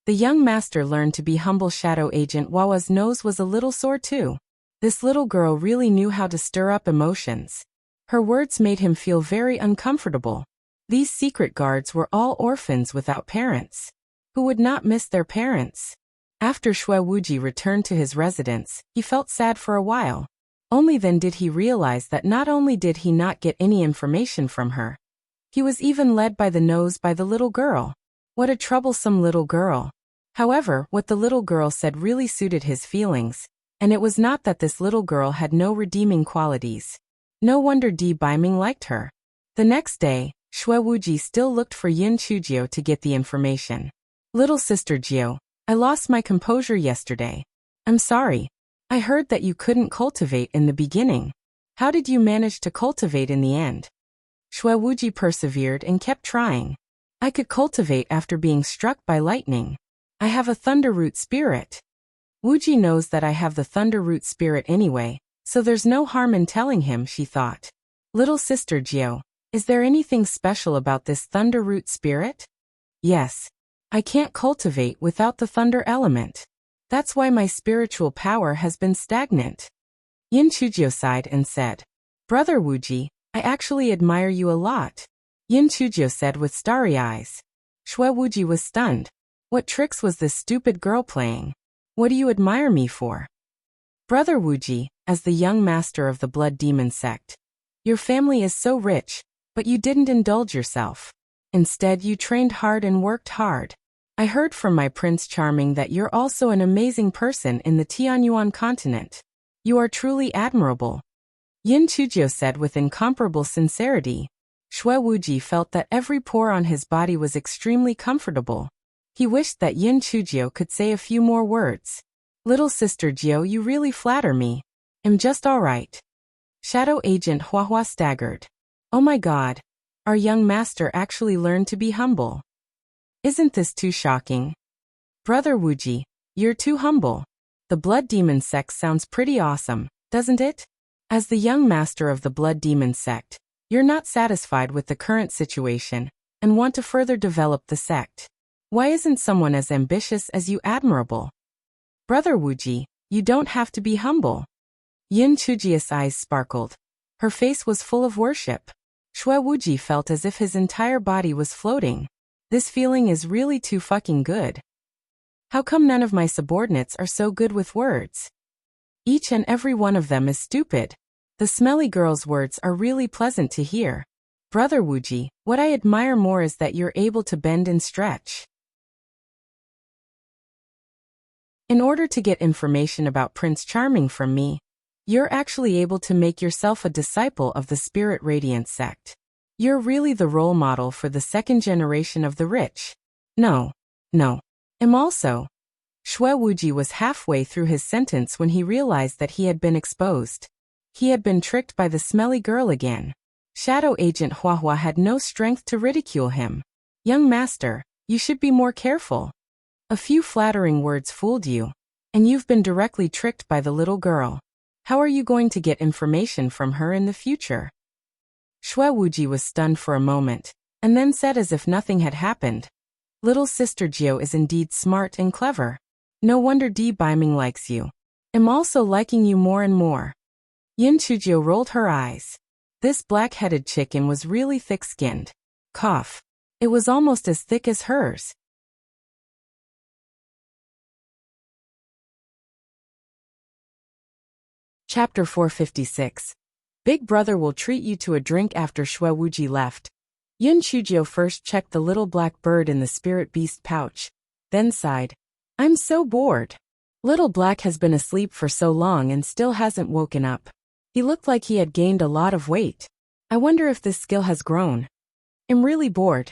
A: The young master learned to be humble. Shadow Agent Huahua's nose was a little sore too. This little girl really knew how to stir up emotions. Her words made him feel very uncomfortable. These secret guards were all orphans without parents. Who would not miss their parents? After Shui Wuji returned to his residence, he felt sad for a while. Only then did he realize that not only did he not get any information from her, he was even led by the nose by the little girl. What a troublesome little girl. However, what the little girl said really suited his feelings, and it was not that this little girl had no redeeming qualities. No wonder Di Baiming liked her. The next day, Shui Wuji still looked for Yin Chujio to get the information. Little sister Jiao, I lost my composure yesterday. I'm sorry. I heard that you couldn't cultivate in the beginning. How did you manage to cultivate in the end? Shui Wuji persevered and kept trying. I could cultivate after being struck by lightning. I have a thunder root spirit. Wuji knows that I have the thunder root spirit anyway, so there's no harm in telling him, she thought. Little sister Jiao, is there anything special about this thunder root spirit? Yes. I can't cultivate without the thunder element. That's why my spiritual power has been stagnant. Yin Chujio sighed and said, Brother Wuji, I actually admire you a lot. Yin Chujio said with starry eyes. Shui Wuji was stunned. What tricks was this stupid girl playing? What do you admire me for? Brother Wuji, as the young master of the blood demon sect, your family is so rich, but you didn't indulge yourself. Instead, you trained hard and worked hard. I heard from my Prince Charming that you're also an amazing person in the Tianyuan continent. You are truly admirable. Yin Chujio said with incomparable sincerity. Shui Wuji felt that every pore on his body was extremely comfortable. He wished that Yin Chujio could say a few more words. Little sister Jiao, you really flatter me. I'm just all right. Shadow Agent Huahua staggered. Oh my God. Our young master actually learned to be humble. Isn't this too shocking? Brother Wuji, you're too humble. The blood demon sect sounds pretty awesome, doesn't it? As the young master of the blood demon sect, you're not satisfied with the current situation and want to further develop the sect. Why isn't someone as ambitious as you admirable? Brother Wuji, you don't have to be humble. Yin Chujio's eyes sparkled. Her face was full of worship. Shui Wuji felt as if his entire body was floating. This feeling is really too fucking good. How come none of my subordinates are so good with words? Each and every one of them is stupid. The smelly girl's words are really pleasant to hear. Brother Wuji, what I admire more is that you're able to bend and stretch. In order to get information about Prince Charming from me, you're actually able to make yourself a disciple of the Spirit Radiance sect. You're really the role model for the second generation of the rich. No. I'm also. Shui Wuji was halfway through his sentence when he realized that he had been exposed. He had been tricked by the smelly girl again. Shadow Agent Huahua had no strength to ridicule him. Young master, you should be more careful. A few flattering words fooled you, and you've been directly tricked by the little girl. How are you going to get information from her in the future? Shui Wuji was stunned for a moment, and then said as if nothing had happened. Little sister Jiao is indeed smart and clever. No wonder Di Baiming likes you. I'm also liking you more and more. Yin Chujio rolled her eyes. This black-headed chicken was really thick-skinned. Cough. It was almost as thick as hers. Chapter 456. Big Brother will treat you to a drink. After Shui Wuji left, Yun Chujio first checked the little black bird in the spirit beast pouch, then sighed. I'm so bored. Little Black has been asleep for so long and still hasn't woken up. He looked like he had gained a lot of weight. I wonder if this skill has grown. I'm really bored.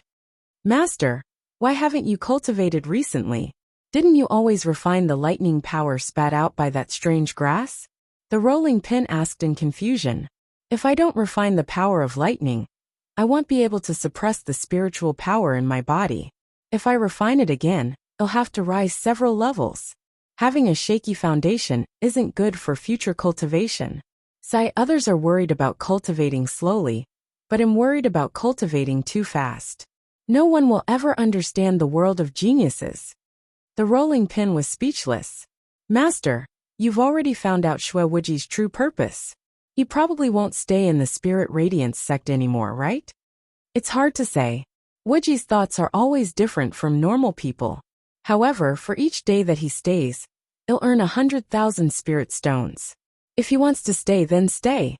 A: Master, why haven't you cultivated recently? Didn't you always refine the lightning power spat out by that strange grass? The rolling pin asked in confusion. If I don't refine the power of lightning, I won't be able to suppress the spiritual power in my body. If I refine it again, it'll have to rise several levels. Having a shaky foundation isn't good for future cultivation. Others are worried about cultivating slowly, but I'm worried about cultivating too fast. No one will ever understand the world of geniuses. The rolling pin was speechless. Master, you've already found out Shui Wuji's true purpose. He probably won't stay in the Spirit Radiance sect anymore, right? It's hard to say. Wuji's thoughts are always different from normal people. However, for each day that he stays, he'll earn 100,000 spirit stones. If he wants to stay, then stay.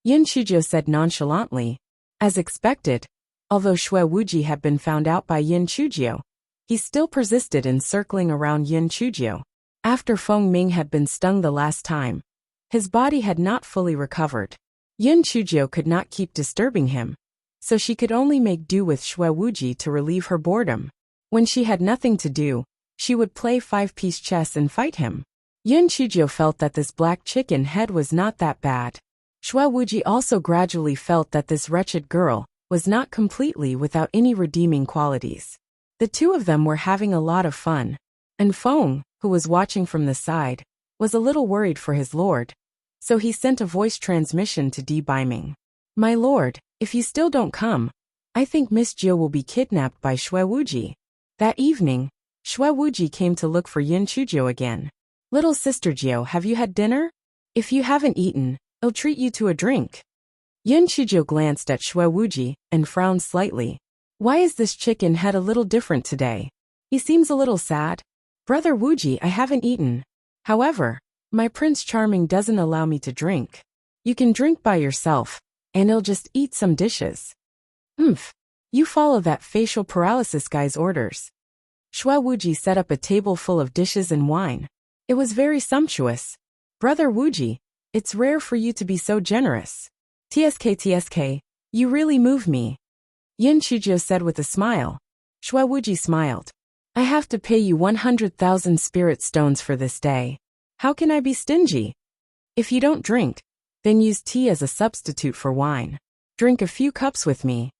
A: Yun Chujio said nonchalantly. As expected, although Shui Wuji had been found out by Yun Chujio, he still persisted in circling around Yun Chujio. After Feng Ming had been stung the last time, his body had not fully recovered. Yun Chujio could not keep disturbing him, so she could only make do with Shui Wuji to relieve her boredom. When she had nothing to do, she would play five-piece chess and fight him. Yun Chujio felt that this black chicken head was not that bad. Shui Wuji also gradually felt that this wretched girl was not completely without any redeeming qualities. The two of them were having a lot of fun, and Feng, who was watching from the side, was a little worried for his lord, so he sent a voice transmission to Di Baiming. My lord, if you still don't come, I think Miss Jiu will be kidnapped by Shui Wuji. That evening, Shui Wuji came to look for Yun Chujio again. Little sister Jiu, have you had dinner? If you haven't eaten, I'll treat you to a drink. Yun Chujio glanced at Shui Wuji and frowned slightly. Why is this chicken head a little different today? He seems a little sad. Brother Wuji, I haven't eaten. However, my Prince Charming doesn't allow me to drink. You can drink by yourself, and he'll just eat some dishes. You follow that facial paralysis guy's orders. Shui Wuji set up a table full of dishes and wine. It was very sumptuous. Brother Wuji, it's rare for you to be so generous. TSK, you really move me. Yun Chujio said with a smile. Shui Wuji smiled. I have to pay you 100,000 spirit stones for this day. How can I be stingy? If you don't drink, then use tea as a substitute for wine. Drink a few cups with me.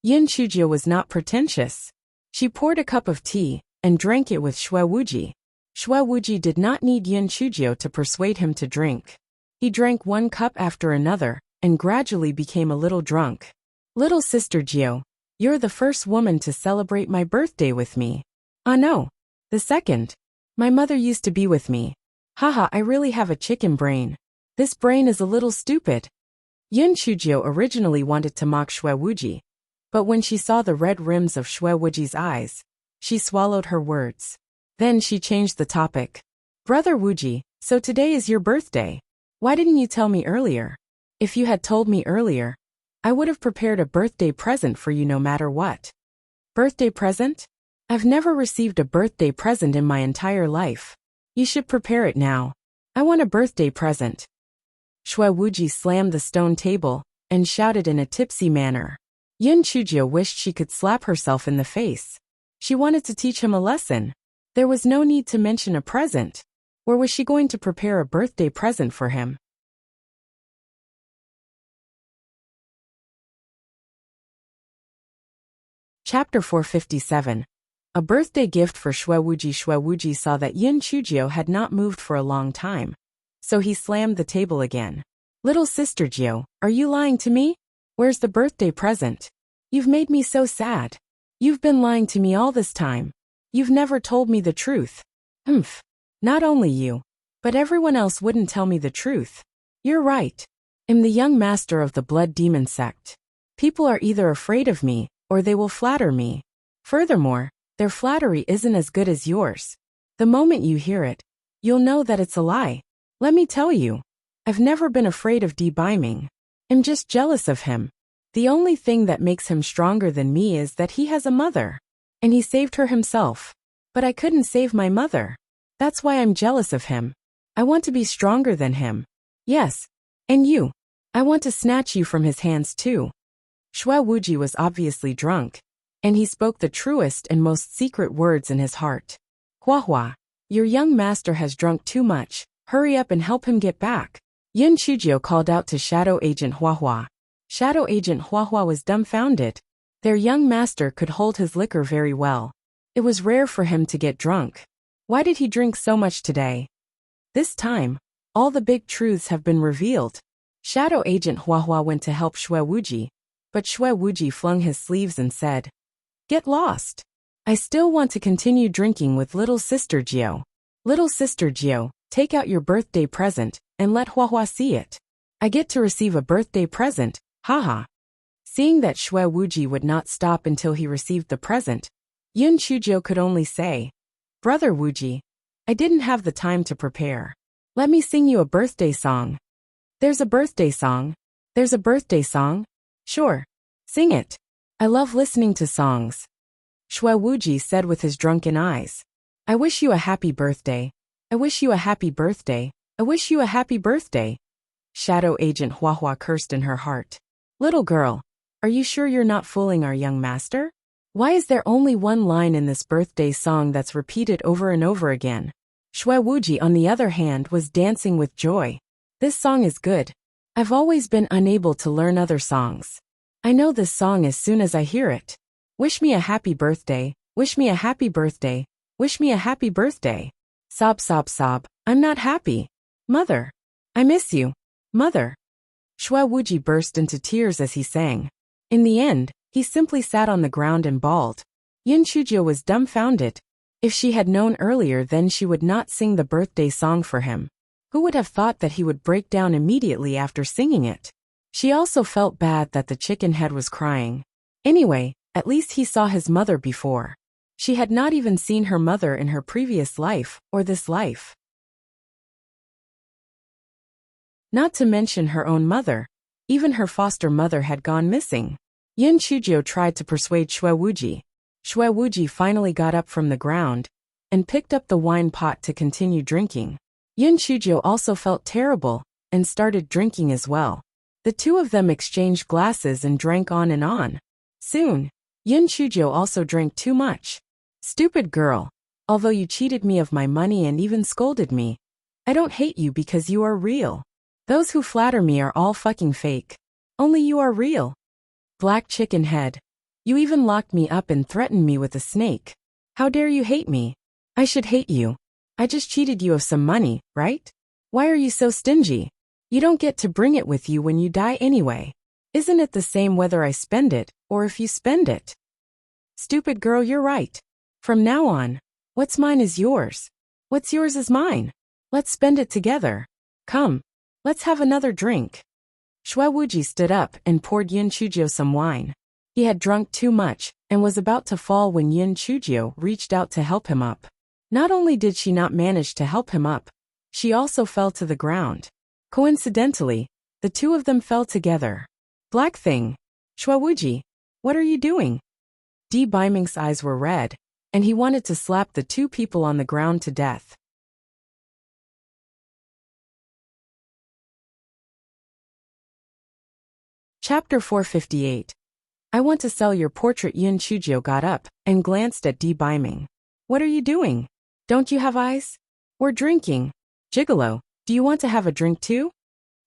A: Yun Chujio was not pretentious. She poured a cup of tea and drank it with Shui Wuji. Shui Wuji did not need Yun Chujio to persuade him to drink. He drank one cup after another and gradually became a little drunk. Little sister Jiu, you're the first woman to celebrate my birthday with me. Ah no, the second. My mother used to be with me. Haha, I really have a chicken brain. This brain is a little stupid. Yun Chujio originally wanted to mock Shui Wuji, but when she saw the red rims of Shui Wuji's eyes, she swallowed her words. Then she changed the topic. Brother Wuji, so today is your birthday. Why didn't you tell me earlier? If you had told me earlier, I would have prepared a birthday present for you no matter what. Birthday present? I've never received a birthday present in my entire life. You should prepare it now. I want a birthday present. Shui Wuji slammed the stone table and shouted in a tipsy manner. Yun Chujio wished she could slap herself in the face. She wanted to teach him a lesson. There was no need to mention a present. Or was she going to prepare a birthday present for him? Chapter 457. A birthday gift for Shui Wuji. Shui Wuji saw that Yun Chujio had not moved for a long time, so he slammed the table again. Little sister Jiu, are you lying to me? Where's the birthday present? You've made me so sad. You've been lying to me all this time. You've never told me the truth. Not only you, but everyone else wouldn't tell me the truth. You're right. I'm the young master of the Blood Demon sect. People are either afraid of me, or they will flatter me. Furthermore, their flattery isn't as good as yours. The moment you hear it, you'll know that it's a lie. Let me tell you, I've never been afraid of Biming. I'm just jealous of him. The only thing that makes him stronger than me is that he has a mother. And he saved her himself. But I couldn't save my mother. That's why I'm jealous of him. I want to be stronger than him. Yes. And you. I want to snatch you from his hands too. Shui Wuji was obviously drunk. And he spoke the truest and most secret words in his heart. Hua, your young master has drunk too much. Hurry up and help him get back. Yun Chujio called out to Shadow Agent Hua. Shadow Agent Hua was dumbfounded. Their young master could hold his liquor very well. It was rare for him to get drunk. Why did he drink so much today? This time, all the big truths have been revealed. Shadow Agent Hua went to help Shui Wuji, but Shui Wuji flung his sleeves and said, "Get lost. I still want to continue drinking with little sister Jio. Little sister Jio, take out your birthday present, and let Hua see it. I get to receive a birthday present, haha." Seeing that Shui Wuji would not stop until he received the present, Yun Chujio could only say, "Brother Wuji, I didn't have the time to prepare. Let me sing you a birthday song." "There's a birthday song? There's a birthday song? Sure. Sing it. I love listening to songs." Shui Wuji said with his drunken eyes. "I wish you a happy birthday. I wish you a happy birthday. I wish you a happy birthday." Shadow Agent Hua cursed in her heart. "Little girl, are you sure you're not fooling our young master? Why is there only one line in this birthday song that's repeated over and over again?" Shui Wuji, on the other hand, was dancing with joy. "This song is good. I've always been unable to learn other songs. I know this song as soon as I hear it. Wish me a happy birthday, wish me a happy birthday, wish me a happy birthday. Sob, sob, sob, I'm not happy. Mother. I miss you. Mother." Shui Wuji burst into tears as he sang. In the end, he simply sat on the ground and bawled. Yun Chujio was dumbfounded. If she had known earlier, then she would not sing the birthday song for him. Who would have thought that he would break down immediately after singing it? She also felt bad that the chicken head was crying. Anyway, at least he saw his mother before. She had not even seen her mother in her previous life, or this life. Not to mention her own mother. Even her foster mother had gone missing. Yun Chujio tried to persuade Shui Wuji. Shui Wuji finally got up from the ground and picked up the wine pot to continue drinking. Yun Chujio also felt terrible and started drinking as well. The two of them exchanged glasses and drank on and on. Soon, Yun Chujio also drank too much. "Stupid girl. Although you cheated me of my money and even scolded me, I don't hate you because you are real. Those who flatter me are all fucking fake. Only you are real. Black chicken head. You even locked me up and threatened me with a snake. How dare you hate me? I should hate you. I just cheated you of some money, right? Why are you so stingy? You don't get to bring it with you when you die anyway. Isn't it the same whether I spend it, or if you spend it? Stupid girl, you're right. From now on, what's mine is yours. What's yours is mine. Let's spend it together. Come, let's have another drink." Shui Wuji stood up and poured Yun Chujio some wine. He had drunk too much and was about to fall when Yun Chujio reached out to help him up. Not only did she not manage to help him up, she also fell to the ground. Coincidentally, the two of them fell together. "Black thing. Shui Wuji, what are you doing?" Biming's eyes were red, and he wanted to slap the two people on the ground to death. Chapter 458. I want to sell your portrait. Yun Chujio got up and glanced at Biming. "What are you doing? Don't you have eyes? We're drinking. Gigolo, do you want to have a drink too?"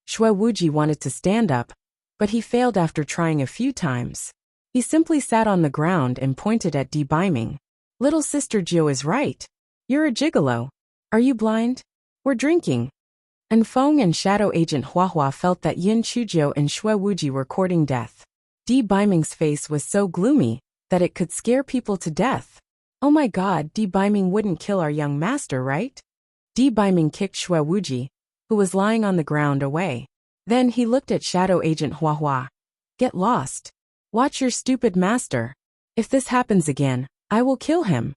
A: Shui Wuji wanted to stand up, but he failed after trying a few times. He simply sat on the ground and pointed at Biming. "Little sister Jio is right. You're a gigolo. Are you blind? We're drinking." And Feng and Shadow Agent Hua felt that Yun Chujio and Shui Wuji were courting death. Biming's face was so gloomy that it could scare people to death. "Oh my god, Biming wouldn't kill our young master, right?" Biming kicked Shui Wuji, who was lying on the ground, away. Then he looked at Shadow Agent Hua. "Get lost. Watch your stupid master. If this happens again, I will kill him.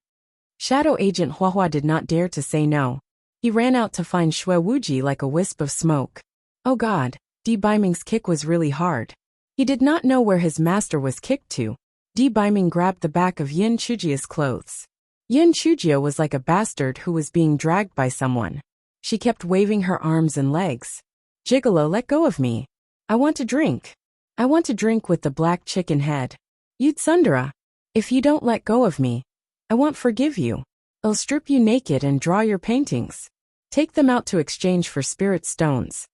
A: Shadow Agent Huahua did not dare to say no. He ran out to find Shui Wuji like a wisp of smoke. Oh God, Di Baiming's kick was really hard. He did not know where his master was kicked to. Di Baiming grabbed the back of Yin Chujia's clothes. Yin Chujia was like a bastard who was being dragged by someone. She kept waving her arms and legs. Gigolo, let go of me. I want to drink. I want to drink with the black chicken head. Yutsundara. If you don't let go of me, I won't forgive you. I'll strip you naked and draw your paintings. Take them out to exchange for spirit stones.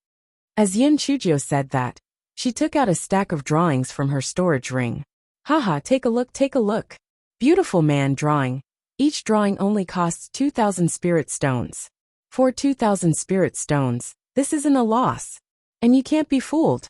A: As Yin Chujio said that, she took out a stack of drawings from her storage ring. Haha, take a look, take a look. Beautiful man drawing. Each drawing only costs 2,000 spirit stones. For 2,000 spirit stones, this isn't a loss. And you can't be fooled.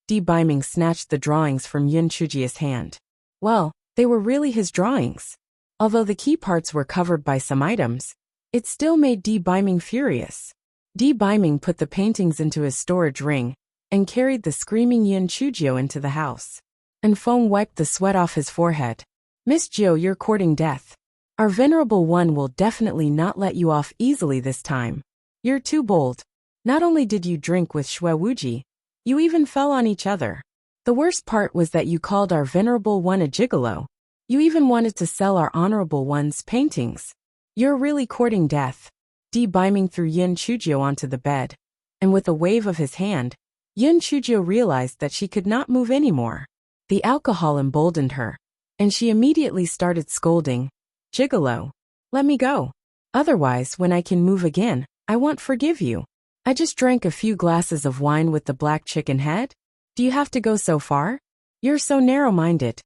A: Di Baiming snatched the drawings from Yin Chujia's hand. Well, they were really his drawings. Although the key parts were covered by some items, it still made Di Baiming furious. Di Baiming put the paintings into his storage ring and carried the screaming Yin Chujio into the house. And Feng wiped the sweat off his forehead. Miss Jiu, you're courting death. Our venerable one will definitely not let you off easily this time. You're too bold. Not only did you drink with Shui Wuji, you even fell on each other. The worst part was that you called our venerable one a gigolo. You even wanted to sell our honorable one's paintings. You're really courting death. Di Baiming threw Yin Chujio onto the bed, and with a wave of his hand, Yin Chujio realized that she could not move anymore. The alcohol emboldened her, and she immediately started scolding. Gigolo, let me go. Otherwise, when I can move again, I won't forgive you. I just drank a few glasses of wine with the black chicken head. Do you have to go so far? You're so narrow-minded.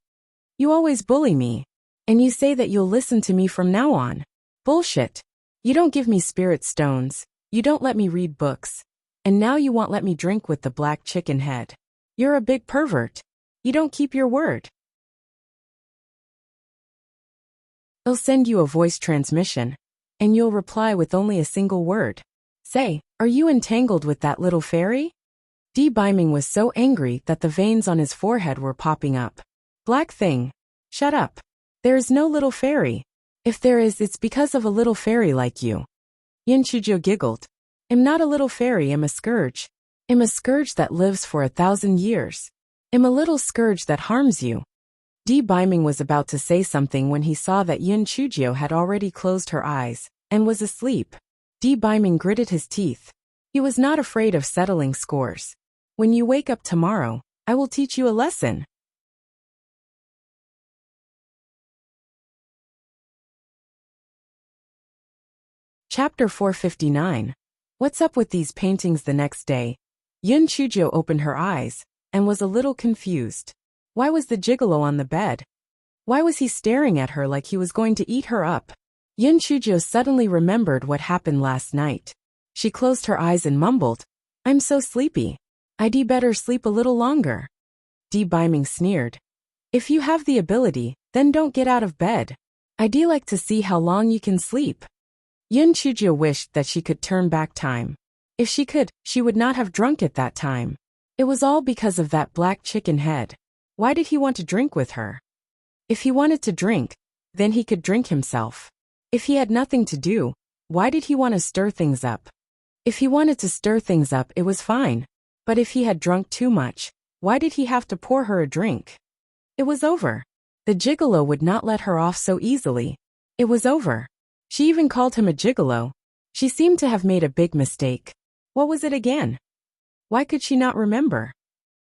A: You always bully me. And you say that you'll listen to me from now on. Bullshit. You don't give me spirit stones. You don't let me read books. And now you won't let me drink with the black chicken head. You're a big pervert. You don't keep your word. I'll send you a voice transmission, and you'll reply with only a single word. Say, are you entangled with that little fairy? Di Baiming was so angry that the veins on his forehead were popping up. Black thing. Shut up. There is no little fairy. If there is, it's because of a little fairy like you. Yin Chujo giggled. I'm not a little fairy, I'm a scourge. I'm a scourge that lives for 1,000 years. I'm a little scourge that harms you. Di Baiming was about to say something when he saw that Yin Chujio had already closed her eyes and was asleep. Di Baiming gritted his teeth. He was not afraid of settling scores. When you wake up tomorrow, I will teach you a lesson. Chapter 459. What's up with these paintings? The next day, Yin Chujio opened her eyes and was a little confused. Why was the gigolo on the bed? Why was he staring at her like he was going to eat her up? Yin Chujio suddenly remembered what happened last night. She closed her eyes and mumbled, I'm so sleepy. I'd better sleep a little longer. Di Baiming sneered. If you have the ability, then don't get out of bed. I'd like to see how long you can sleep. Yin Chujio wished that she could turn back time. If she could, she would not have drunk at that time. It was all because of that black chicken head. Why did he want to drink with her? If he wanted to drink, then he could drink himself. If he had nothing to do, why did he want to stir things up? If he wanted to stir things up, it was fine. But if he had drunk too much, why did he have to pour her a drink? It was over. The gigolo would not let her off so easily. It was over. She even called him a gigolo. She seemed to have made a big mistake. What was it again? Why could she not remember?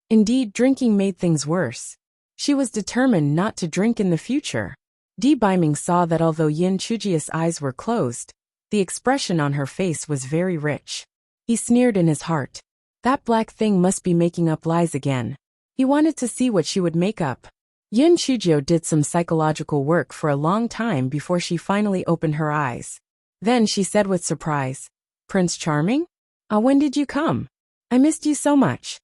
A: Indeed, drinking made things worse. She was determined not to drink in the future. Di Baiming saw that although Yin Chujia's eyes were closed, the expression on her face was very rich. He sneered in his heart. That black thing must be making up lies again. He wanted to see what she would make up. Yin Chujio did some psychological work for a long time before she finally opened her eyes. Then she said with surprise, Prince Charming? When did you come? I missed you so much.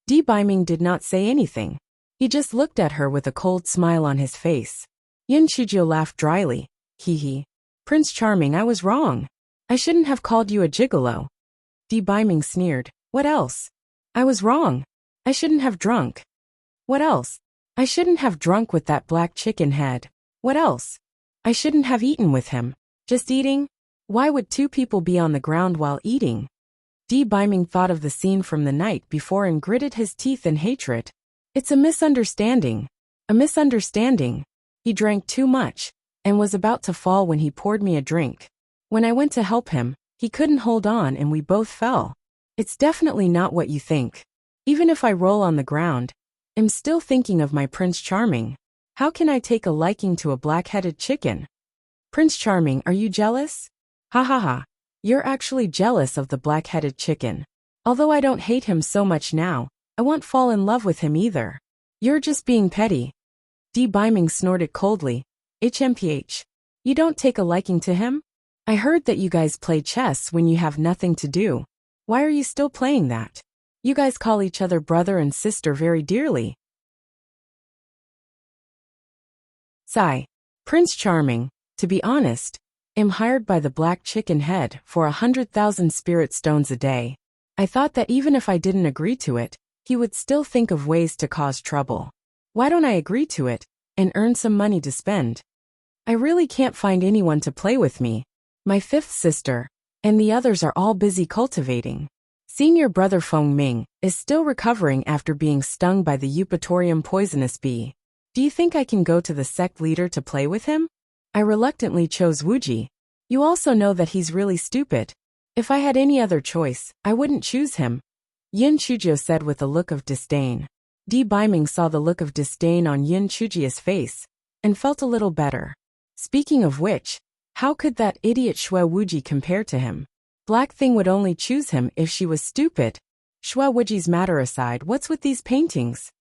A: Di Baiming did not say anything. He just looked at her with a cold smile on his face. Yin Chujio laughed dryly. Hee hee. Prince Charming, I was wrong. I shouldn't have called you a gigolo. Di Baiming sneered. What else? I was wrong. I shouldn't have drunk. What else? I shouldn't have drunk with that black chicken head. What else? I shouldn't have eaten with him. Just eating? Why would two people be on the ground while eating? Biming thought of the scene from the night before and gritted his teeth in hatred. It's a misunderstanding. A misunderstanding. He drank too much, and was about to fall when he poured me a drink. When I went to help him, he couldn't hold on and we both fell. It's definitely not what you think. Even if I roll on the ground, I'm still thinking of my Prince Charming. How can I take a liking to a black-headed chicken? Prince Charming, are you jealous? Ha ha ha. You're actually jealous of the black-headed chicken. Although I don't hate him so much now, I won't fall in love with him either. You're just being petty. Biming snorted coldly. HMPH. You don't take a liking to him? I heard that you guys play chess when you have nothing to do. Why are you still playing that? You guys call each other brother and sister very dearly. Sigh. Prince Charming, to be honest, am hired by the black chicken head for 100,000 spirit stones a day. I thought that even if I didn't agree to it, he would still think of ways to cause trouble. Why don't I agree to it, and earn some money to spend? I really can't find anyone to play with me. My fifth sister, and the others are all busy cultivating. Senior brother Feng Ming is still recovering after being stung by the Eupatorium poisonous bee. Do you think I can go to the sect leader to play with him? I reluctantly chose Wuxia. You also know that he's really stupid. If I had any other choice, I wouldn't choose him. Yin Chuzhou said with a look of disdain. Biming saw the look of disdain on Yin Chuzhia's face, and felt a little better. Speaking of which, how could that idiot Shui Wuji compare to him? Black Thing would only choose him if she was stupid. Shui Wuji's matter aside, what's with these paintings?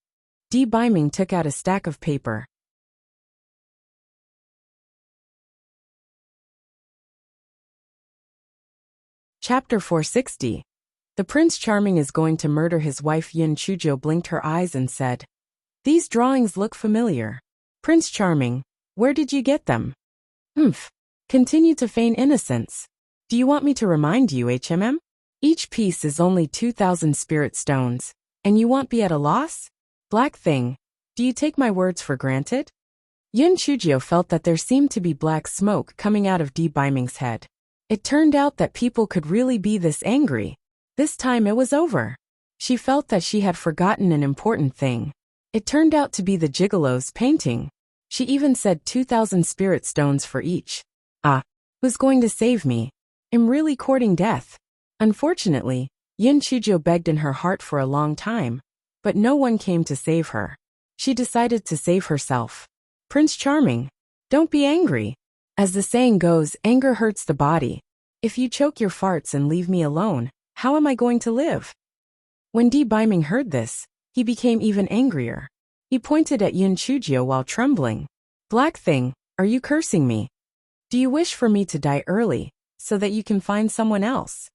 A: Biming took out a stack of paper. Chapter 460. The Prince Charming is going to murder his wife. Yin Chuzhou blinked her eyes and said, "These drawings look familiar. Prince Charming, where did you get them?" Continue to feign innocence. Do you want me to remind you, HMM? Each piece is only 2,000 spirit stones, and you won't be at a loss? Black Thing, do you take my words for granted? Yin Chuzhou felt that there seemed to be black smoke coming out of Biming's head. It turned out that people could really be this angry. This time it was over. She felt that she had forgotten an important thing. It turned out to be the gigolo's painting. She even said 2,000 spirit stones for each. Who's going to save me? I'm really courting death. Unfortunately, Yin Chuzhou begged in her heart for a long time, but no one came to save her. She decided to save herself. Prince Charming, don't be angry. As the saying goes, anger hurts the body. If you choke your farts and leave me alone, how am I going to live? When Biming heard this, he became even angrier. He pointed at Yin Chuzhou while trembling. Black Thing, are you cursing me? Do you wish for me to die early, so that you can find someone else?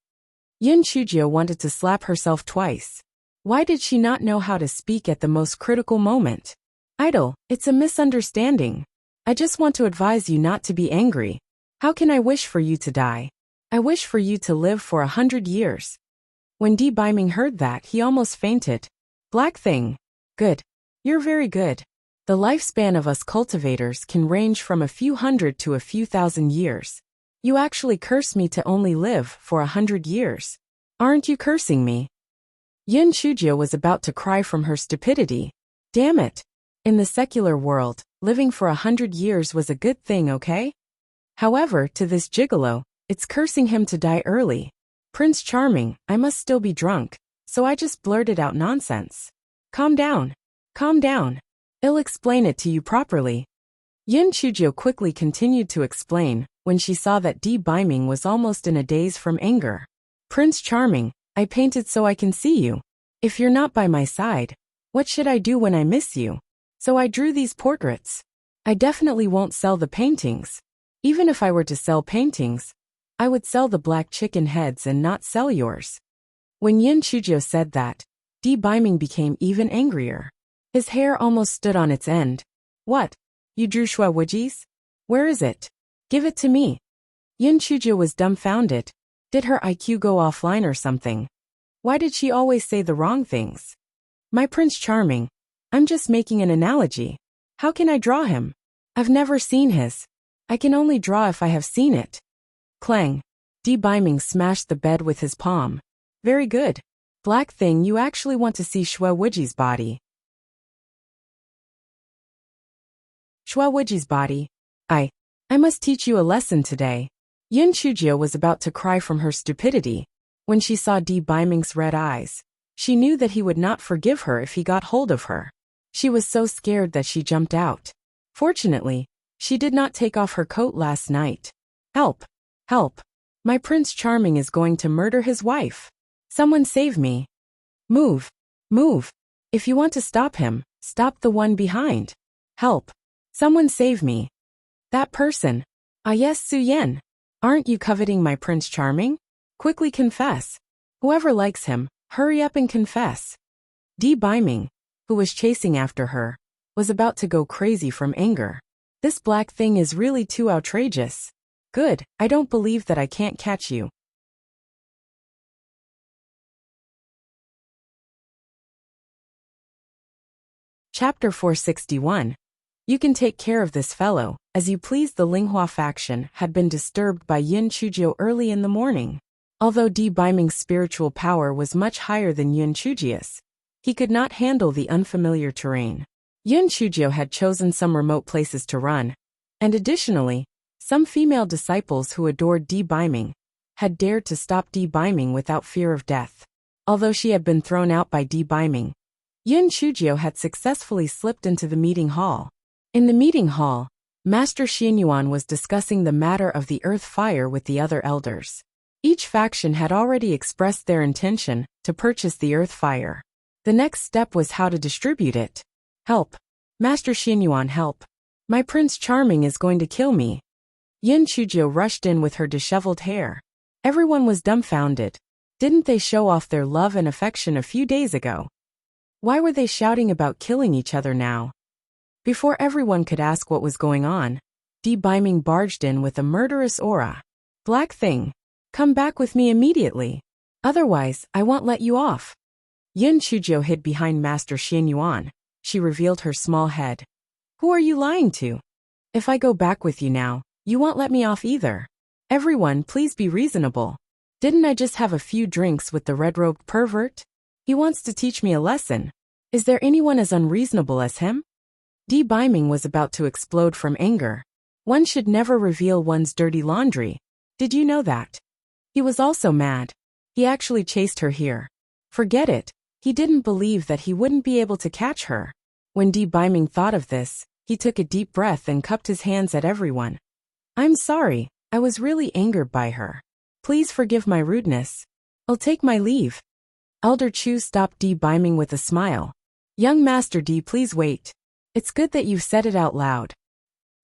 A: Yin Chuzhou wanted to slap herself twice. Why did she not know how to speak at the most critical moment? Idol, it's a misunderstanding. I just want to advise you not to be angry. How can I wish for you to die? I wish for you to live for 100 years. When Biming heard that, he almost fainted. Black Thing. Good. You're very good. The lifespan of us cultivators can range from a few hundred to a few thousand years. You actually curse me to only live for 100 years. Aren't you cursing me? Yin Chuzhou was about to cry from her stupidity. Damn it. In the secular world, living for 100 years was a good thing, okay? However, to this gigolo, it's cursing him to die early. Prince Charming, I must still be drunk, so I just blurted out nonsense. Calm down. Calm down. I'll explain it to you properly. Yin Chuzhou quickly continued to explain, when she saw that Biming was almost in a daze from anger. Prince Charming, I painted so I can see you. If you're not by my side, what should I do when I miss you? So I drew these portraits. I definitely won't sell the paintings. Even if I were to sell paintings, I would sell the black chicken heads and not sell yours. When Yin Chuzhou said that, Biming became even angrier. His hair almost stood on its end. What? You drew Shui Wuji's? Where is it? Give it to me. Yin Chuzhou was dumbfounded. Did her IQ go offline or something? Why did she always say the wrong things? My Prince Charming, I'm just making an analogy. How can I draw him? I've never seen his. I can only draw if I have seen it. Clang. Biming smashed the bed with his palm. Very good. Black thing, you actually want to see Shue Wuji's body. Shue Wuji's body. I must teach you a lesson today. Yun Chujio was about to cry from her stupidity. When she saw Biming's red eyes, she knew that he would not forgive her if he got hold of her. She was so scared that she jumped out. Fortunately, she did not take off her coat last night. Help! Help! My Prince Charming is going to murder his wife. Someone save me. Move! Move! If you want to stop him, stop the one behind. Help! Someone save me. That person. Ah yes, Su Yen. Aren't you coveting my Prince Charming? Quickly confess. Whoever likes him, hurry up and confess. Biming, who was chasing after her, was about to go crazy from anger. This black thing is really too outrageous. Good, I don't believe that I can't catch you. Chapter 461. You can take care of this fellow, as you please. The Linghua faction had been disturbed by Yun Chujio early in the morning. Although Biming's spiritual power was much higher than Yun Chujio's, he could not handle the unfamiliar terrain. Yun Chujio had chosen some remote places to run, and additionally, some female disciples who adored Biming had dared to stop Biming without fear of death. Although she had been thrown out by Biming, Yun Chujio had successfully slipped into the meeting hall. In the meeting hall, Master Xianyuan was discussing the matter of the earth fire with the other elders. Each faction had already expressed their intention to purchase the earth fire. The next step was how to distribute it. Help! Master Xianyuan, help! My Prince Charming is going to kill me. Yun Chujio rushed in with her disheveled hair. Everyone was dumbfounded. Didn't they show off their love and affection a few days ago? Why were they shouting about killing each other now? Before everyone could ask what was going on, Biming barged in with a murderous aura. Black thing, come back with me immediately. Otherwise, I won't let you off. Yun Chujio hid behind Master Xianyuan. She revealed her small head. Who are you lying to? If I go back with you now, you won't let me off either. Everyone, please be reasonable. Didn't I just have a few drinks with the red-robed pervert? He wants to teach me a lesson. Is there anyone as unreasonable as him? Biming was about to explode from anger. One should never reveal one's dirty laundry. Did you know that? He was also mad. He actually chased her here. Forget it. He didn't believe that he wouldn't be able to catch her. When Biming thought of this, he took a deep breath and cupped his hands at everyone. I'm sorry, I was really angered by her. Please forgive my rudeness. I'll take my leave. Elder Chu stopped Biming with a smile. Young Master D, please wait. It's good that you've said it out loud.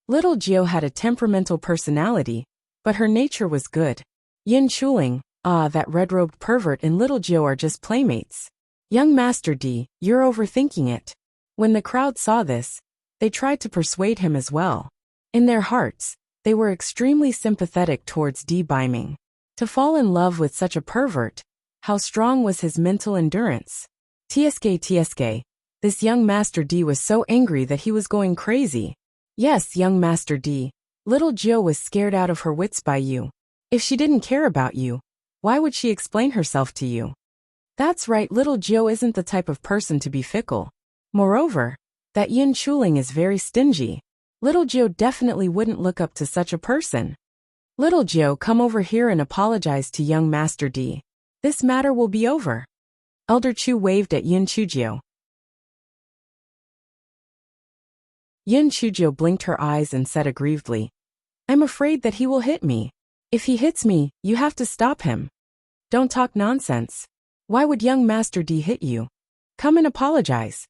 A: Little Jiao had a temperamental personality, but her nature was good. Yin Chuling, that red-robed pervert and Little Jiao are just playmates. Young Master D, you're overthinking it. When the crowd saw this, they tried to persuade him as well. In their hearts, they were extremely sympathetic towards Biming. To fall in love with such a pervert, how strong was his mental endurance? TSK. This young Master D was so angry that he was going crazy. Yes, young Master D, Little Jiao was scared out of her wits by you. If she didn't care about you, why would she explain herself to you? That's right, Little Jiao isn't the type of person to be fickle. Moreover, that Yin Chuling is very stingy. Little Jiao definitely wouldn't look up to such a person. Little Jiao, come over here and apologize to young Master D. This matter will be over. Elder Chu waved at Yin Chujio. Yin Chujio blinked her eyes and said aggrievedly, I'm afraid that he will hit me. If he hits me, you have to stop him. Don't talk nonsense. Why would young Master D hit you? Come and apologize.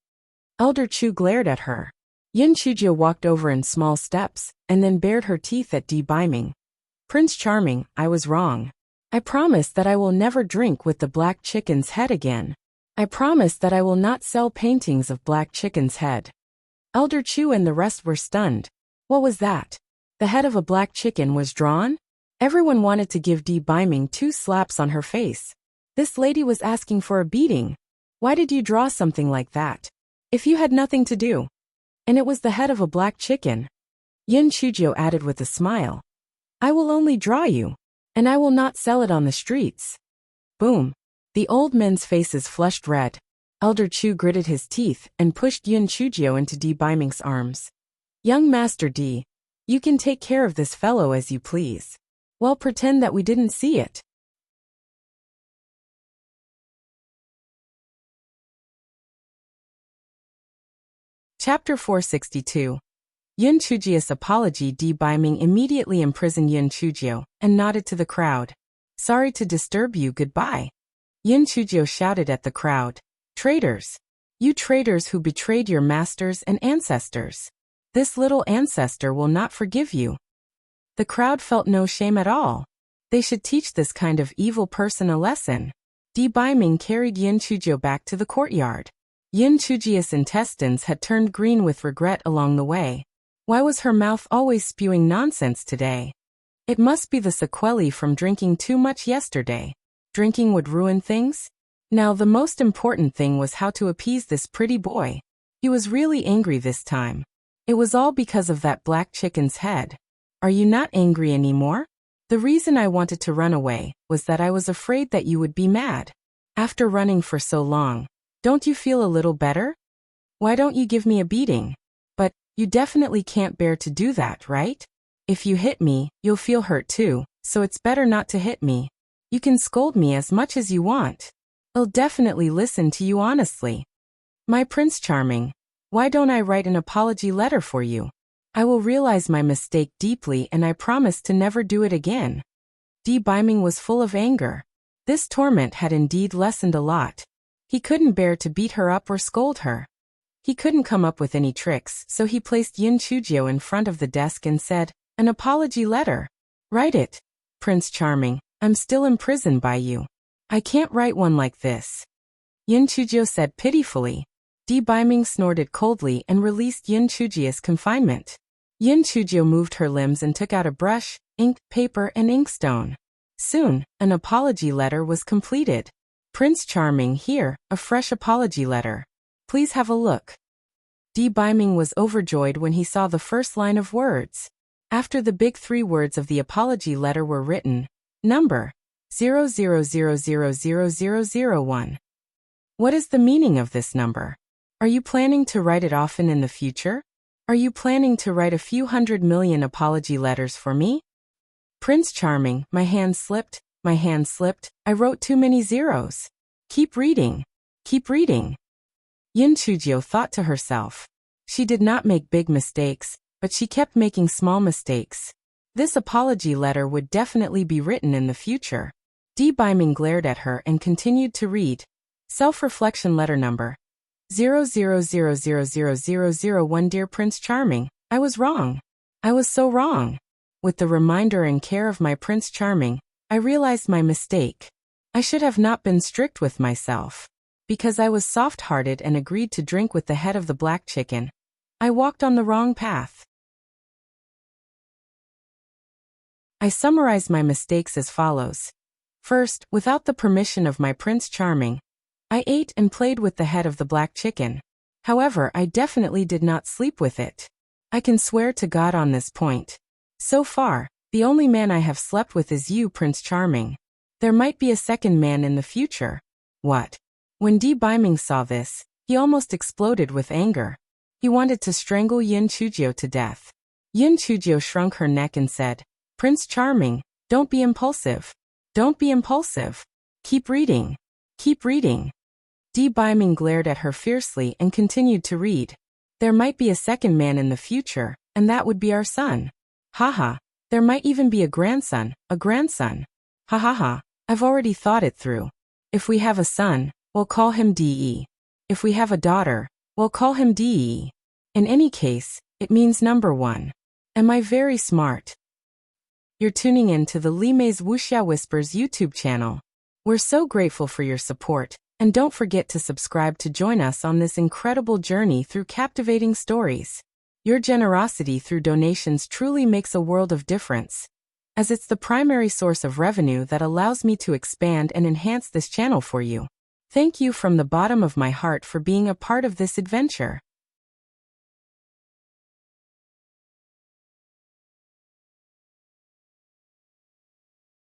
A: Elder Chu glared at her. Yin Chujio walked over in small steps, and then bared her teeth at Biming. Prince Charming, I was wrong. I promise that I will never drink with the black chicken's head again. I promise that I will not sell paintings of black chicken's head. Elder Chu and the rest were stunned. What was that? The head of a black chicken was drawn? Everyone wanted to give Biming 2 slaps on her face. This lady was asking for a beating. Why did you draw something like that? If you had nothing to do. And it was the head of a black chicken. Yun Chujio added with a smile. I will only draw you. And I will not sell it on the streets. Boom. The old men's faces flushed red. Elder Chu gritted his teeth and pushed Yun Chujio into Di Baiming's arms. Young Master Di, you can take care of this fellow as you please. Well, pretend that we didn't see it. Chapter 462. Yun Chujio's apology. Di Baiming immediately imprisoned Yun Chujio and nodded to the crowd. Sorry to disturb you, goodbye. Yun Chujio shouted at the crowd. Traitors! You traitors who betrayed your masters and ancestors. This little ancestor will not forgive you. The crowd felt no shame at all. They should teach this kind of evil person a lesson. Di Baiming carried Yun Chujio back to the courtyard. Yun Chujio's intestines had turned green with regret along the way. Why was her mouth always spewing nonsense today? It must be the sequelae from drinking too much yesterday. Drinking would ruin things? Now the most important thing was how to appease this pretty boy. He was really angry this time. It was all because of that black chicken's head. Are you not angry anymore? The reason I wanted to run away was that I was afraid that you would be mad. After running for so long, don't you feel a little better? Why don't you give me a beating? But you definitely can't bear to do that, right? If you hit me, you'll feel hurt too, so it's better not to hit me. You can scold me as much as you want. I'll definitely listen to you honestly. My Prince Charming, why don't I write an apology letter for you? I will realize my mistake deeply and I promise to never do it again. Di Baiming was full of anger. This torment had indeed lessened a lot. He couldn't bear to beat her up or scold her. He couldn't come up with any tricks, so he placed Yun Chujio in front of the desk and said, An apology letter. Write it. Prince Charming, I'm still imprisoned by you. I can't write one like this. Yun Chujio said pitifully. Di Baiming snorted coldly and released Yun Chujio's confinement. Yun Chujio moved her limbs and took out a brush, ink, paper, and inkstone. Soon, an apology letter was completed. Prince Charming, here, a fresh apology letter. Please have a look. Di Baiming was overjoyed when he saw the first line of words. After the big 3 words of the apology letter were written, number 00000001. What is the meaning of this number? Are you planning to write it often in the future? Are you planning to write a few 100 million apology letters for me? Prince Charming, my hand slipped, I wrote too many zeros. Keep reading. Keep reading. Yun Chujio thought to herself. She did not make big mistakes, but she kept making small mistakes. This apology letter would definitely be written in the future. Di Baiming glared at her and continued to read. Self-reflection letter number 00000001. Dear Prince Charming, I was wrong. I was so wrong. With the reminder and care of my Prince Charming, I realized my mistake. I should have not been strict with myself. Because I was soft-hearted and agreed to drink with the head of the black chicken, I walked on the wrong path. I summarize my mistakes as follows. First, without the permission of my Prince Charming, I ate and played with the head of the black chicken. However, I definitely did not sleep with it. I can swear to God on this point. So far, the only man I have slept with is you, Prince Charming. There might be a second man in the future. What? When Di Baiming saw this, he almost exploded with anger. He wanted to strangle Yun Chujio to death. Yun Chujio shrunk her neck and said, Prince Charming, don't be impulsive. Don't be impulsive. Keep reading. Keep reading. Di Baiming glared at her fiercely and continued to read. There might be a second man in the future, and that would be our son. Haha. There might even be a grandson. Ha ha ha. I've already thought it through. If we have a son, we'll call him DE. If we have a daughter, we'll call him DE. In any case, it means number 1. Am I very smart? You're tuning in to the Li Mei's Wuxia Whispers YouTube channel. We're so grateful for your support, and don't forget to subscribe to join us on this incredible journey through captivating stories. Your generosity through donations truly makes a world of difference, as it's the primary source of revenue that allows me to expand and enhance this channel for you. Thank you from the bottom of my heart for being a part of this adventure.